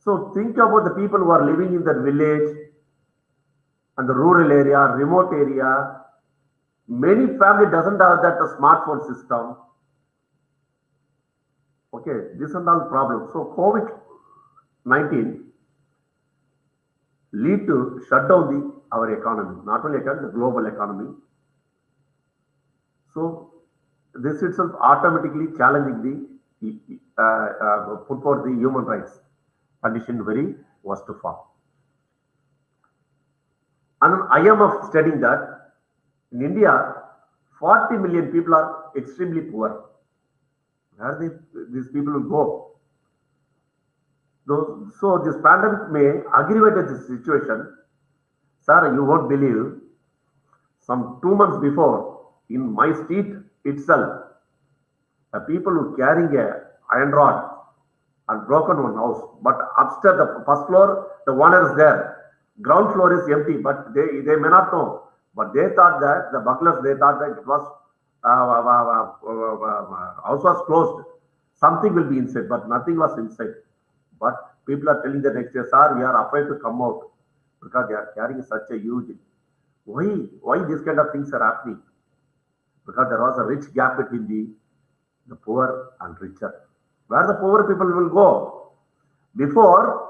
So think about the people who are living in that village and the rural area, remote area. Many family doesn't have that smartphone system. Okay, this is all problem. So COVID-19 lead to shut down our economy, not only economy, the global economy. So this itself automatically challenging put forth the human rights condition very worst form. And IMF studying that in India, 40 million people are extremely poor. Where these people will go? So this pandemic may aggravate this situation. Sir, you won't believe, some 2 months before, in my street itself, the people who carrying a iron rod and broken one house. But upstairs, the first floor, the owner is there. Ground floor is empty, but they may not know. But they thought that the burglars, they thought that it was house was closed. Something will be inside, but nothing was inside. But people are telling the next day, sir, we are afraid to come out because they are carrying such a huge. Why these kind of things are happening? Because there was a rich gap between the poor and richer. Where the poor people will go? Before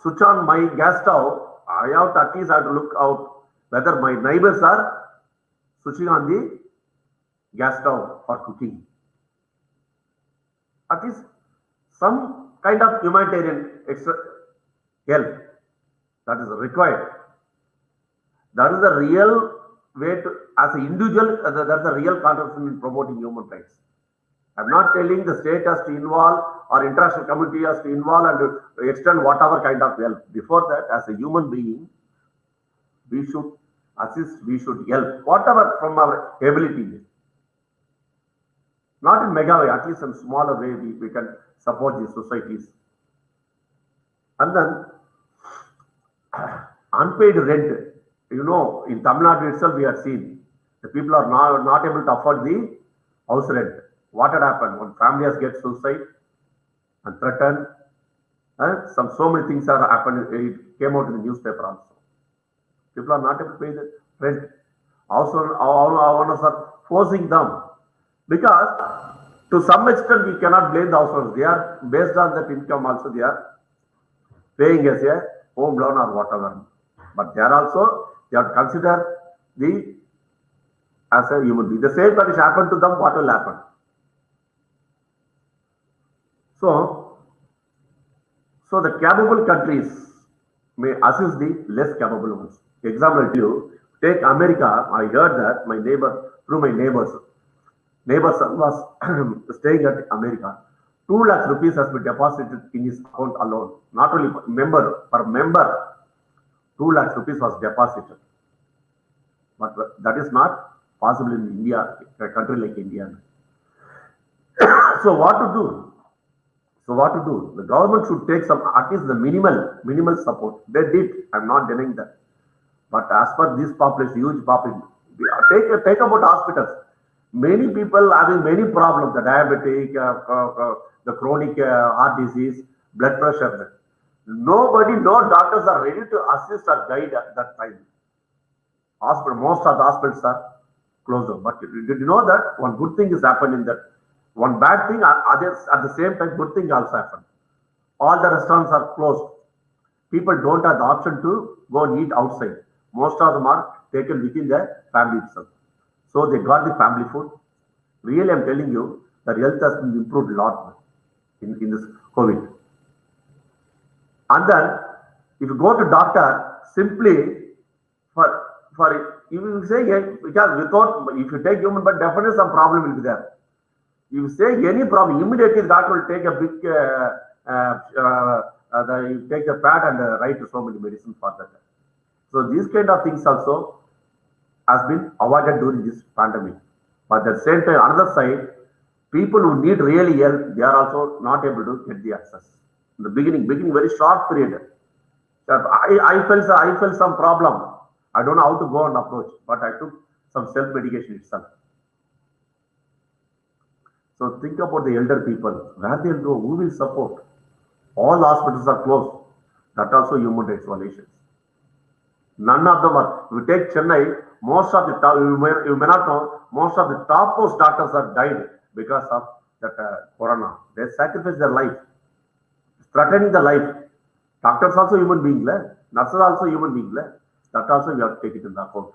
switch on my gas stove, I have to at least have to look out whether my neighbors are switching on the gas stove for cooking. At least some kind of humanitarian extra help that is required. That is the real way to, as an individual, that's the real contribution in promoting human rights. I'm not telling the state has to involve or international community has to involve and extend whatever kind of help. Before that, as a human being, we should assist, we should help, whatever from our ability. Not in mega way, at least in smaller way, we can support these societies. And then, unpaid rent. In Tamil Nadu itself, we have seen the people are not able to afford the house rent. What had happened? When families get suicide and threatened, so many things are happened. It came out in the newspaper also. People are not able to pay the rent. Also, our owners are forcing them because to some extent we cannot blame the households. They are based on that income also. They are paying as a home loan or whatever. But they are also they have to consider as a human being. The same that is happened to them, what will happen? So the capable countries may assist the less capable ones. Example, you take America. I heard that my neighbor, through my neighbor's son was staying at America. 2 lakh rupees has been deposited in his account alone. Not only per member, 2 lakh rupees was deposited. But that is not possible in India, a country like India. So what to do? The government should take some, at least the minimal support. They did. I'm not denying that. But as per this population, huge population, take about hospitals. Many people having many problems, the diabetic, the chronic heart disease, blood pressure. No doctors are ready to assist or guide at that time. Most of the hospitals are closed down. But did you know that one good thing is happening that one bad thing, others at the same time, good thing also happened. All the restaurants are closed. People don't have the option to go and eat outside. Most of them are taken within the family itself. So they got the family food. Really, I'm telling you, the health has been improved a lot in this COVID. And then, if you go to doctor, simply you will say, because if you take human, but definitely some problem will be there. You say any problem, immediately the doctor will take a big, you take the pad and write so many medicines for that. So these kind of things also has been avoided during this pandemic. But at the same time, another side, people who need really help, they are also not able to get the access. In the beginning very short period. I felt some problem. I don't know how to go and approach, but I took some self-medication itself. So think about the elder people. Where they'll go? Who will support? All the hospitals are closed. That also human rights violations. None of them are. If you take Chennai, most of the top, you may not know, most of the topmost doctors have died because of that corona. They sacrificed their life, threatening the life. Doctors also human beings, nurses also human beings. That also you have to take it in the account.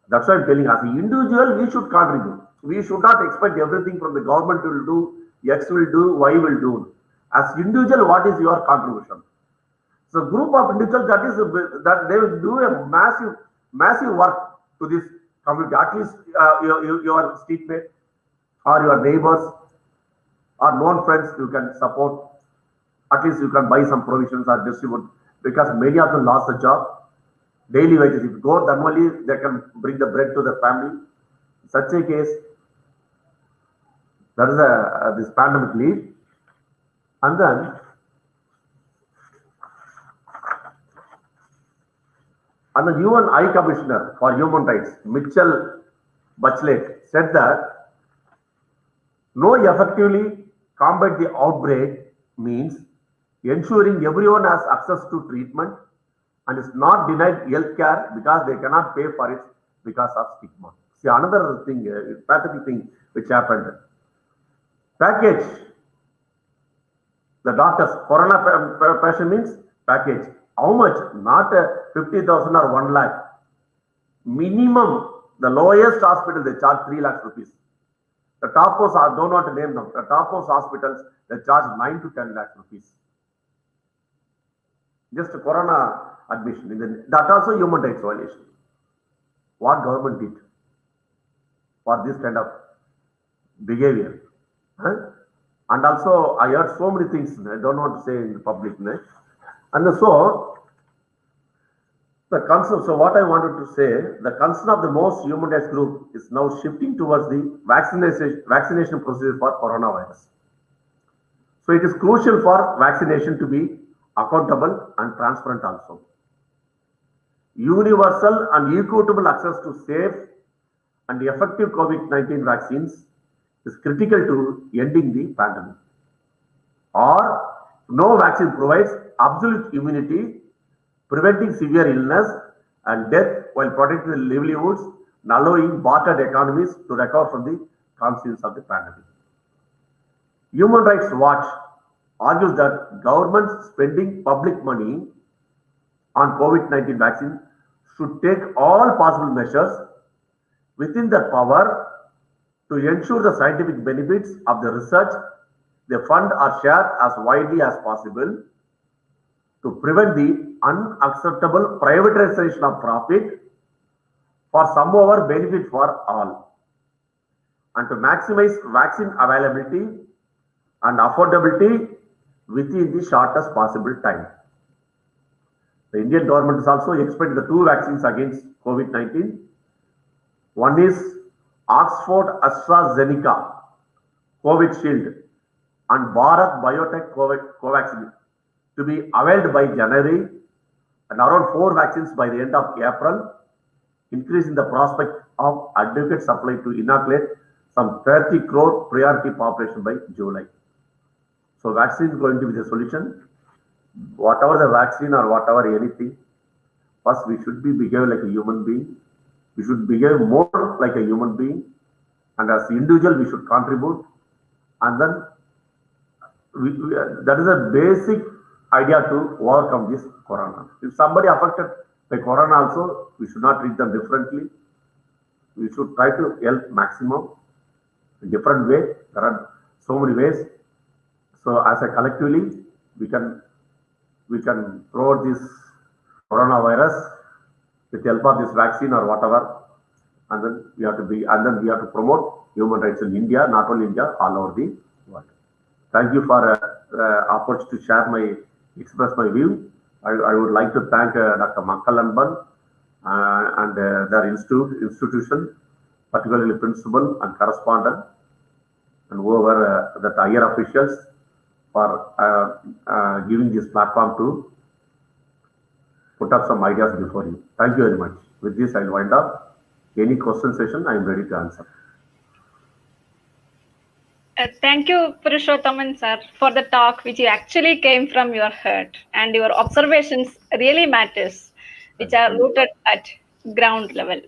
That's why I'm telling, as an individual, we should contribute. We should not expect everything from the government will do, X will do, Y will do. As individual, what is your contribution? So group of individuals, that they will do a massive work to this community. At least your streetmate or your neighbors or known friends you can support. At least you can buy some provisions or distribute, because many of them lost the job. Daily wages, if you go, then only they can bring the bread to their family. In such a case, that is this pandemic leave. And then the UN High Commissioner for Human Rights, Mitchell Bachelet, said that no effectively combat the outbreak means ensuring everyone has access to treatment and is not denied health care because they cannot pay for it because of stigma. See, another thing, pathetic thing which happened. Package. The doctors, corona patient means package. How much? Not 50,000 or 1 lakh. Minimum, the lowest hospital, they charge 3 lakhs rupees. The top most, I don't want to name them, the top most hospitals, they charge 9 to 10 lakhs rupees. Just a corona admission. That also human rights violation. What government did for this kind of behavior? Huh? And also, I heard so many things, I don't want to say in the public. And so, the concern, so what I wanted to say, the concern of the most human rights group is now shifting towards the vaccination procedure for coronavirus. So it is crucial for vaccination to be accountable and transparent also. Universal and equitable access to safe and effective COVID-19 vaccines is critical to ending the pandemic. Or no vaccine provides absolute immunity, preventing severe illness and death while protecting the livelihoods and allowing battered economies to recover from the consequences of the pandemic. Human Rights Watch argues that governments spending public money on COVID-19 vaccine should take all possible measures within their power to ensure the scientific benefits of the research they fund or share as widely as possible, to prevent the unacceptable privatization of profit for some over benefit for all, and to maximize vaccine availability and affordability within the shortest possible time. The Indian government is also expecting the 2 vaccines against COVID-19. One is Oxford AstraZeneca Covishield and Bharat Biotech Covaxin to be availed by January, and around 4 vaccines by the end of April, increasing the prospect of adequate supply to inoculate some 30 crore priority population by July. So vaccine is going to be the solution. Whatever the vaccine or whatever anything, first we should be behave like a human being. We should behave more like a human being, and as individual we should contribute, and then that is a basic idea to overcome this corona. If somebody affected by corona also, we should not treat them differently. We should try to help maximum in different way. There are so many ways. So as a collectively, we can throw this coronavirus with the help of this vaccine or whatever, and then we have to promote human rights in India, not only India, all over the world. Thank you for opportunity to express my view. I would like to thank Dr. Makkalanban and their institution, particularly principal and correspondent, and whoever the higher officials for giving this platform to put up some ideas before you. Thank you very much. With this, I'll wind up. Any question session, I am ready to answer. Thank you, Purushothaman sir, for the talk which actually came from your heart, and your observations really matters, which are rooted at ground level.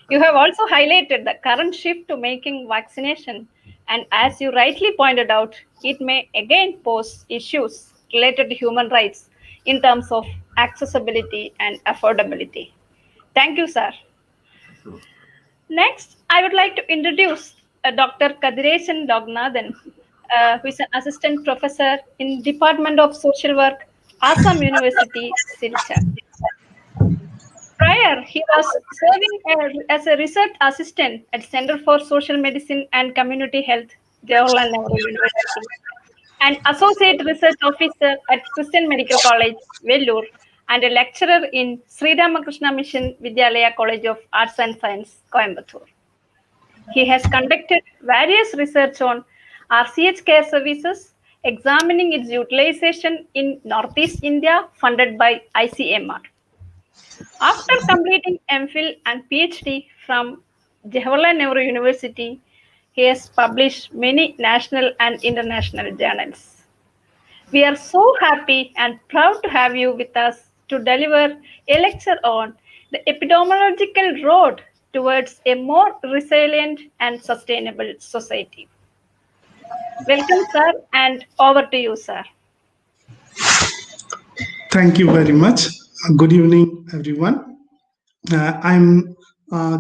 You have also highlighted the current shift to making vaccination, and as you rightly pointed out, it may again pose issues related to human rights in terms of accessibility and affordability. Thank you, sir. Sure. Next, I would like to introduce Dr. Kadiresan Lognathan, who is an assistant professor in Department of Social Work, Assam University, Silchar. Prior, he was serving as a research assistant at Center for Social Medicine and Community Health, Jawaharlal Nehru University, and associate research officer at Christian Medical College, Vellore, and a lecturer in Sri Ramakrishna Mission Vidyalaya College of Arts and Science, Coimbatore. He has conducted various research on RCH care services, examining its utilization in Northeast India, funded by ICMR. After completing MPhil and PhD from Jawaharlal Nehru University, he has published many national and international journals. We are so happy and proud to have you with us to deliver a lecture on the epidemiological road towards a more resilient and sustainable society. Welcome, sir, and over to you, sir. Thank you very much. Good evening, everyone. I'm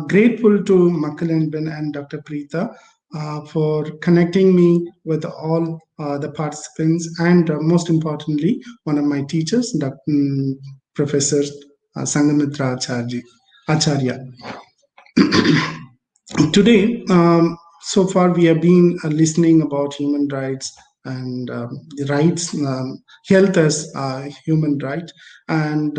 grateful to Makal Ben and Dr. Preeta for connecting me with all the participants and most importantly, one of my teachers, Professor Sangamitra Acharya. Today, so far we have been listening about human rights and the rights, health as human right. And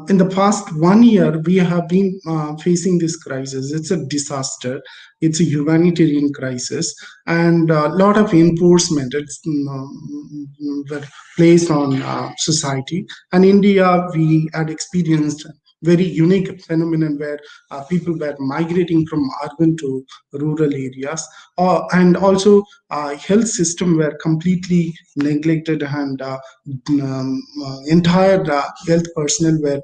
in the past 1 year, we have been facing this crisis. It's a disaster. It's a humanitarian crisis, and a lot of enforcement were placed on society. And India, we had experienced very unique phenomenon where people were migrating from urban to rural areas, and also health system were completely neglected, and entire health personnel were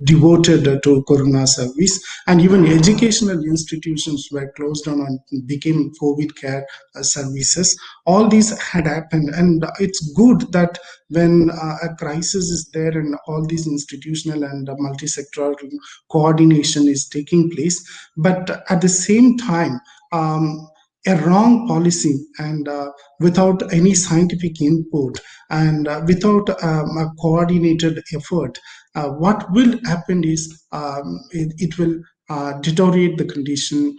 devoted to corona service, and even educational institutions were closed down and became COVID care services. All these had happened, and it's good that when a crisis is there and all these institutional and multi-sectoral coordination is taking place, but at the same time, a wrong policy and without any scientific input and without a coordinated effort, what will happen is it will deteriorate the condition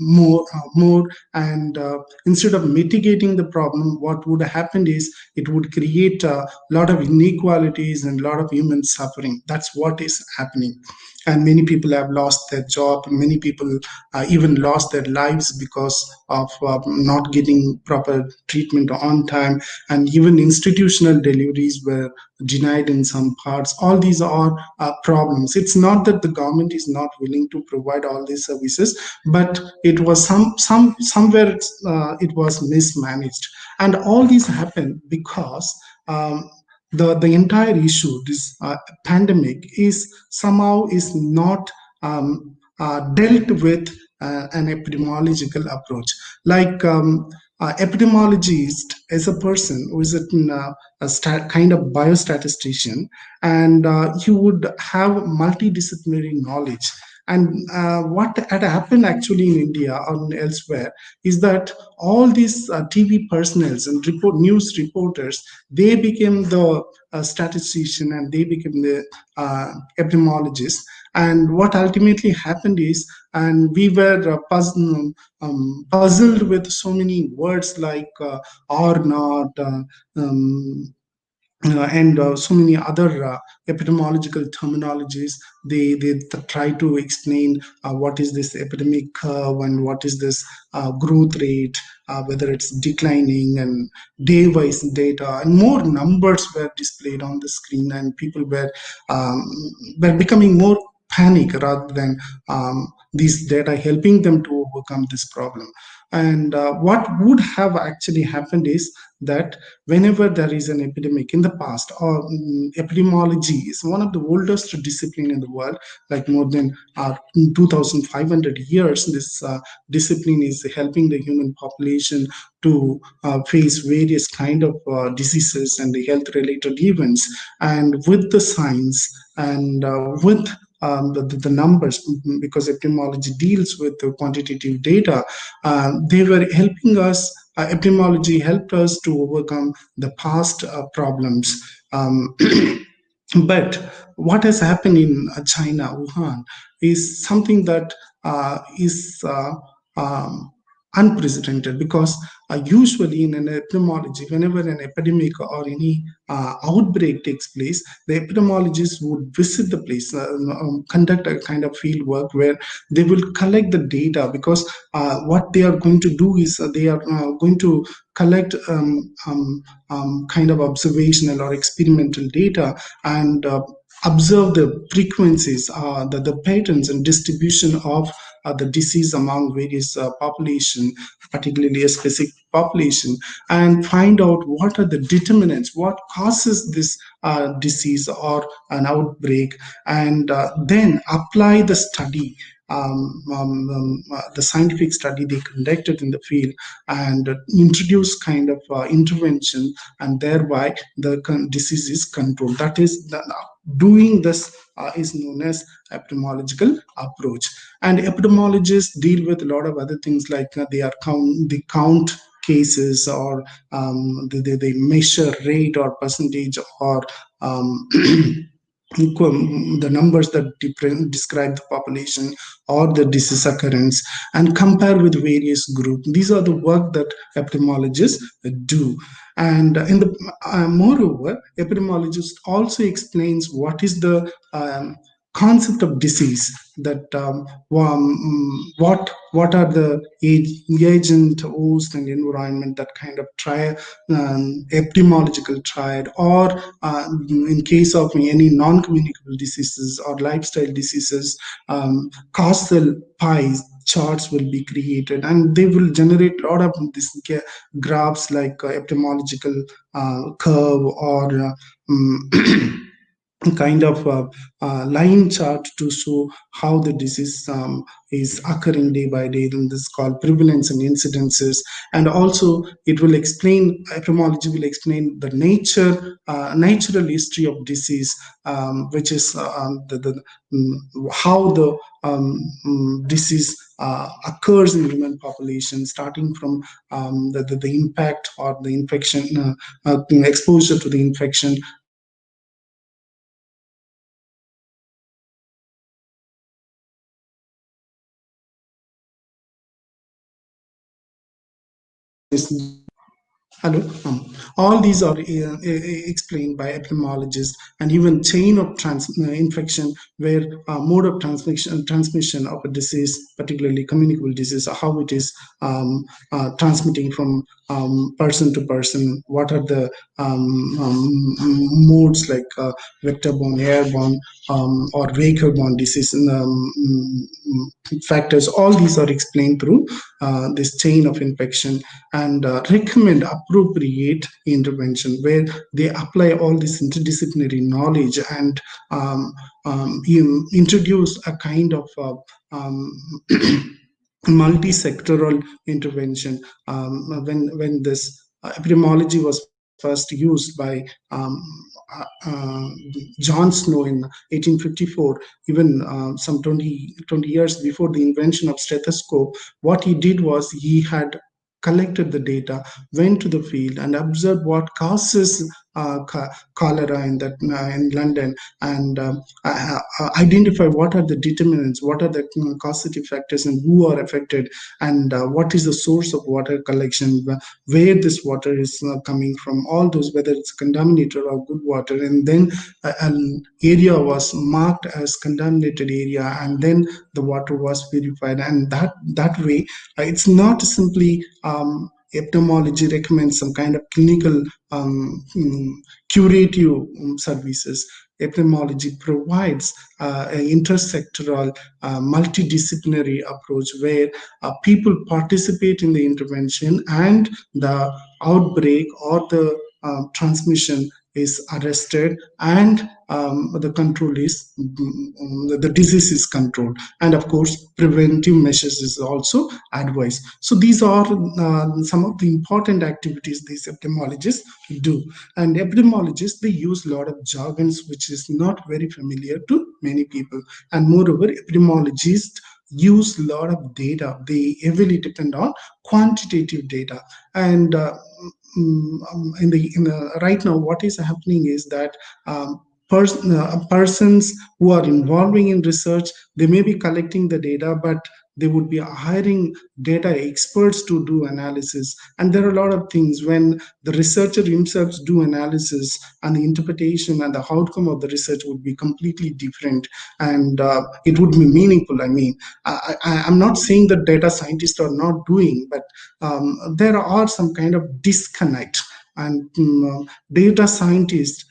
more, and instead of mitigating the problem, what would happen is it would create a lot of inequalities and a lot of human suffering. That's what is happening. And many people have lost their job. Many people even lost their lives because of not getting proper treatment on time, and even institutional deliveries were denied in some parts. All these are problems. It's not that the government is not willing to provide all these services, but it was somewhere it was mismanaged, and all these happened because the entire issue, this pandemic, is somehow is not dealt with an epidemiological approach. Like epidemiologist is a person who is a kind of biostatistician, and he would have multidisciplinary knowledge. And what had happened actually in India or elsewhere is that all these TV personnels and news reporters, they became the statistician and they became the epidemiologists. And what ultimately happened is, and we were puzzled with so many words like or not, and so many other epidemiological terminologies. They try to explain what is this epidemic curve and what is this growth rate, whether it's declining, and day-wise data, and more numbers were displayed on the screen, and people were becoming more panic rather than these data helping them to overcome this problem. And what would have actually happened is that whenever there is an epidemic in the past, or epidemiology is one of the oldest discipline in the world, like more than 2,500 years, this discipline is helping the human population to face various kind of diseases and the health related events. And with the science and with the numbers, because epidemiology deals with the quantitative data, they were helping us. Epidemiology helped us to overcome the past problems. But what has happened in China, Wuhan, is something that is unprecedented, because usually in an epidemiology, whenever an epidemic or any outbreak takes place, the epidemiologists would visit the place, conduct a kind of field work where they will collect the data, because what they are going to do is they are going to collect kind of observational or experimental data, and observe the frequencies, the patterns and distribution of the disease among various population, particularly a specific population, and find out what are the determinants, what causes this disease or an outbreak, and then apply the study, the scientific study they conducted in the field, and introduce kind of intervention, and thereby the disease is controlled. That is doing this is known as epidemiological approach. And epidemiologists deal with a lot of other things, like they count cases, or they measure rate or percentage, or the numbers that describe the population or the disease occurrence, and compare with various groups. These are the work that epidemiologists do. And in the moreover, epidemiologist also explains what is the concept of disease, that what are the agent, host, and environment, that kind of epidemiological triad, or in case of any non-communicable diseases or lifestyle diseases, causal pies charts will be created, and they will generate a lot of this graphs, like epidemiological curve, or kind of line chart to show how the disease is occurring day by day. And this is called prevalence and incidences. And also it will explain, epidemiology will explain the natural history of disease, which is how the disease occurs in human population, starting from the impact or the infection, exposure to the infection, hello. All these are explained by epidemiologists, and even chain of infection, where mode of transmission of a disease, particularly communicable disease, how it is transmitting from person to person. What are the modes, like vector-borne, airborne, or vehicle-borne disease factors. All these are explained through this chain of infection, and recommend appropriate intervention, where they apply all this interdisciplinary knowledge, and introduce a kind of multi-sectoral intervention. When this epidemiology was first used by John Snow in 1854, even some 20 years before the invention of stethoscope, what he did was he had collected the data, went to the field, and observed what causes cholera in London, and identify what are the determinants, what are the causative factors, and who are affected, and what is the source of water collection, where this water is coming from, all those, whether it's contaminated or good water. And then an area was marked as contaminated area, and then the water was purified. And that way, it's not simply epidemiology recommends some kind of clinical curative services. Epidemiology provides an intersectoral, multidisciplinary approach, where people participate in the intervention, and the outbreak or the transmission is arrested, and the control is the disease is controlled, and of course preventive measures is also advised. So these are some of the important activities these epidemiologists do. And epidemiologists, they use a lot of jargons which is not very familiar to many people, and moreover epidemiologists use a lot of data. They heavily depend on quantitative data. And right now, what is happening is that persons who are involving in research, they may be collecting the data, but They would be hiring data experts to do analysis. And there are a lot of things when the researcher himself do analysis, and the interpretation and the outcome of the research would be completely different, and it would be meaningful. I mean, I'm not saying that data scientists are not doing, but there are some kind of disconnect. And data scientists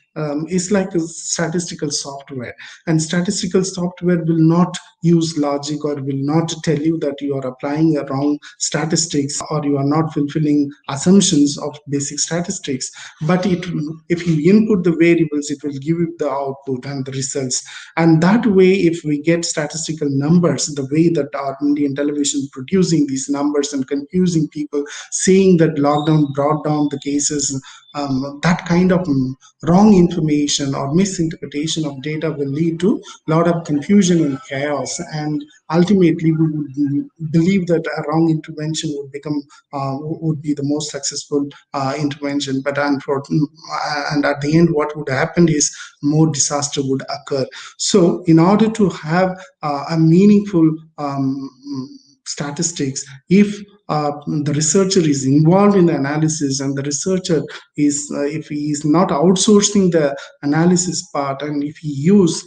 is like a statistical software, and statistical software will not use logic or will not tell you that you are applying a wrong statistics or you are not fulfilling assumptions of basic statistics. But if you input the variables, it will give you the output and the results. And that way, if we get statistical numbers, the way that our Indian television producing these numbers and confusing people, saying that lockdown brought down the cases, that kind of wrong information or misinterpretation of data will lead to a lot of confusion and chaos. And ultimately, we would believe that a wrong intervention would be the most successful intervention. But unfortunately, and at the end, what would happen is more disaster would occur. So, in order to have a meaningful statistics, if the researcher is involved in the analysis, and the researcher is if he is not outsourcing the analysis part, and if he use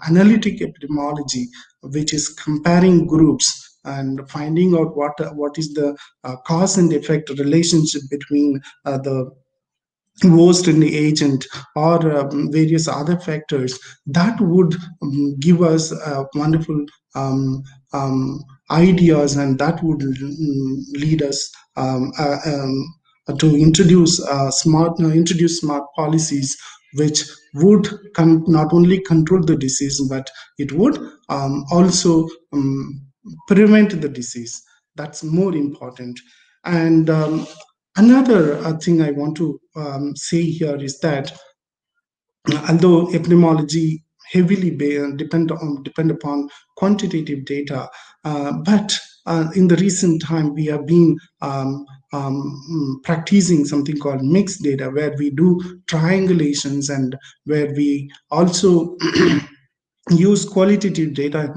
analytic epidemiology, which is comparing groups and finding out what is the cause and effect relationship between the host and the agent, or various other factors, that would give us wonderful ideas, and that would lead us to introduce smart policies, which would not only control the disease, but it would also prevent the disease. That's more important. And another thing I want to say here is that although epidemiology heavily depend upon quantitative data, but in the recent time we have been practicing something called mixed data, where we do triangulations and where we also use qualitative data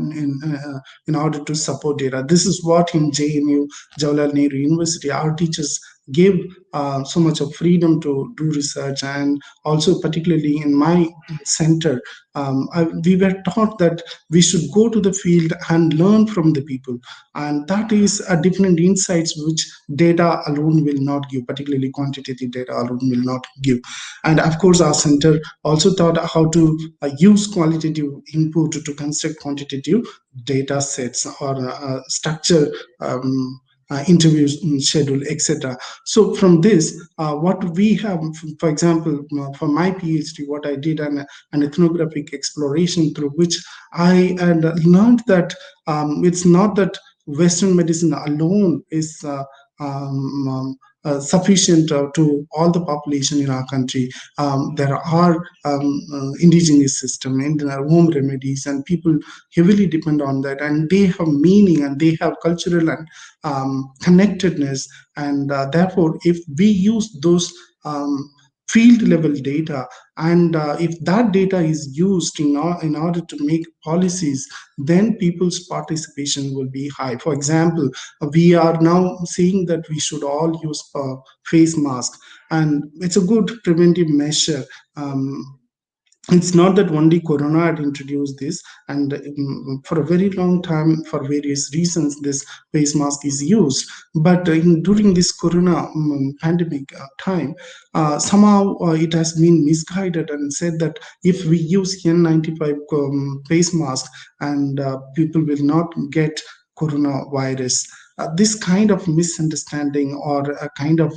in order to support data. This is what in JNU, Jawaharlal Nehru University, our teachers gave so much of freedom to do research. And also particularly in my center, we were taught that we should go to the field and learn from the people, and that is a different insights which data alone will not give, particularly quantitative data alone will not give. And of course, our center also taught how to use qualitative input to construct quantitative data sets, or structure interviews schedule, etc. So from this, what we have, for example, for my PhD, what I did an ethnographic exploration through which I had learned that it's not that Western medicine alone is sufficient to all the population in our country. There are indigenous system and home remedies, and people heavily depend on that, and they have meaning and they have cultural and connectedness. And therefore, if we use those field level data, and if that data is used in order to make policies, then people's participation will be high. For example, we are now saying that we should all use face mask, and it's a good preventive measure. It's not that only Corona had introduced this, and for a very long time, for various reasons, this face mask is used. But during this Corona pandemic time, somehow it has been misguided and said that if we use N95 face mask, and people will not get coronavirus. This kind of misunderstanding or a kind of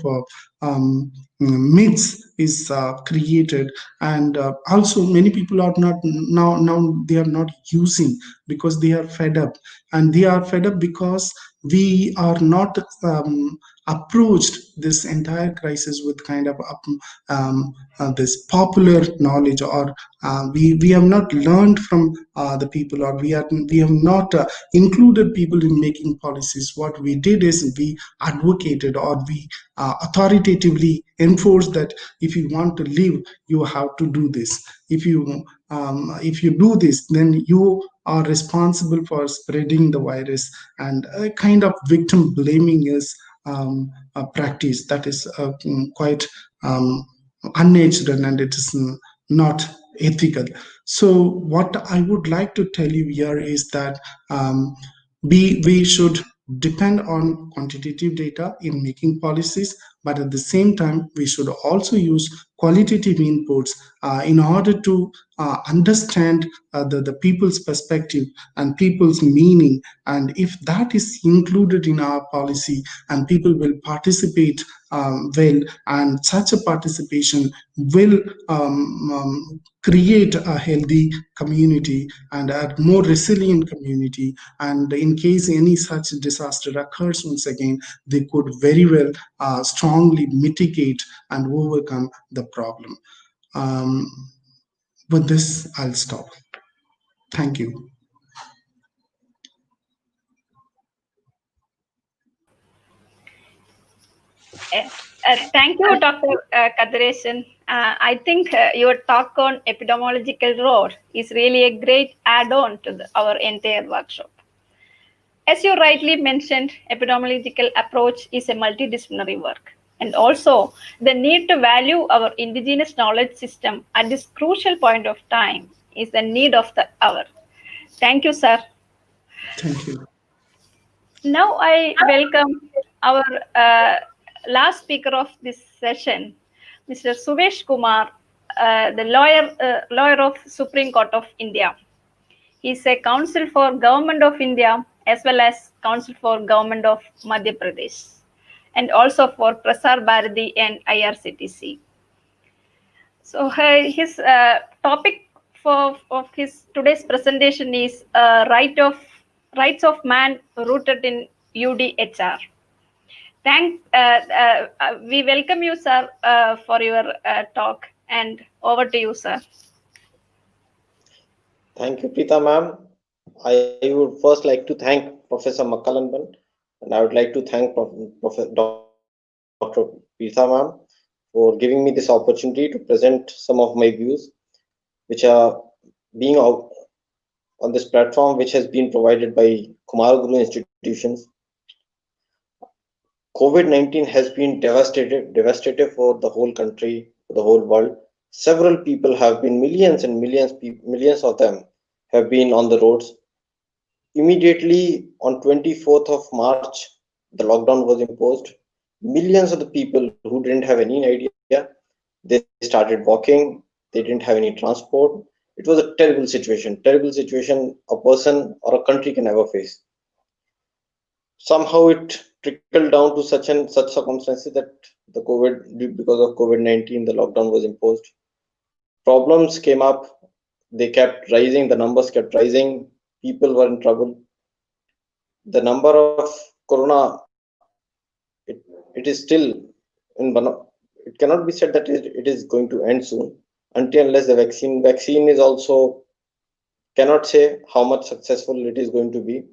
myths is created, and also many people are not now they are not using because they are fed up, and they are fed up because we are not approached this entire crisis with kind of this popular knowledge, or we have not learned from the people, or we have not included people in making policies. What we did is we advocated, or we authoritatively enforced that if you want to live, you have to do this. If you do this, then you are responsible for spreading the virus, and a kind of victim blaming is a practice that is quite unnatural, and it is not ethical. So what I would like to tell you here is that we should depend on quantitative data in making policies, but at the same time we should also use qualitative inputs in order to understand the people's perspective and people's meaning. And if that is included in our policy, and people will participate well, and such a participation will create a healthy community and a more resilient community. And in case any such disaster occurs once again, they could very well strongly mitigate and overcome the problem. With this, I'll stop. Thank you. Thank you, Dr. Kadiresan. I think your talk on epidemiological role is really a great add-on to our entire workshop. As you rightly mentioned, epidemiological approach is a multidisciplinary work. And also, the need to value our indigenous knowledge system at this crucial point of time is the need of the hour. Thank you, sir. Thank you. Now I welcome our last speaker of this session, Mr. Suvesh Kumar, the lawyer of Supreme Court of India. He is a counsel for Government of India as well as counsel for Government of Madhya Pradesh, and also for Prasar Bharati and IRCTC. So his topic of his today's presentation is rights of man rooted in UDHR. We welcome you, sir, for your talk, and over to you, sir. Thank you, Preeta ma'am. I would first like to thank Professor Makkalanban, and I would like to thank Dr. Preeta ma'am for giving me this opportunity to present some of my views, which are being out on this platform, which has been provided by Kumaraguru institutions. COVID-19 has been devastative for the whole country, for the whole world. Several people have been, millions and millions of them have been on the roads. Immediately on 24th of March, the lockdown was imposed. Millions of the people who didn't have any idea, they started walking, they didn't have any transport. It was a terrible situation a person or a country can ever face. Somehow it trickled down to such circumstances that because of COVID-19, the lockdown was imposed. Problems came up, they kept rising, the numbers kept rising, people were in trouble. The number of corona, it is still it cannot be said that it is going to end soon until unless the vaccine is also, cannot say how much successful it is going to be.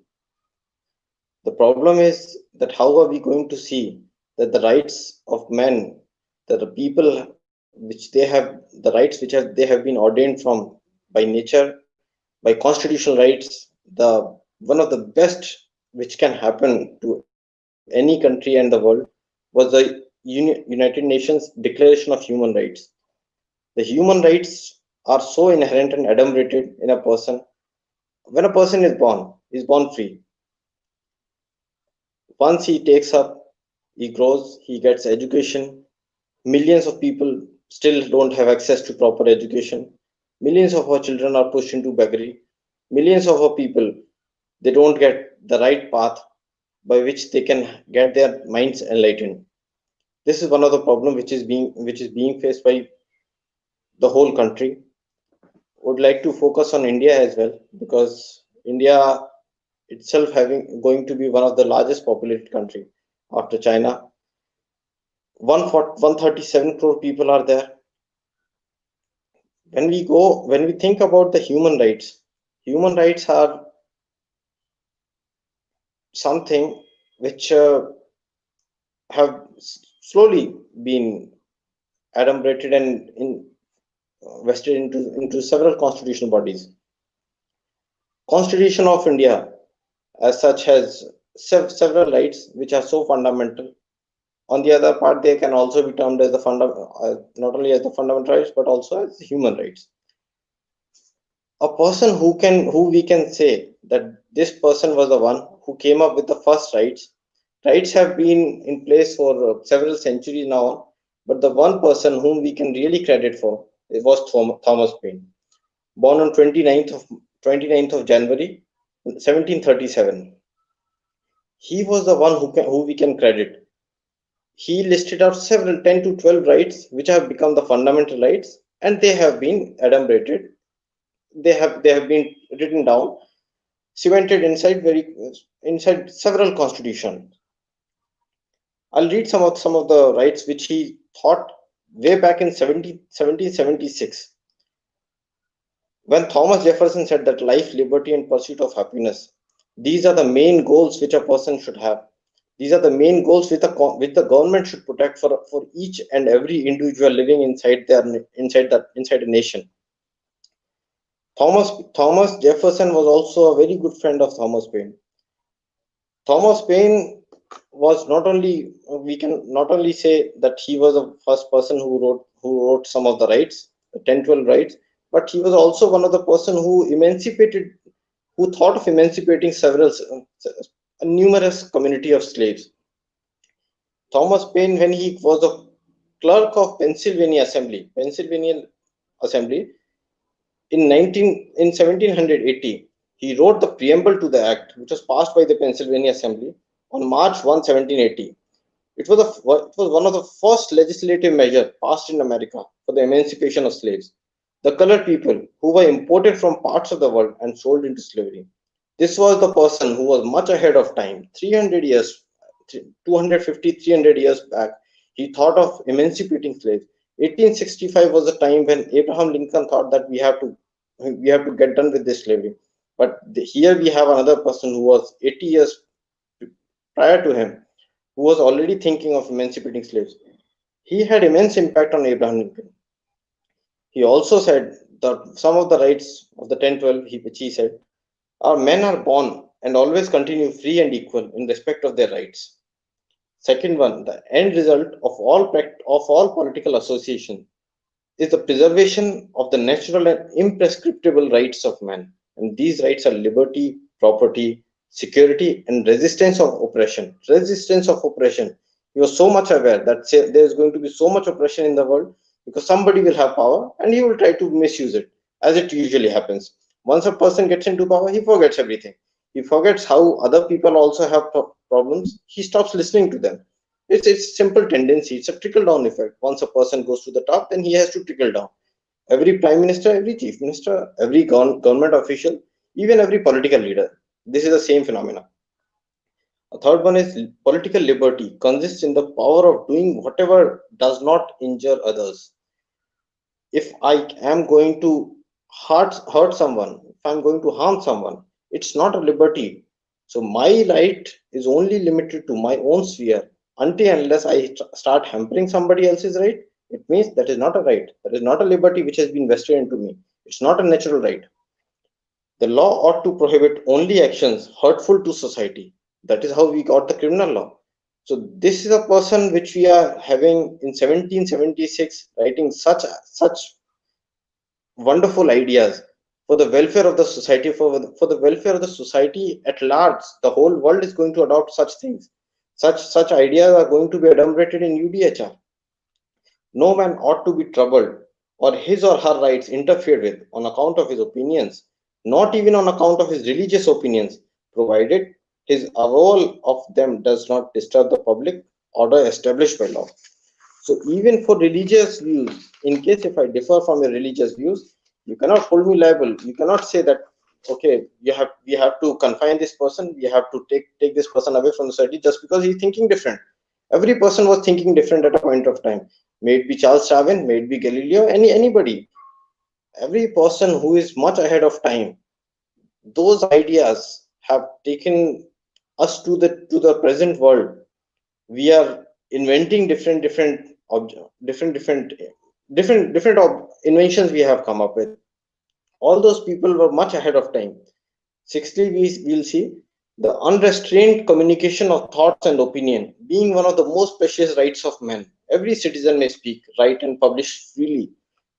The problem is that how are we going to see that the rights of men, that the people which they have, the rights which they have been ordained from by nature, by constitutional rights, the one of the best which can happen to any country and the world was the United Nations Declaration of Human Rights. The human rights are so inherent and adumbrated in a person. When a person is born free. Once he takes up, he grows, he gets education. Millions of people still don't have access to proper education. Millions of our children are pushed into beggary. Millions of our people, they don't get the right path by which they can get their minds enlightened. This is one of the problems which is being faced by the whole country. Would like to focus on India as well, because India itself going to be one of the largest populated country after China. 137 crore people are there. When we think about the human rights are something which have slowly been adumbrated and vested into several constitutional bodies. Constitution of India as such has several rights which are so fundamental. On the other part, they can also be termed as not only as the fundamental rights but also as human rights. A person who we can say that this person was the one who came up with the first rights. Rights have been in place for several centuries now, but the one person whom we can really credit for it was Thomas Paine, born on 29th of January 1737. He was the one who we can credit. He listed out several 10 to 12 rights which have become the fundamental rights, and they have been adumbrated. They have been written down, cemented inside several constitutions. I'll read some of the rights which he thought way back in 1776, when Thomas Jefferson said that life, liberty, and pursuit of happiness, these are the main goals which a person should have. These are the main goals which the government should protect for each and every individual living inside a nation. Thomas Jefferson was also a very good friend of Thomas Paine. Thomas Paine was we can not only say that he was the first person who wrote some of the rights, the 10-12 rights, but he was also one of the person who thought of emancipating a numerous community of slaves. Thomas Paine, when he was a clerk of Pennsylvania Assembly in 1780, he wrote the preamble to the act, which was passed by the Pennsylvania Assembly on March 1, 1780. It was one of the first legislative measures passed in America for the emancipation of slaves, the colored people who were imported from parts of the world and sold into slavery. This was the person who was much ahead of time. 300 years, 250, 300 years back, he thought of emancipating slaves. 1865 was the time when Abraham Lincoln thought that we have to get done with this slavery. But here we have another person who was 80 years prior to him, who was already thinking of emancipating slaves. He had immense impact on Abraham Lincoln. He also said that some of the rights of the 10-12, which he said, our men are born and always continue free and equal in respect of their rights. Second one, the end result of all political association is the preservation of the natural and imprescriptible rights of man. And these rights are liberty, property, security, and resistance of oppression. Resistance of oppression. He was so much aware that there is going to be so much oppression in the world because somebody will have power and he will try to misuse it, as it usually happens. Once a person gets into power, he forgets everything. He forgets how other people also have problems. He stops listening to them. It's a simple tendency. It's a trickle down effect. Once a person goes to the top, then he has to trickle down. Every prime minister, every chief minister, every government official, even every political leader. This is the same phenomena. A third one is political liberty consists in the power of doing whatever does not injure others. If I am going to hurt someone, if I'm going to harm someone, it's not a liberty. So my right is only limited to my own sphere. Until unless I start hampering somebody else's right, it means that is not a right. That is not a liberty which has been vested into me. It's not a natural right. The law ought to prohibit only actions hurtful to society. That is how we got the criminal law. So this is a person which we are having in 1776 writing such wonderful ideas for the welfare of the society, for the welfare of the society at large. The whole world is going to adopt such things. Such ideas are going to be adumbrated in UDHR. No man ought to be troubled or his or her rights interfered with on account of his opinions, not even on account of his religious opinions, provided his avowal of them does not disturb the public order established by law. So even for religious views, in case if I differ from your religious views, you cannot hold me liable. You cannot say that, okay, we have to confine this person, we have to take this person away from the society just because he's thinking different. Every person was thinking different at a point of time. May it be Charles Darwin, may it be Galileo, anybody. Every person who is much ahead of time, those ideas have taken us to the present world. We are inventing different inventions we have come up with. All those people were much ahead of time. Sixthly, we'll see the unrestrained communication of thoughts and opinion being one of the most precious rights of man. Every citizen may speak, write, and publish freely.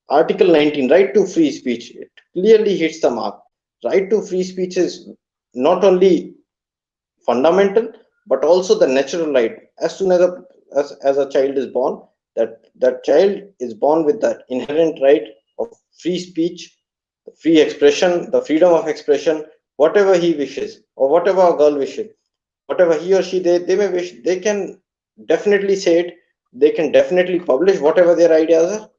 Article 19, right to free speech, it clearly hits the mark. Right to free speech is not only fundamental but also the natural right. As soon as a child is born, that child is born with that inherent right of free speech, free expression, the freedom of expression, whatever he wishes or whatever a girl wishes, whatever he or she they may wish, they can definitely say it, they can definitely publish whatever their ideas are.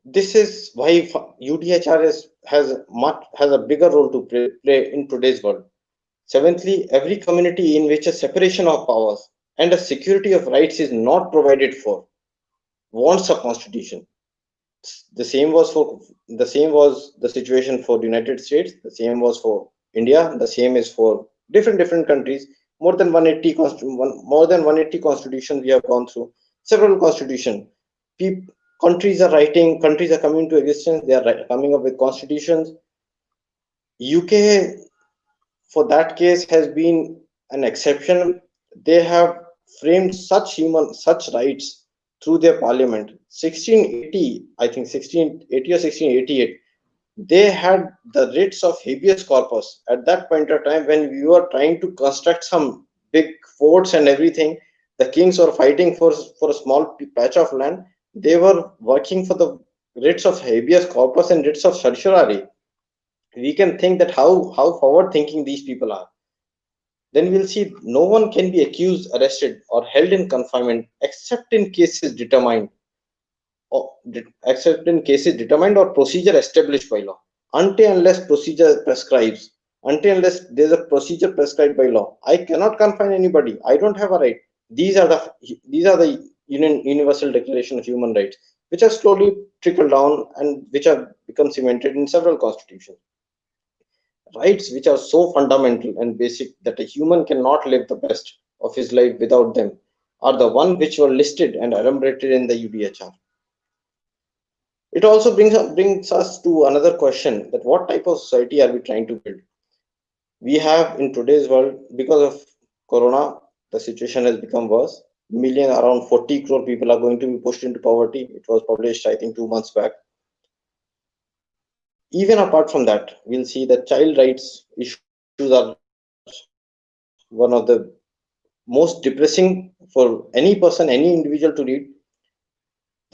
This is why UDHR has a bigger role to play in today's world. Seventhly, every community in which a separation of powers and a security of rights is not provided for wants a constitution. The same was the situation for the United States. The same was for India. The same is for different countries. More than 180 constitutions we have gone through. Several constitutions. Countries are coming to existence. They are coming up with constitutions. UK, for that case, has been an exception. They have framed such rights through their parliament. 1680, I think 1680 or 1688, they had the writs of habeas corpus. At that point of time, when we were trying to construct some big forts and everything, the kings were fighting for a small patch of land. They were working for the writs of habeas corpus and writs of certiorari. We can think that how forward thinking these people are. Then we'll see no one can be accused, arrested, or held in confinement except in cases determined or procedure established by law. Until unless procedure prescribes, until unless there's a procedure prescribed by law, I cannot confine anybody. I don't have a right. These are the Universal Declaration of Human Rights, which have slowly trickled down and which have become cemented in several constitutions. Rights which are so fundamental and basic that a human cannot live the best of his life without them are the ones which were listed and enumerated in the UDHR. It also brings us to another question, that what type of society are we trying to build? We have in today's world, because of Corona, the situation has become worse. Around 40 crore people are going to be pushed into poverty. It was published, I think, 2 months back. Even apart from that, we'll see that child rights issues are one of the most depressing for any person, any individual to read.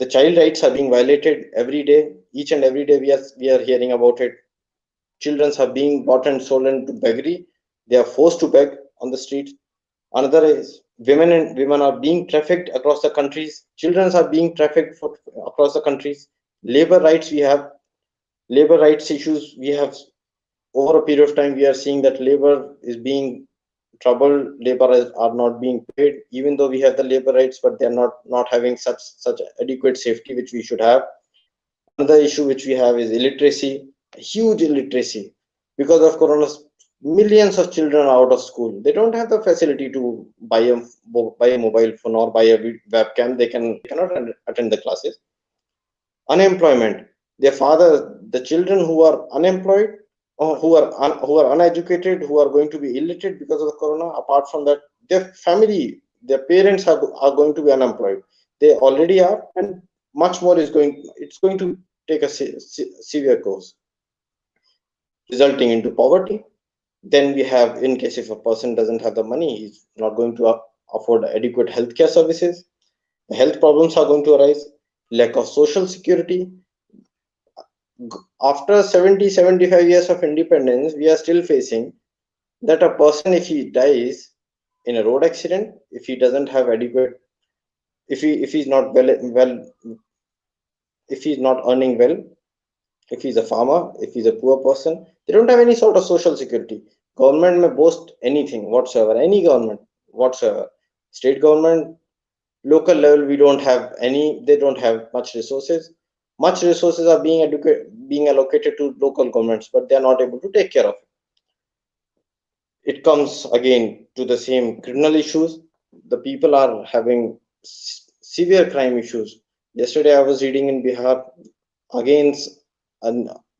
The child rights are being violated every day. Each and every day we are hearing about it. Children are being bought and sold into beggary. They are forced to beg on the streets. Another is women are being trafficked across the countries. Children are being trafficked across the countries. Labor rights issues we have. Over a period of time, we are seeing that labor is being troubled. Labor are not being paid, even though we have the labor rights, but they are not having such adequate safety which we should have. Another issue which we have is illiteracy, huge illiteracy. Because of Corona, millions of children are out of school. They don't have the facility to buy a mobile phone or buy a webcam. They cannot attend the classes. Unemployment. The children who are unemployed or who are uneducated, who are going to be illiterate because of the Corona. Apart from that, their family, their parents are going to be unemployed. They already are, and much more is going. It's going to take a severe course, resulting into poverty. Then we have, in case if a person doesn't have the money, he's not going to afford adequate healthcare services. The health problems are going to arise. Lack of social security. After 75 years of independence, we are still facing that a person, if he dies in a road accident, if he doesn't have adequate, if he's not if he's not earning well, if he's a farmer, if he's a poor person, they don't have any sort of social security. Government may boast anything whatsoever, any government whatsoever. State government, local level, we don't have any. They don't have much resources. Much resources are being allocated to local governments, but they are not able to take care of it. It comes again to the same criminal issues. The people are having severe crime issues. Yesterday, I was reading in Bihar, again,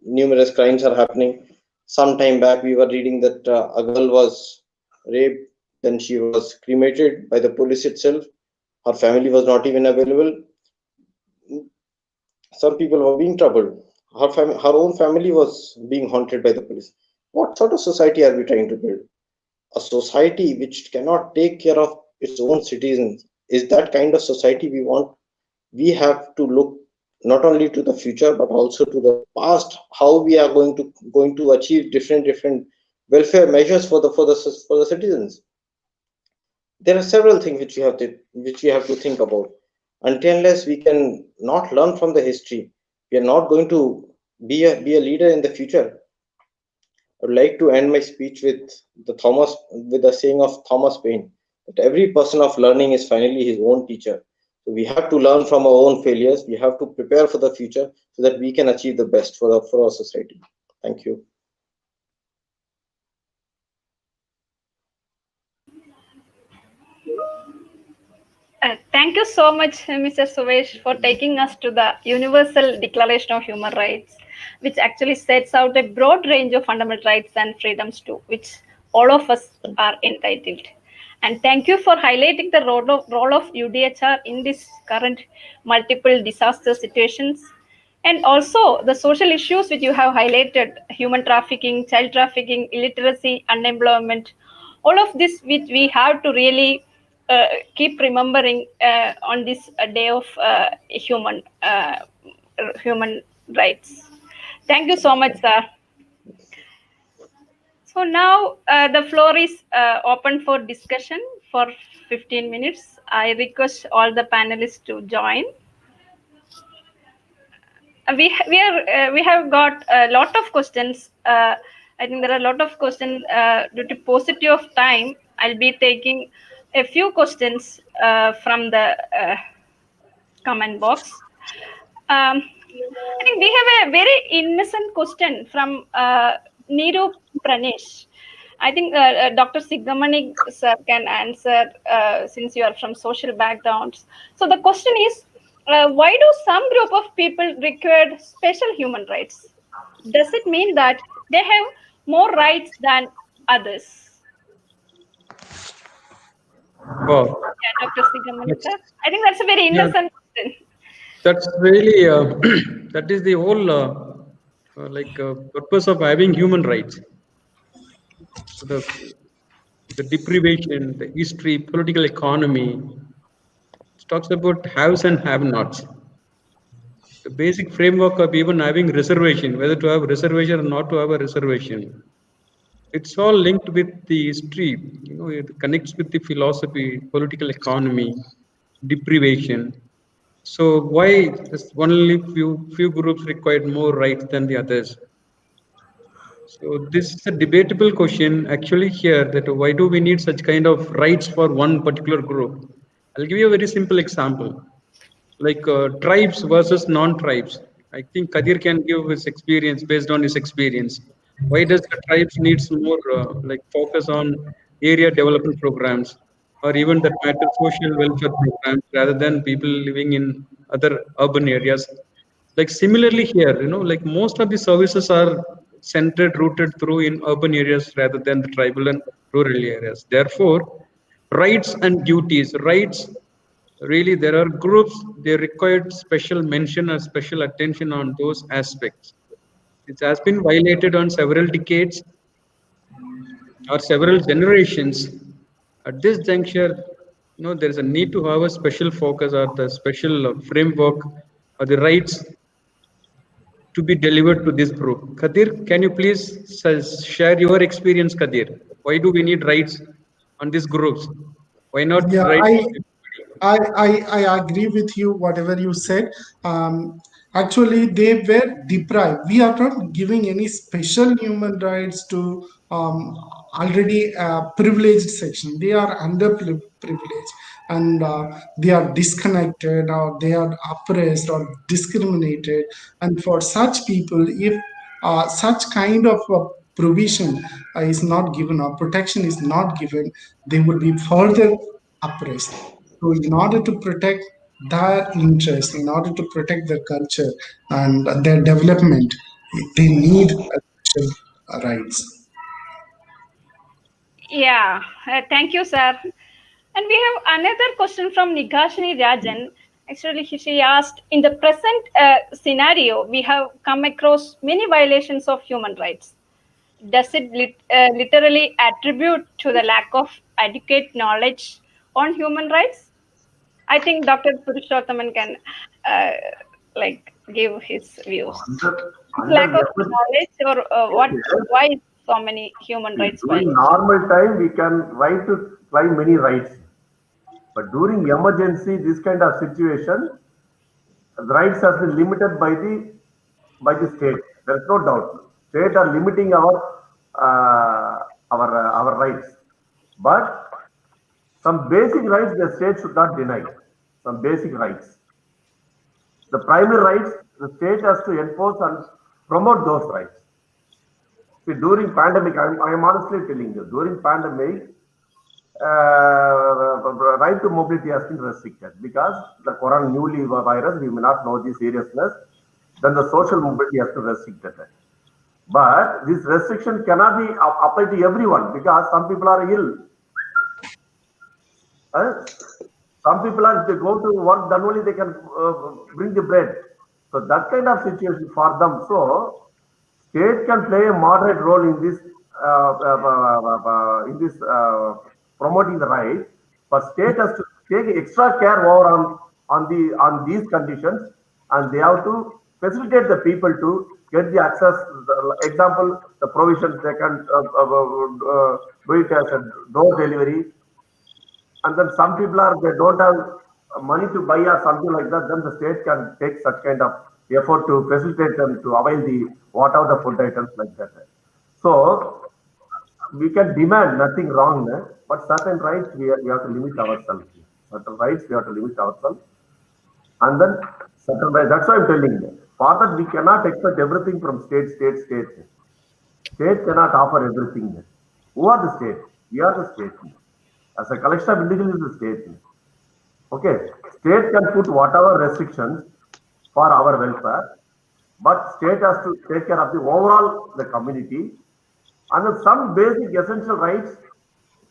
numerous crimes are happening. Some time back, we were reading that a girl was raped, then she was cremated by the police itself. Her family was not even available. Some people were being troubled. Her own family was being haunted by the police. What sort of society are we trying to build? A society which cannot take care of its own citizens. Is that kind of society we want? We have to look not only to the future but also to the past. How we are going to achieve different welfare measures for the citizens. There are several things which we have to think about. Until unless we can not learn from the history, we are not going to be a leader in the future. I would like to end my speech with the saying of Thomas Paine that every person of learning is finally his own teacher. So we have to learn from our own failures. We have to prepare for the future so that we can achieve the best for our society. Thank you. Thank you so much, Mr. Suvesh, for taking us to the Universal Declaration of Human Rights, which actually sets out a broad range of fundamental rights and freedoms to which all of us are entitled. And thank you for highlighting the role of UDHR in this current multiple disaster situations, and also the social issues which you have highlighted: human trafficking, child trafficking, illiteracy, unemployment, all of this which we have to really keep remembering on this day of human rights. Thank you so much, sir. So now the floor is open for discussion for 15 minutes. I request all the panelists to join. We have got a lot of questions. I think there are a lot of questions due to paucity of time. I'll be taking a few questions from the comment box. I think we have a very innocent question from Neeru Pranesh. I think Dr. Sigamani sir can answer since you are from social backgrounds. So the question is, why do some group of people require special human rights? Does it mean that they have more rights than others? Wow. Yeah, Dr. Sigamani sir. I think that's a very innocent question. That's really, that is the whole purpose of having human rights. So the deprivation, the history, political economy, it talks about haves and have-nots. The basic framework of even having reservation, whether to have reservation or not to have a reservation, it's all linked with the history. It connects with the philosophy, political economy, deprivation. So why just only few groups required more rights than the others? So this is a debatable question actually here, that why do we need such kind of rights for one particular group? I'll give you a very simple example, like tribes versus non-tribes. I think Kadir can give his experience based on his experience. Why does the tribes needs more focus on area development programs, or even that matter social welfare programs rather than people living in other urban areas? Like similarly here, like most of the services are centered, rooted through in urban areas rather than the tribal and rural areas. Therefore, rights and duties, rights, really there are groups, they required special mention or special attention on those aspects. It has been violated on several decades or several generations. At this juncture, there is a need to have a special focus or the special framework or the rights to be delivered to this group. Kadir, can you please share your experience, Kadir? Why do we need rights on these groups? Why not Yeah, rights? I agree with you, whatever you said. Actually, they were deprived. We are not giving any special human rights to already privileged section. They are underprivileged, and they are disconnected, or they are oppressed or discriminated. And for such people, if such kind of provision is not given or protection is not given, they will be further oppressed. So, in order to protect their interest, in order to protect their culture and their development, they need a special rights. Yeah, thank you, sir. And we have another question from Nigashini Rajan. Actually, she asked, in the present scenario, we have come across many violations of human rights. Does it literally attribute to the lack of adequate knowledge on human rights? I think Dr. Purushothaman can give his views. Lack of knowledge, or what? Why so many human rights During violations? normal time, we can right to claim many rights. But during emergency, this kind of situation, the rights has been limited by the state. There is no doubt. State are limiting our rights. But some basic rights the state should not deny. Some basic rights. The primary rights the state has to enforce and promote those rights. See, during pandemic, I am honestly telling you, during pandemic, right to mobility has been restricted because the corona newly virus, we may not know the seriousness, then the social mobility has been restricted. But this restriction cannot be applied to everyone because some people are ill. Some people are, if they go to work, then only they can bring the bread. So that kind of situation for them. So state can play a moderate role in this promoting the right, but state has to take extra care over on these conditions, and they have to facilitate the people to get the access. Example, the provisions they can do it as a door delivery, and then some people are they don't have money to buy or something like that. Then the state can take such kind of effort to facilitate them to avail the whatever the food items like that. So we can demand nothing wrong, but certain rights we have to limit ourselves. Certain rights we have to limit ourselves, and then certain rights. That's why I'm telling you. For that we cannot expect everything from state. State cannot offer everything. Who are the state? We are the state. As a collection of individuals is the state. Okay, state can put whatever restrictions for our welfare, but state has to take care of the overall the community, and then some basic essential rights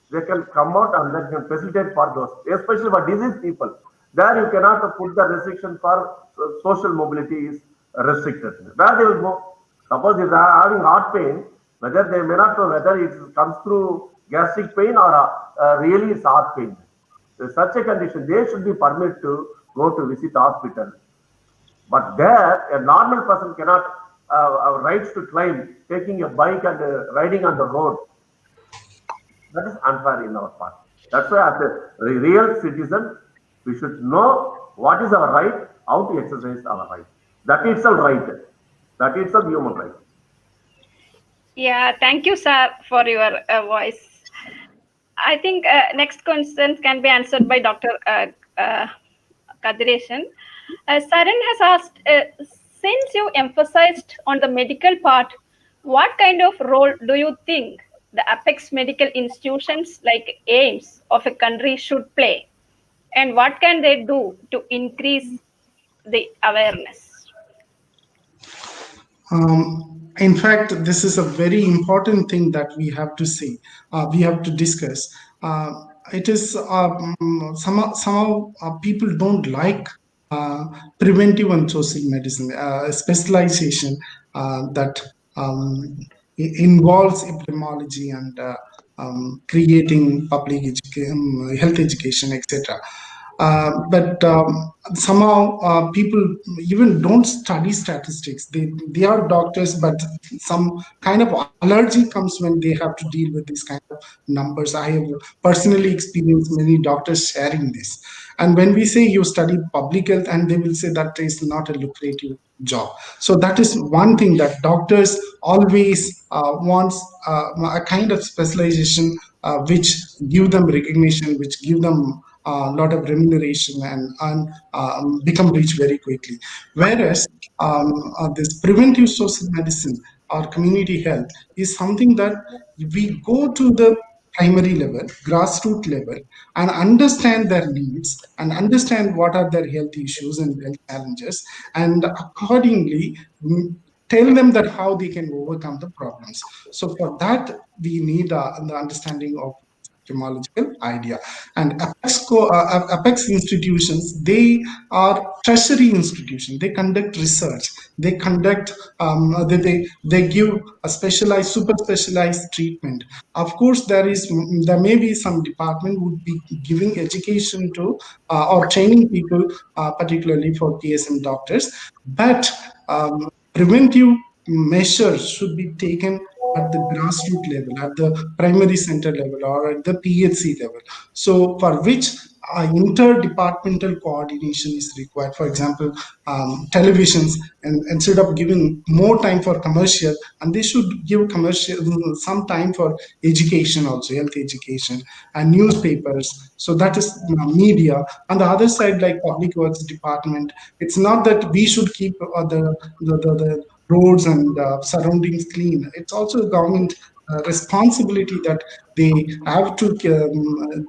they can come out and then can facilitate for those, especially for diseased people. There you cannot put the restriction for social mobility is restricted. Where they will go? Suppose if they are having heart pain, whether they may not know whether it comes through gastric pain or really it's heart pain. In such a condition, they should be permitted to go to visit hospital. But there, a normal person cannot rights to climb, taking a bike and riding on the road. That is unfair in our part. That's why, as a real citizen, we should know what is our right, how to exercise our right. That itself right. That itself human right. Yeah, thank you, sir, for your voice. I think next questions can be answered by Dr. Kadireshan. Saran has asked, since you emphasized on the medical part, what kind of role do you think the apex medical institutions like AIMS of a country should play? And what can they do to increase the awareness? In fact, this is a very important thing that we have to see, we have to discuss. It is somehow people don't like preventive and social medicine, specialization that involves epidemiology and creating public education, health education, etc. But somehow people even don't study statistics. They are doctors, but some kind of allergy comes when they have to deal with these kind of numbers. I have personally experienced many doctors sharing this. And when we say you study public health, and they will say that is not a lucrative job. So that is one thing that doctors always wants a kind of specialization which give them recognition, which give them a lot of remuneration and become rich very quickly. Whereas this preventive social medicine or community health is something that we go to the primary level, grassroots level, and understand their needs and understand what are their health issues and health challenges, and accordingly tell them that how they can overcome the problems. So for that, we need the understanding of etymological idea. And apex institutions, they are tertiary institutions. They conduct research. They conduct, they give a specialized, super specialized treatment. Of course, there may be some department would be giving education to or training people, particularly for PSM doctors, but preventive measures should be taken at the grassroots level, at the primary center level, or at the PHC level. So, for which interdepartmental coordination is required. For example, televisions, and instead of giving more time for commercial, and they should give commercial some time for education also, health education, and newspapers. So that is media. On the other side, like public works department, it's not that we should keep the roads and surroundings clean. It's also government responsibility that they have to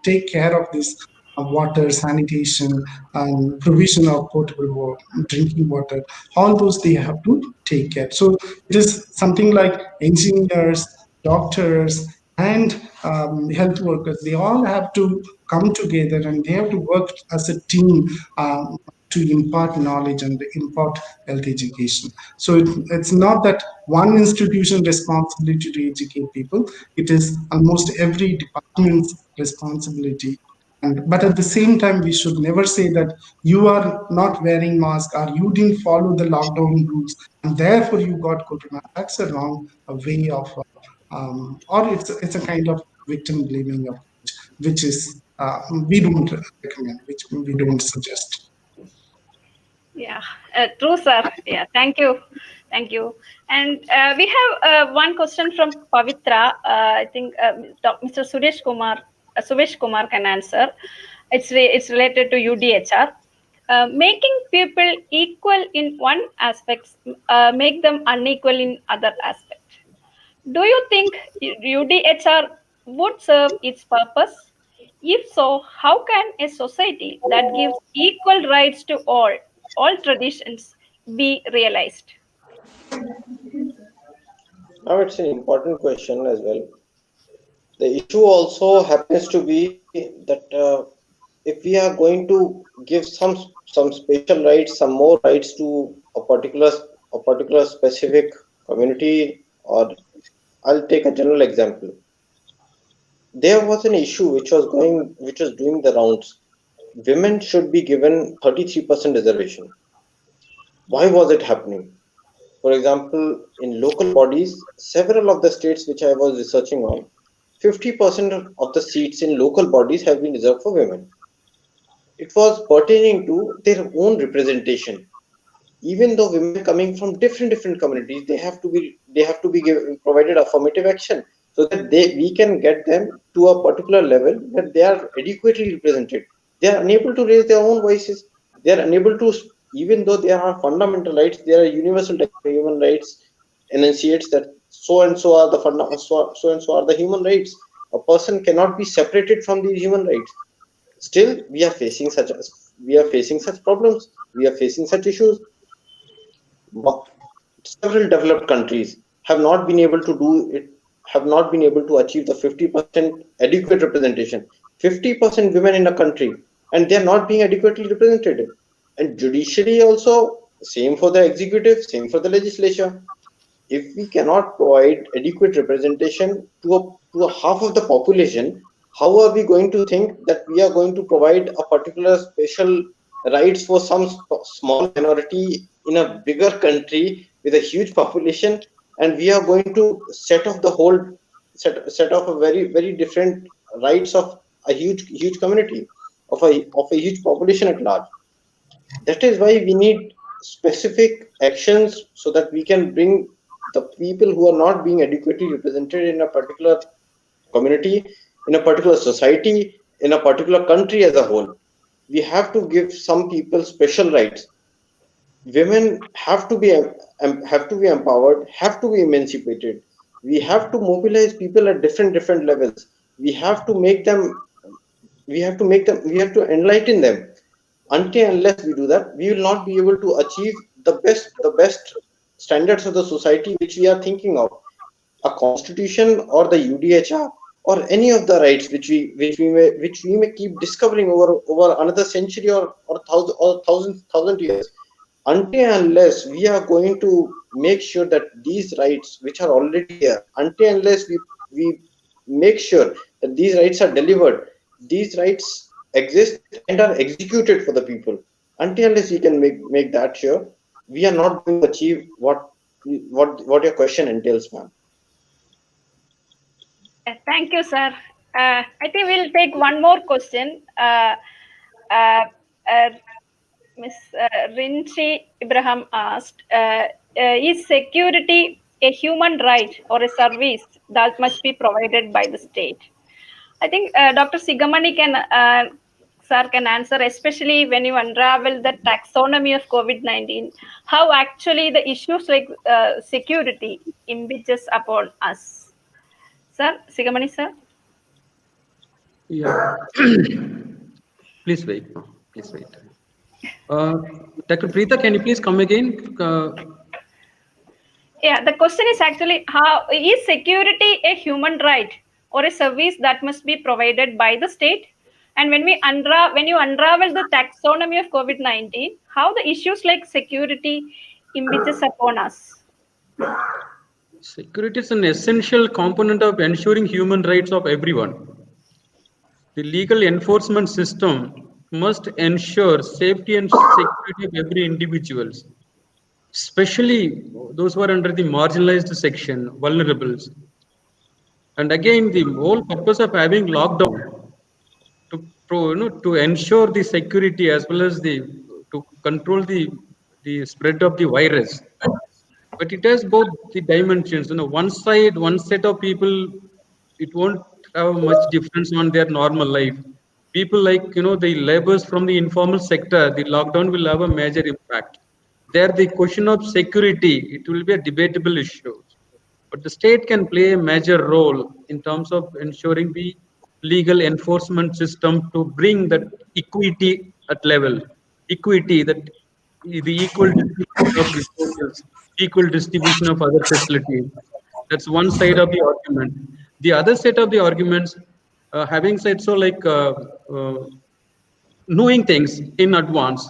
take care of this water, sanitation, and provision of potable water, drinking water. All those they have to take care. So it is something like engineers, doctors, and health workers. They all have to come together and they have to work as a team to impart knowledge and impart health education. So it's not that one institution responsibility to educate people. It is almost every department's responsibility. But at the same time, we should never say that you are not wearing mask or you didn't follow the lockdown rules and therefore you got corona. That's a wrong way of, or it's a kind of victim blaming approach, which is we don't recommend, which we don't suggest. Yeah, true, sir. Yeah, thank you. Thank you. And we have one question from Pavitra. I think Mr. Suresh Kumar can answer. It's related to UDHR. Making people equal in one aspect, make them unequal in other aspect. Do you think UDHR would serve its purpose? If so, how can a society that gives equal rights to all traditions, be realized? Now, it's an important question as well. The issue also happens to be that if we are going to give some special rights, some more rights to a particular specific community, or I'll take a general example. There was an issue which was doing the rounds. Women should be given 33% reservation. Why was it happening? For example, in local bodies, several of the states which I was researching on, 50% of the seats in local bodies have been reserved for women. It was pertaining to their own representation. Even though women coming from different communities, they have to be provided affirmative action so that we can get them to a particular level that they are adequately represented. They are unable to raise their own voices. They are unable to, even though there are fundamental rights, there are universal human rights enunciates that so and so are the human rights. A person cannot be separated from these human rights. Still, we are facing such problems. We are facing such issues. Several developed countries have not been able to do it. Have not been able to achieve the 50% adequate representation. 50% women in a country, and they are not being adequately represented. And judiciary also, same for the executive, same for the legislature. If we cannot provide adequate representation to a half of the population, how are we going to think that we are going to provide a particular special rights for some small minority in a bigger country with a huge population, and we are going to set off a very different rights of a huge community, of a huge population at large. That is why we need specific actions so that we can bring the people who are not being adequately represented in a particular community, in a particular society, in a particular country as a whole. We have to give some people special rights. Women have to be empowered, have to be emancipated. We have to mobilize people at different levels. We have to enlighten them. Until unless we do that, we will not be able to achieve the best standards of the society which we are thinking of. A constitution or the UDHR or any of the rights which we may keep discovering over another century or thousand years, until and unless we are going to make sure that these rights which are already there, until and unless we make sure that these rights are delivered, these rights exist and are executed for the people, until and unless we can make that sure, we are not going to achieve what your question entails, ma'am. Thank you, sir. I think we'll take one more question. Ms. Rinchi Ibrahim asked, is security a human right or a service that must be provided by the state? I think Dr. Sigamani sir can answer, especially when you unravel the taxonomy of COVID-19, how actually the issues like security impinges upon us. Sir, Sigamani sir? Yeah. Please wait. Please wait. Dr. Preeta, can you please come again? Yeah, the question is actually, how is security a human right or a service that must be provided by the state? And when you unravel the taxonomy of COVID-19, how the issues like security impinges upon us? Security is an essential component of ensuring human rights of everyone. The legal enforcement system must ensure safety and security of every individual, especially those who are under the marginalized section, vulnerables. And again, the whole purpose of having lockdown to ensure the security as well as to control the spread of the virus. But it has both the dimensions. One side, one set of people, it won't have much difference on their normal life. People like the laborers from the informal sector, the lockdown will have a major impact. There, the question of security, it will be a debatable issue. But the state can play a major role in terms of ensuring the legal enforcement system to bring that equity at level. Equity, that the equal distribution of resources, equal distribution of other facilities. That's one side of the argument. The other set of the arguments, having said so, like knowing things in advance.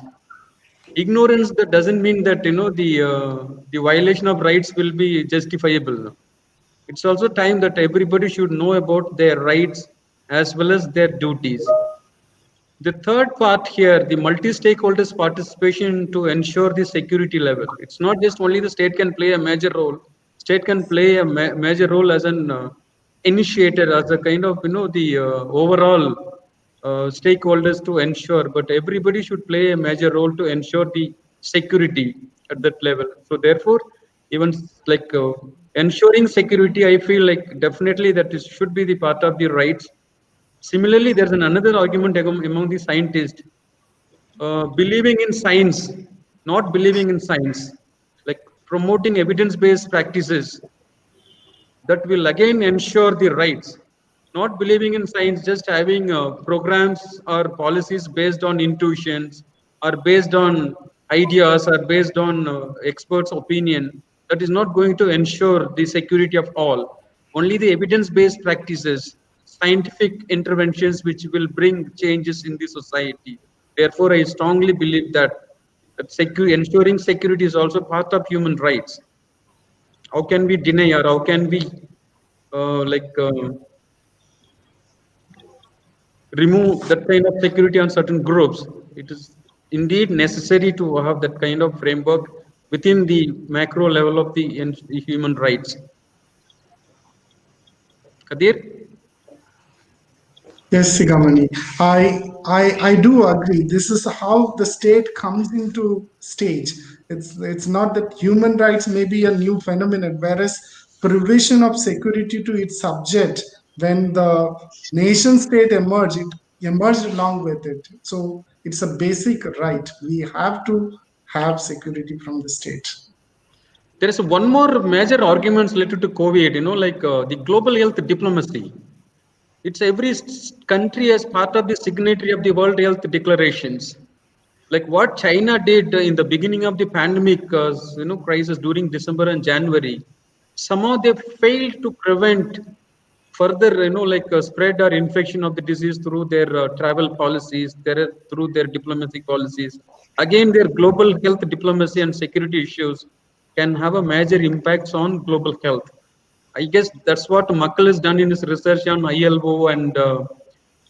Ignorance, that doesn't mean that the violation of rights will be justifiable. It's also time that everybody should know about their rights as well as their duties. The third part here, the multi-stakeholders participation to ensure the security level. It's not just only the state can play a major role. State can play a major role as an initiator, as a kind of the overall stakeholders to ensure, but everybody should play a major role to ensure the security at that level. So therefore, even like ensuring security, I feel like definitely that should be the part of the rights. Similarly, there's another argument among the scientists, believing in science, not believing in science, like promoting evidence-based practices that will again ensure the rights. Not believing in science, just having programs or policies based on intuitions, or based on ideas, or based on experts' opinion, that is not going to ensure the security of all. Only the evidence-based practices, scientific interventions, which will bring changes in the society. Therefore, I strongly believe that ensuring security is also part of human rights. How can we deny, or how can we remove that kind of security on certain groups? It is indeed necessary to have that kind of framework within the macro level of the human rights. Kadir? Yes, Sigamani. I do agree. This is how the state comes into stage. It's not that human rights may be a new phenomenon, whereas provision of security to its subject, when the nation state emerged, it emerged along with it. So it's a basic right. We have to have security from the state. There is one more major argument related to COVID, the global health diplomacy. It's every country as part of the signatory of the World Health Declarations. Like what China did in the beginning of the pandemic, crisis during December and January, somehow they failed to prevent further, spread or infection of the disease through their travel policies, through their diplomatic policies. Again, their global health diplomacy and security issues can have a major impacts on global health. I guess that's what Muckle has done in his research on ILO and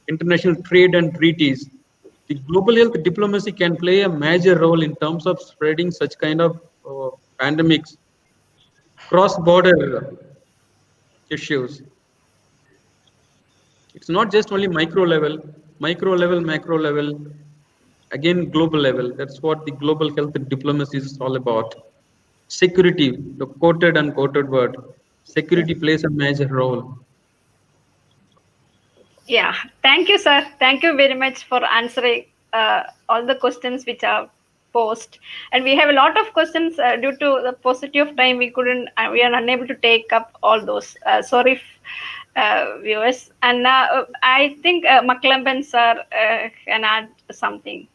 international trade and treaties. The global health diplomacy can play a major role in terms of spreading such kind of pandemics, cross-border issues. It's not just only micro level, macro level, again global level. That's what the global health diplomacy is all about. Security, the quoted and quoted word, security plays a major role. Yeah, thank you, sir. Thank you very much for answering all the questions which are posed. And we have a lot of questions due to the paucity of time. We are unable to take up all those. Sorry, viewers. And I think Maklamban sir can add something.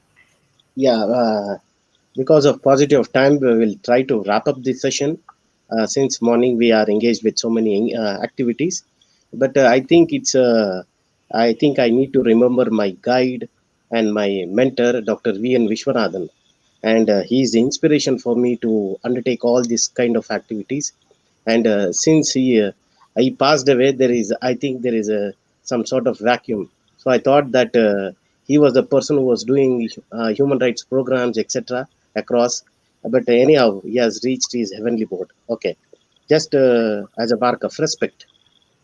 Yeah, because of paucity of time, we will try to wrap up this session. Since morning we are engaged with so many activities, but I think I need to remember my guide and my mentor, Dr. V.N. Vishwanathan, and he is the inspiration for me to undertake all these kind of activities. And since he passed away, I think there is some sort of vacuum. So I thought that he was the person who was doing human rights programs, etc., across. But anyhow, he has reached his heavenly board. Okay, just as a mark of respect.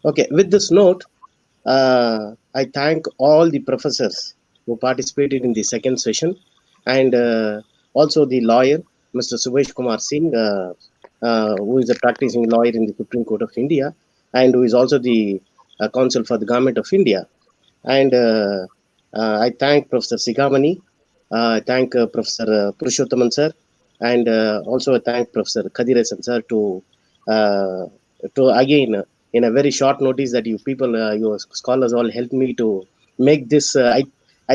Okay, with this note, I thank all the professors who participated in the second session, and also the lawyer, Mr. Subhash Kumar Singh, who is a practicing lawyer in the Supreme Court of India, and who is also the counsel for the Government of India. And I thank Professor Sigamani, I thank Professor Purushothaman sir, and also I thank Professor Kadiresan sir to again in a very short notice that you people, your scholars all helped me to make this. I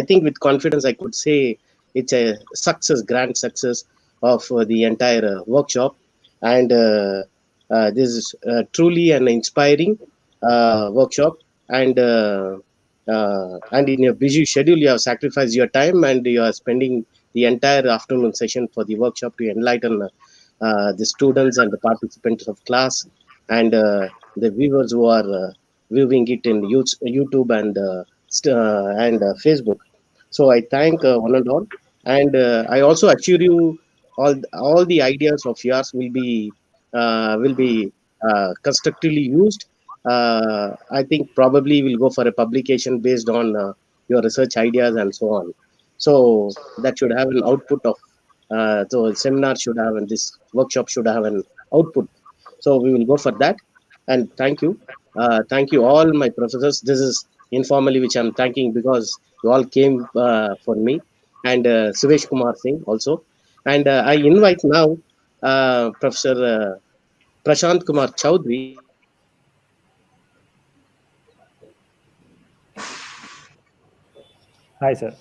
think with confidence I could say it's a success, grand success of the entire workshop, and this is truly an inspiring workshop. And in your busy schedule, you have sacrificed your time and you are spending the entire afternoon session for the workshop to enlighten the students and the participants of class, and the viewers who are viewing it in YouTube and Facebook. So I thank one and all, and I also assure you all the ideas of yours will be constructively used. I think probably we'll go for a publication based on your research ideas and so on. So that should have an output of. So seminar should have, and this workshop should have an output. So we will go for that. And thank you all my professors. This is informally which I'm thanking because you all came for me, and Suresh Kumar Singh also. And I invite now Professor Prashant Kumar Chowdhury. Hi, sir.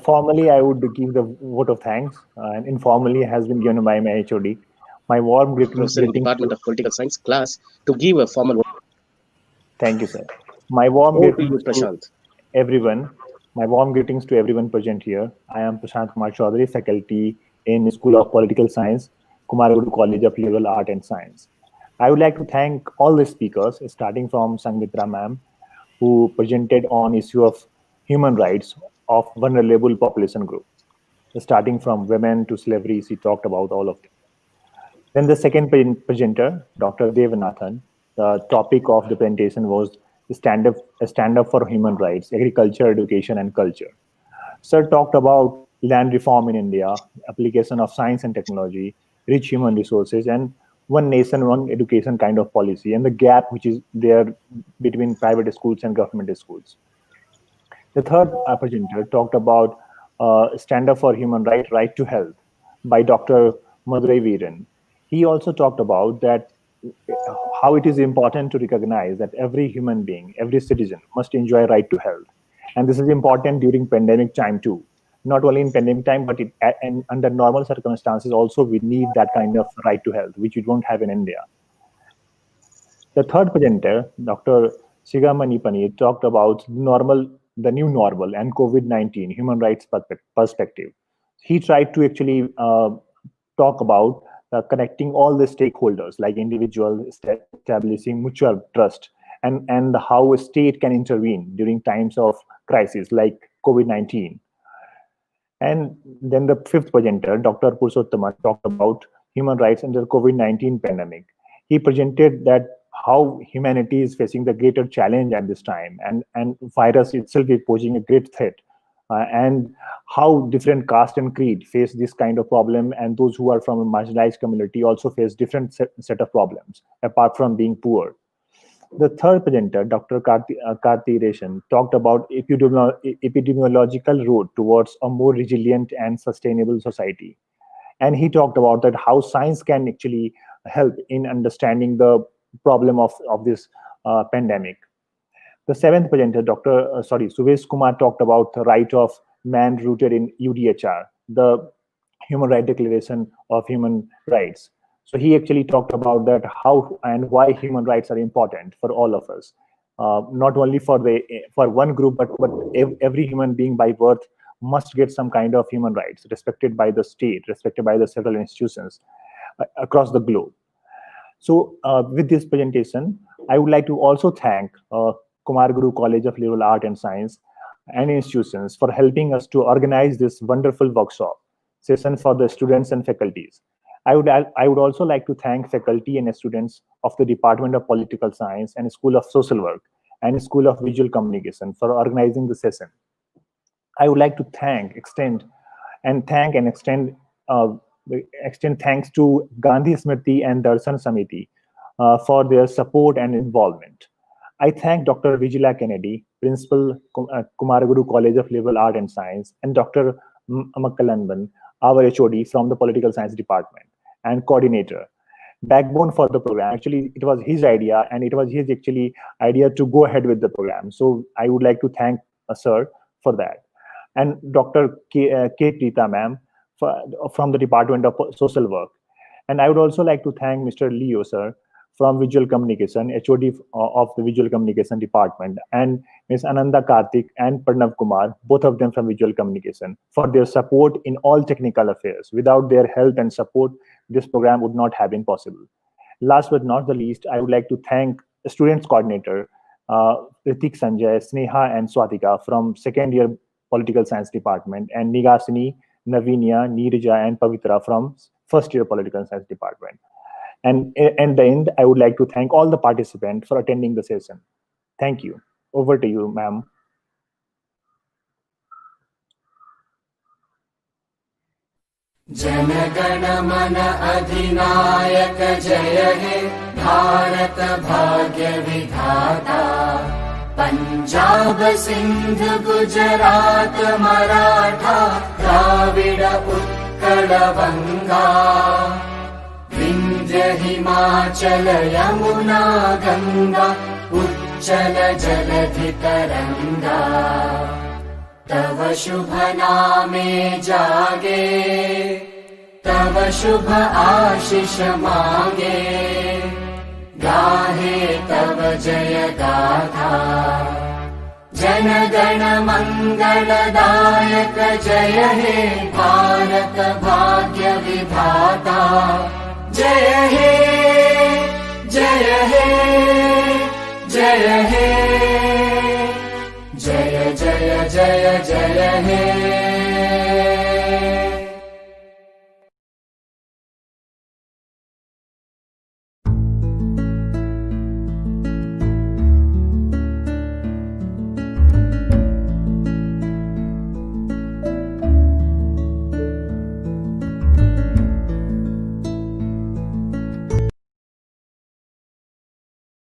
Formally, I would give the vote of thanks, and informally has been given by my HOD. My warm greetings Professor in Department of Political Science class to give a formal. Thank you, sir. My warm Over to you, greetings to Prashant. everyone. My warm greetings to everyone present here. I am Prashant Kumar Chaudhary, faculty in School of Political Science, Kumaraguru College of Liberal Art and Science. I would like to thank all the speakers, starting from Sangeeta ma'am, who presented on issue of human rights of vulnerable population group. Starting from women to slavery, she talked about all of them. Then the second presenter, Dr. Devanathan, the topic of the presentation was stand up for human rights, agriculture, education, and culture. Sir talked about land reform in India, application of science and technology, rich human resources, and one nation, one education kind of policy, and the gap which is there between private schools and government schools. The third presenter talked about stand up for human right to health by Dr. Madurai Veeran. He also talked about that how it is important to recognize that every human being, every citizen must enjoy right to health. And this is important during pandemic time too. not only in pandemic time, but and under normal circumstances also we need that kind of right to health, which we don't have in India. The third presenter, Dr. Shigamani Panir, talked about the new normal and COVID-19 human rights perspective. He tried to actually talk about connecting all the stakeholders like individuals, establishing mutual trust, and how a state can intervene during times of crisis like COVID-19. And then the fifth presenter, Dr. Purushottaman, talked about human rights under COVID-19 pandemic. He presented that how humanity is facing the greater challenge at this time, and virus itself is posing a great threat, and how different caste and creed face this kind of problem, and those who are from a marginalized community also face different set of problems apart from being poor. The third presenter, Dr. Karti Reshan, talked about epidemiological road towards a more resilient and sustainable society. And he talked about that how science can actually help in understanding the problem of this pandemic. The seventh presenter, Suvesh Kumar, talked about the right of man rooted in UDHR, the Human Rights Declaration of Human Rights. So he actually talked about that how and why human rights are important for all of us, not only for one group, but every human being by birth must get some kind of human rights respected by the state, respected by the several institutions across the globe. So with this presentation, I would like to also thank Kumaraguru College of Liberal Art and Science and institutions for helping us to organize this wonderful workshop session for the students and faculties. I would also like to thank faculty and students of the Department of Political Science and School of Social Work and School of Visual Communication for organizing the session. I would like to extend thanks to Gandhi, Smriti, and Darshan Samiti for their support and involvement. I thank Dr. Vijila Kennedy, Principal, Kumaraguru College of Liberal Art and Science, and Dr. Makkalanban, our HOD from the Political Science Department and coordinator. Backbone for the program. Actually, it was his idea, and it was his idea to go ahead with the program. So I would like to thank sir for that. And Dr. K. Preeta ma'am from the Department of Social Work. And I would also like to thank Mr. Leo sir from Visual Communication, HOD of the Visual Communication Department, and Ms. Ananda Karthik and Pranav Kumar, both of them from Visual Communication, for their support in all technical affairs. Without their help and support, this program would not have been possible. Last but not the least, I would like to thank the students coordinator, Ritik Sanjay, Sneha and Swatika from second year Political Science Department, and Nigasini, Navinia, Neerja and Pavitra from first year Political Science Department. And at the end, I would like to thank all the participants for attending the session. Thank you. Over to you, ma'am. जनगण मन अधिनायक जय हे भारत भाग्य विधाता पंजाब सिंध गुजरात मराठा द्राविड उत्कल बंगा विंध्य हिमाचल यमुना गंगा उच्चल जलधि तरंगा तव शुभ नामे जागे तव शुभ आशीष मांगे गाहे तव जय गाथा जन गण मंगलदायक जय हे भारत भाग्य विधाता जय हे जय हे जय हे जय जय जय जय हे